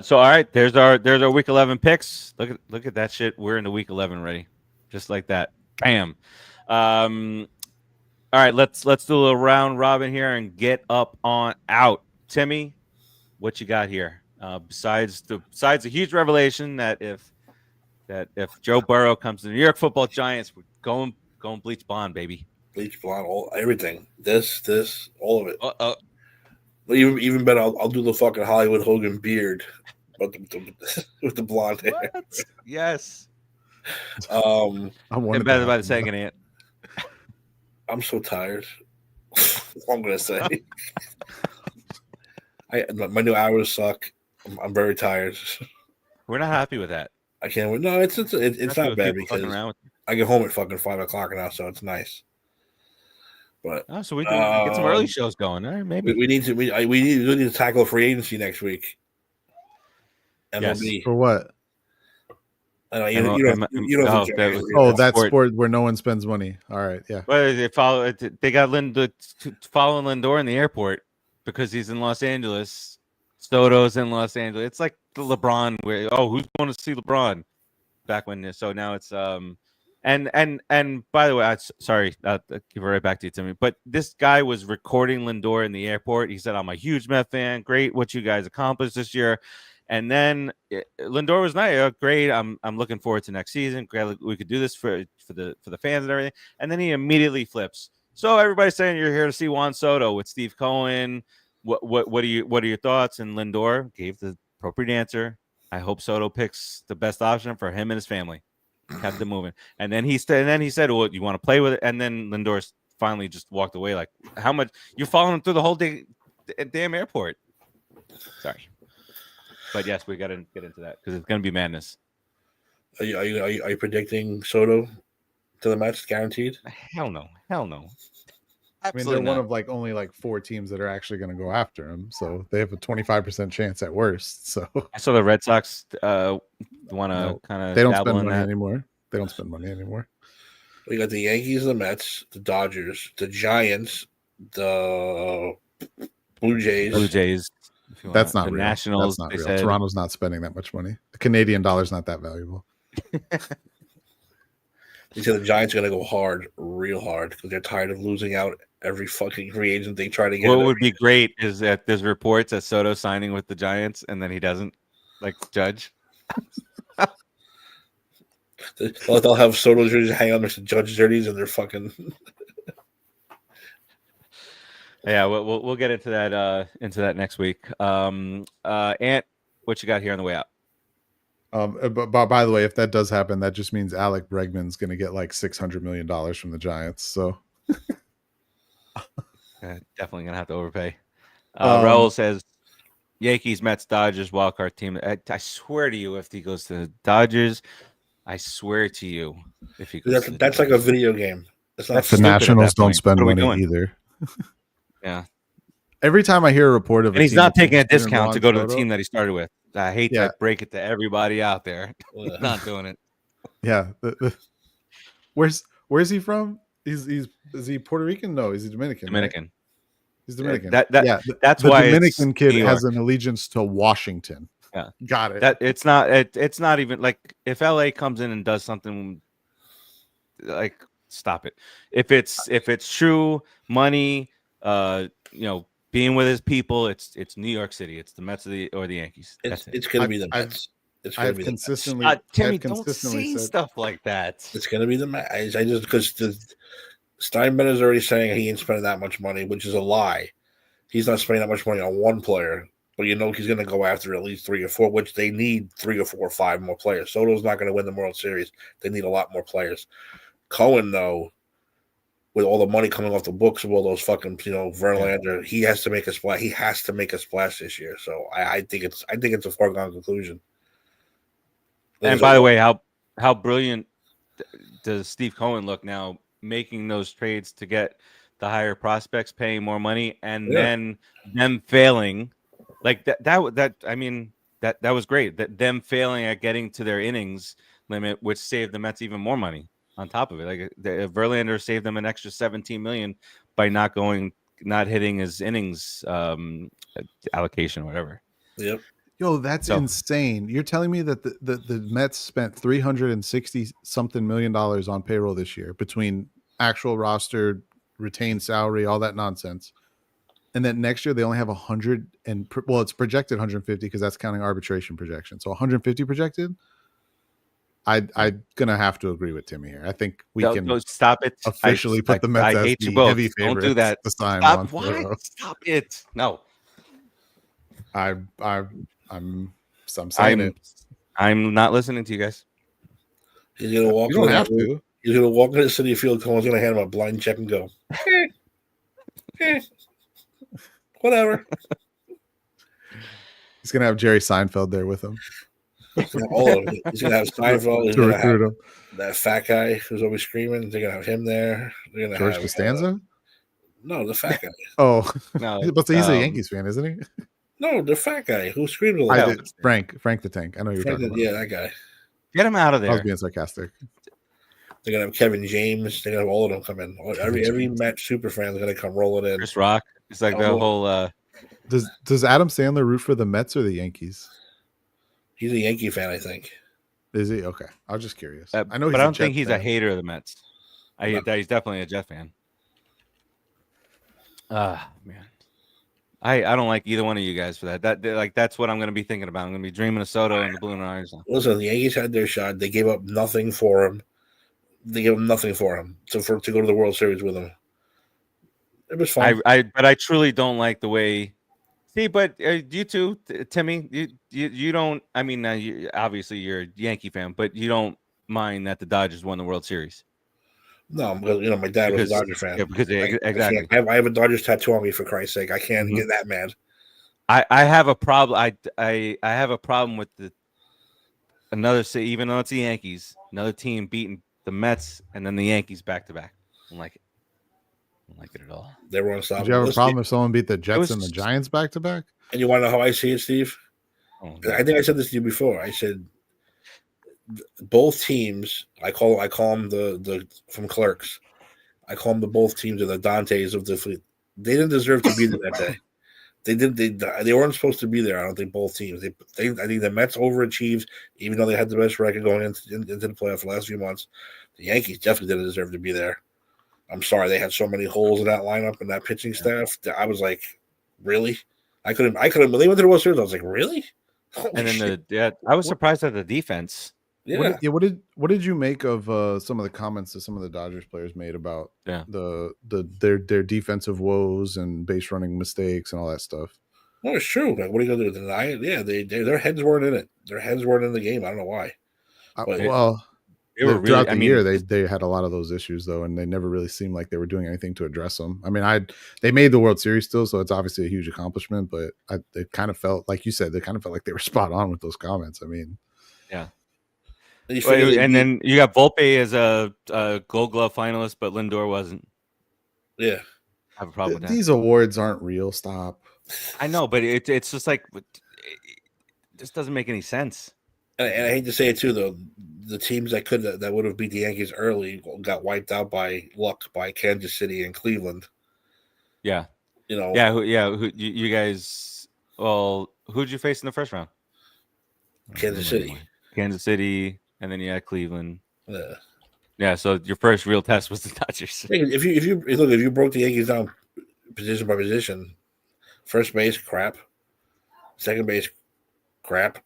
So all right. There's our week 11 picks. Look at that shit. We're into week 11 already, just like that. Bam. All right. Let's do a little round robin here and get up on out. Timmy, what you got here? Besides the huge revelation that if Joe Burrow comes to the New York Football Giants, we're going bleach blonde, baby. Bleach blonde, everything. This, all of it. Even better, I'll do the fucking Hollywood Hogan beard, but with the blonde hair. What? Yes. I wanted better by the second, Ant. I'm so tired. I'm gonna say. My new hours suck. I'm very tired. We're not happy with that. I can't wait. No, it's not bad because I get home at fucking 5 o'clock now, so it's nice. But so we can get some early shows going. All right, maybe we need to tackle free agency next week. MLB. Yes. For what? You don't that sport where no one spends money. All right, yeah. Well, they got following Lindor in the airport because he's in Los Angeles. Soto's in Los Angeles. It's like the LeBron where who's going to see LeBron back when? So now it's and by the way, sorry, I'll give it right back to you, Timmy. But this guy was recording Lindor in the airport. He said, "I'm a huge Met fan. Great, what you guys accomplished this year." And then Lindor was nice. Great. I'm looking forward to next season. Great, we could do this for the fans and everything. And then he immediately flips. So everybody's saying you're here to see Juan Soto with Steve Cohen. What are your thoughts? And Lindor gave the appropriate answer. I hope Soto picks the best option for him and his family. Kept it moving. And then he said, "Well, you want to play with it?" And then Lindor finally just walked away. Like, how much you're following him through the whole damn airport? Sorry. But yes, we got to get into that because it's going to be madness. Are you predicting Soto to the Mets guaranteed? Hell no. I mean, they're one of only 4 teams that are actually going to go after him, so they have a 25% chance at worst. So I saw the Red Sox want to kind of. They don't spend money anymore. They don't spend money anymore. We got the Yankees, the Mets, the Dodgers, the Giants, the Blue Jays. That's not the real. Nationals. That's not real. Toronto's not spending that much money. The Canadian dollar's not that valuable. He said the Giants are going to go hard, real hard, because they're tired of losing out every fucking free agent they try to get. What would be great is that there's reports that Soto signing with the Giants, and then he doesn't, like Judge. They'll have Soto jerseys hang on next to Judge jerseys, and they're fucking. Yeah, we'll get into that next week. Ant, what you got here on the way out? But by the way, if that does happen, that just means Alec Bregman's going to get $600 million from the Giants. So definitely going to have to overpay. Raul says Yankees, Mets, Dodgers, wildcard team. I swear to you, if he goes to the Dodgers, I swear to you, if he goes that's like a video game. The Nationals don't spend money either. Yeah. Every time I hear a report of, and he's not taking a discount to go to the team that he started with. I hate to break it to everybody out there. He's not doing it. Yeah. Where's he from? Is he Puerto Rican? No, is he Dominican? Dominican. Right? He's Dominican. That's the why the Dominican kid has an allegiance to Washington. Yeah, got it. That it's not even like if LA comes in and does something like stop it. If it's true money, being with his people, it's New York City. It's the Mets or the Yankees. It's going to be the Mets. I've consistently, Timmy, don't say stuff like that. It's going to be the Mets. I just because Steinbrenner's already saying he ain't spending that much money, which is a lie. He's not spending that much money on one player, but he's going to go after at least 3 or 4, which they need 3 or 4 or 5 more players. Soto's not going to win the World Series. They need a lot more players. Cohen, though, with all the money coming off the books of all those fucking, Verlander, he has to make a splash. He has to make a splash this year. So I think it's a foregone conclusion. And by the way, how brilliant does Steve Cohen look now, making those trades to get the higher prospects, paying more money, and then them failing, like that. I mean, that was great. That them failing at getting to their innings limit, which saved the Mets even more money on top of it. Like Verlander saved them an extra $17 million by not hitting his innings allocation or whatever. Yep. Yo, that's insane. You're telling me that the Mets spent $360 something million on payroll this year between actual roster, retained salary, all that nonsense. And then next year they only have 100 it's projected 150 because that's counting arbitration projection. So 150 projected. I'm gonna have to agree with Timmy here. I think we can stop it. Officially put the Mets as the heavy favorites. Don't do that. To sign Stop! Why? Stop it! No. I'm saying it. I'm not listening to you guys. He's gonna walk. You don't have to. He's gonna walk into City Field. Cohen's gonna hand him a blind check and go. Whatever. He's gonna have Jerry Seinfeld there with him. He's gonna have Seinfeld. He's gonna have that fat guy who's always screaming. They're gonna have him there. They're gonna George have Costanza. No, the fat guy. Oh, no, but he's a Yankees fan, isn't he? No, the fat guy who screams a lot. Frank the Tank. I know you're talking about. Yeah, that guy. Get him out of there. I was being sarcastic. They're gonna have Kevin James. They're gonna have all of them come in. Every Mets super fan is gonna come rolling in. Chris Rock. It's like the whole. Does Adam Sandler root for the Mets or the Yankees? He's a Yankee fan, I think. Is he? Okay, I was just curious. I know, but I don't think he's a hater of the Mets. He's definitely a Jet fan. Man, I don't like either one of you guys for that. That's what I'm going to be thinking about. I'm going to be dreaming of Soto and the Blue and Orange. Listen, the Yankees had their shot. They gave up nothing for him. To go to the World Series with him. It was fine. But I truly don't like the way. See, but you too, Timmy. You don't. I mean, obviously you're a Yankee fan, but you don't mind that the Dodgers won the World Series. No, because my dad was a Dodger fan. Yeah, because exactly. I have a Dodgers tattoo on me, for Christ's sake. I can't get that mad. I have a problem. I have a problem with even though it's the Yankees, another team beating the Mets and then the Yankees back to back. I don't like it. I don't like it at all. They were unstoppable. Did you have a problem if someone beat the Jets and the Giants back to back? And you want to know how I see it, Steve? I think I said this to you before. I said both teams. I call them the from Clerks. I call them both teams are the Dantes of the fleet. They didn't deserve to be there that day. They did. They weren't supposed to be there. I don't think both teams. I think the Mets overachieved, even though they had the best record going into the playoff the last few months. The Yankees definitely didn't deserve to be there. I'm sorry, they had so many holes in that lineup and that pitching staff that I was like, really? I couldn't. When they went to the World Series, I was like, really? Holy and then I was surprised at the defense. Yeah. What did you make of some of the comments that some of the Dodgers players made about their defensive woes and base running mistakes and all that stuff? No, it's true. Like, what are you gonna do? Deny it? Yeah, their heads weren't in it. Their heads weren't in the game. I don't know why. Throughout the year, they had a lot of those issues though, and they never really seemed like they were doing anything to address them. I mean, they made the World Series still, so it's obviously a huge accomplishment. But it kind of felt like you said, they kind of felt like they were spot on with those comments. I mean, yeah. And then you got Volpe as a Gold Glove finalist, but Lindor wasn't. Yeah, I have a problem with that. These awards aren't real. Stop. I know, but it's just like it just doesn't make any sense. And I hate to say it too, though, the teams that would have beat the Yankees early got wiped out by luck by Kansas City and Cleveland. Yeah, you guys. Well, who'd you face in the first round? Kansas City. And then you had Cleveland. Yeah. So your first real test was the Dodgers. If you broke the Yankees down position by position, first base crap, second base crap,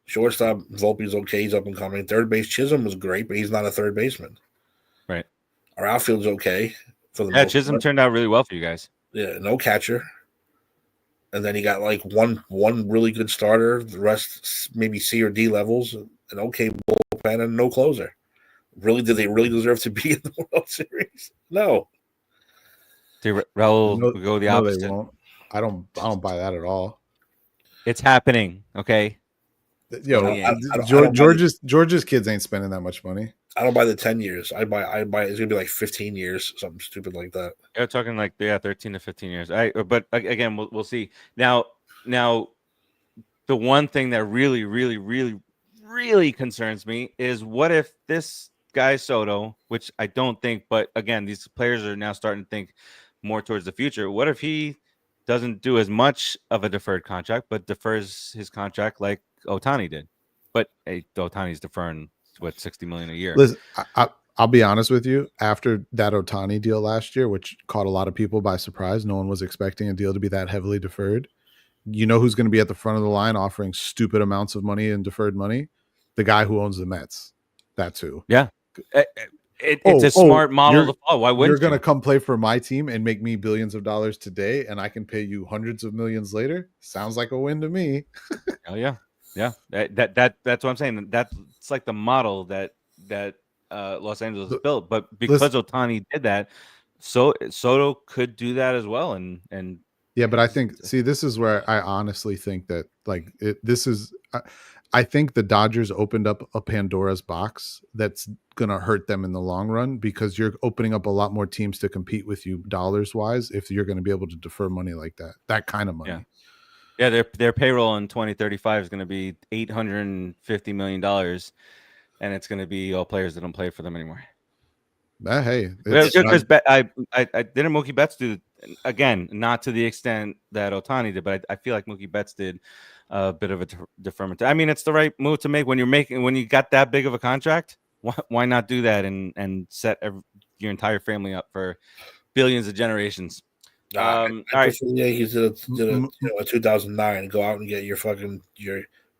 shortstop Volpe's okay, he's up and coming. Third base Chisholm was great, but he's not a third baseman. Right. Our outfield's okay for the most Chisholm part. Turned out really well for you guys. Yeah, no catcher. And then you got like one really good starter, the rest maybe C or D levels. An okay bullpen and no closer. Really, did they really deserve to be in the World Series? No. Raul No, will go the no, opposite. they won't. I don't buy that at all. It's happening. Okay. Yo, I don't buy George's kids ain't spending that much money. I don't buy the 10 years. I buy it's gonna be like 15 years, something stupid like that. You're talking like 13 to 15 years. But again, we'll see. Now, the one thing that really concerns me is what if this guy Soto, which I don't think, but again, these players are now starting to think more towards the future. What if he doesn't do as much of a deferred contract, but defers his contract like Ohtani did? But Ohtani's deferring what, $60 million a year. Listen, I'll be honest with you. After that Ohtani deal last year, which caught a lot of people by surprise, no one was expecting a deal to be that heavily deferred. You know who's going to be at the front of the line offering stupid amounts of money and deferred money? The guy who owns the Mets. That too. Yeah. It's a smart model to follow. Why wouldn't you're going to come play for my team and make me billions of dollars today, and I can pay you hundreds of millions later? Sounds like a win to me. Oh yeah, yeah. That's what I'm saying. That's like the model that Los Angeles built. But because Ohtani did that, so Soto could do that as well. And yeah, but I think this is where I honestly think that I think the Dodgers opened up a Pandora's box that's going to hurt them in the long run, because you're opening up a lot more teams to compete with you dollars wise if you're going to be able to defer money like that kind of money. Yeah, their payroll in 2035 is going to be $850 million, and it's going to be all players that don't play for them anymore. Hey, didn't Mookie Betts do, again, not to the extent that Ohtani did, but I feel like Mookie Betts did a bit of a deferment. I mean, it's the right move to make when you got that big of a contract. Why not do that and set your entire family up for billions of generations? All right. The Yankees did a 2009. Go out and get your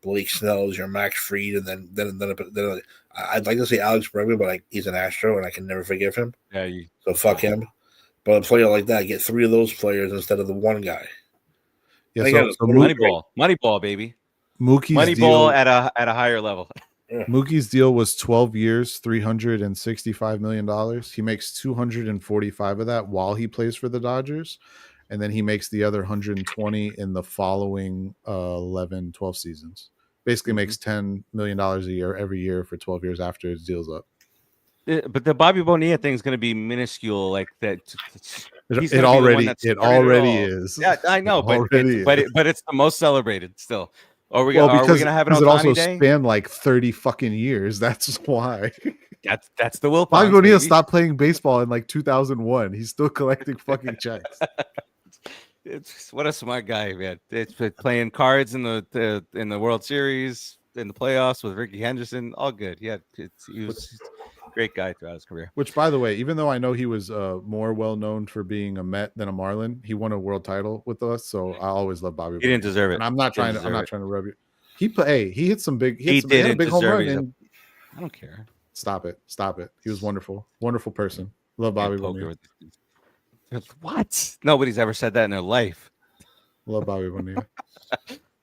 Blake Snells, your Max Fried, and then I'd like to say Alex Bregman, but he's an Astro, and I can never forgive him. Yeah, so fuck him. But a player like that, get 3 of those players instead of the one guy. Yeah, so Moneyball, baby. Mookie's deal at a higher level. Yeah. Mookie's deal was 12 years, $365 million. He makes 245 of that while he plays for the Dodgers, and then he makes the other 120 in the following 11, 12 seasons. Basically makes $10 million a year every year for 12 years after his deal's up. But the Bobby Bonilla thing is going to be minuscule, like that. It already is. Yeah, I know, but it's the most celebrated still. Are we going to have an Ohtani it also day? spanned like 30 fucking years. That's why. That's the will. Bobby Bonilla stopped playing baseball in like 2001. He's still collecting fucking checks. What a smart guy, man. It's playing cards in the World Series, in the playoffs with Ricky Henderson. All good. Yeah, he was a great guy throughout his career. Which, by the way, even though I know he was more well known for being a Met than a Marlin, he won a world title with us. So I always love Bobby. He didn't deserve it. And I'm not trying to rub you. He hit some big. He had a big home run. I don't care. Stop it. He was wonderful person. Love Bobby Bonilla. What? Nobody's ever said that in their life. Love Bobby Bonilla.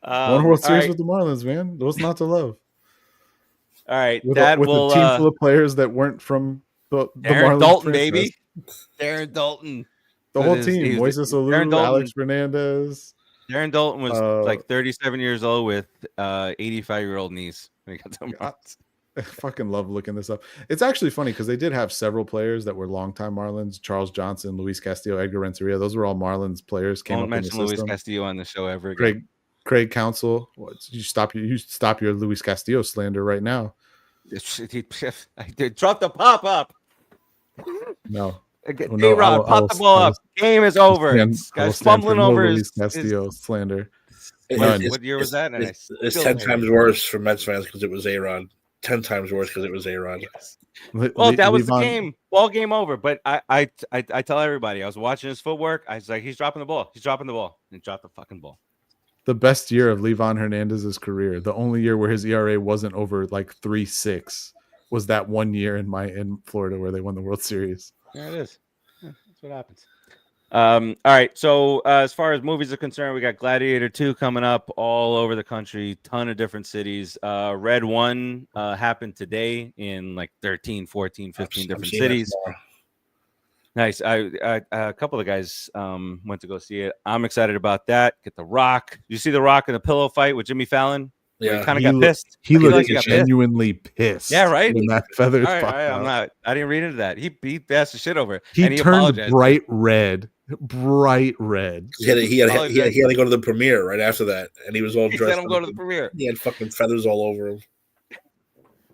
Won World Series with the Marlins, man. What's not to love? All right, with a team full of players that weren't from the Marlins Dalton, franchise. baby. Darren Dalton. The whole team. Moises Alou, Alex Fernandez. Darren Dalton was like 37 years old with 85-year-old knees when he got to I fucking love looking this up. It's actually funny because they did have several players that were longtime Marlins: Charles Johnson, Luis Castillo, Edgar Renteria. Those were all Marlins players. Don't mention Luis Castillo on the show ever again. Craig Counsell. You stop your Luis Castillo slander right now. Drop the pop up. No. D-Rod, pop the ball up. Game is over. Guy's fumbling over Luis Castillo slander. What year was that? It's 10 times worse for Mets fans because it was A-Rod. 10 times worse because it was A-Rod. Yes. Well, that was the game. Ball game over. But I tell everybody, I was watching his footwork. I was like, he's dropping the ball. And he dropped the fucking ball. The best year of Livan Hernandez's career, the only year where his ERA wasn't over like 3.6, was that one year in Florida where they won the World Series. There it is. Yeah, that's what happens. All right. So as far as movies are concerned, we got Gladiator 2 coming up all over the country, ton of different cities. Red 1 happened today in like 13, 14, 15 different cities. Nice. A couple of guys went to go see it. I'm excited about that. Get The Rock. You see The Rock in the pillow fight with Jimmy Fallon? Yeah, he kind of got pissed. He looked like he got genuinely pissed. Yeah, right. When that feathers All right, popped I'm out. not. I didn't read into that. He passed the shit over. He and he turned apologized. bright red. Bright red. He had to go to the premiere right after that, and he was all He dressed. said, "I'm going to the premiere." He had fucking feathers all over him.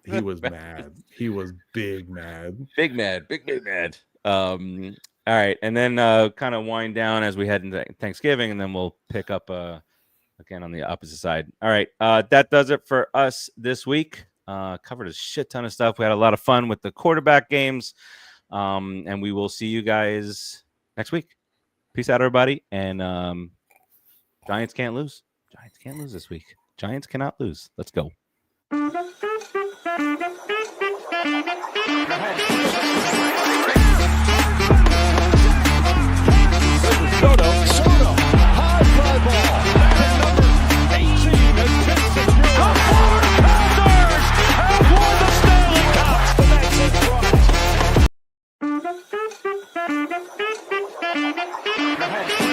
He was mad. He was big mad. Big mad. All right, and then kind of wind down as we head into Thanksgiving, and then we'll pick up again on the opposite side. All right, that does it for us this week. Covered a shit ton of stuff. We had a lot of fun with the quarterback games, and we will see you guys next week. Peace out, everybody, and Giants can't lose. Giants can't lose this week. Giants cannot lose. Let's go. Soto, high fly ball. Number 18 has tipped it through. The Florida Panthers have won the Stanley Cup. The Mets in front.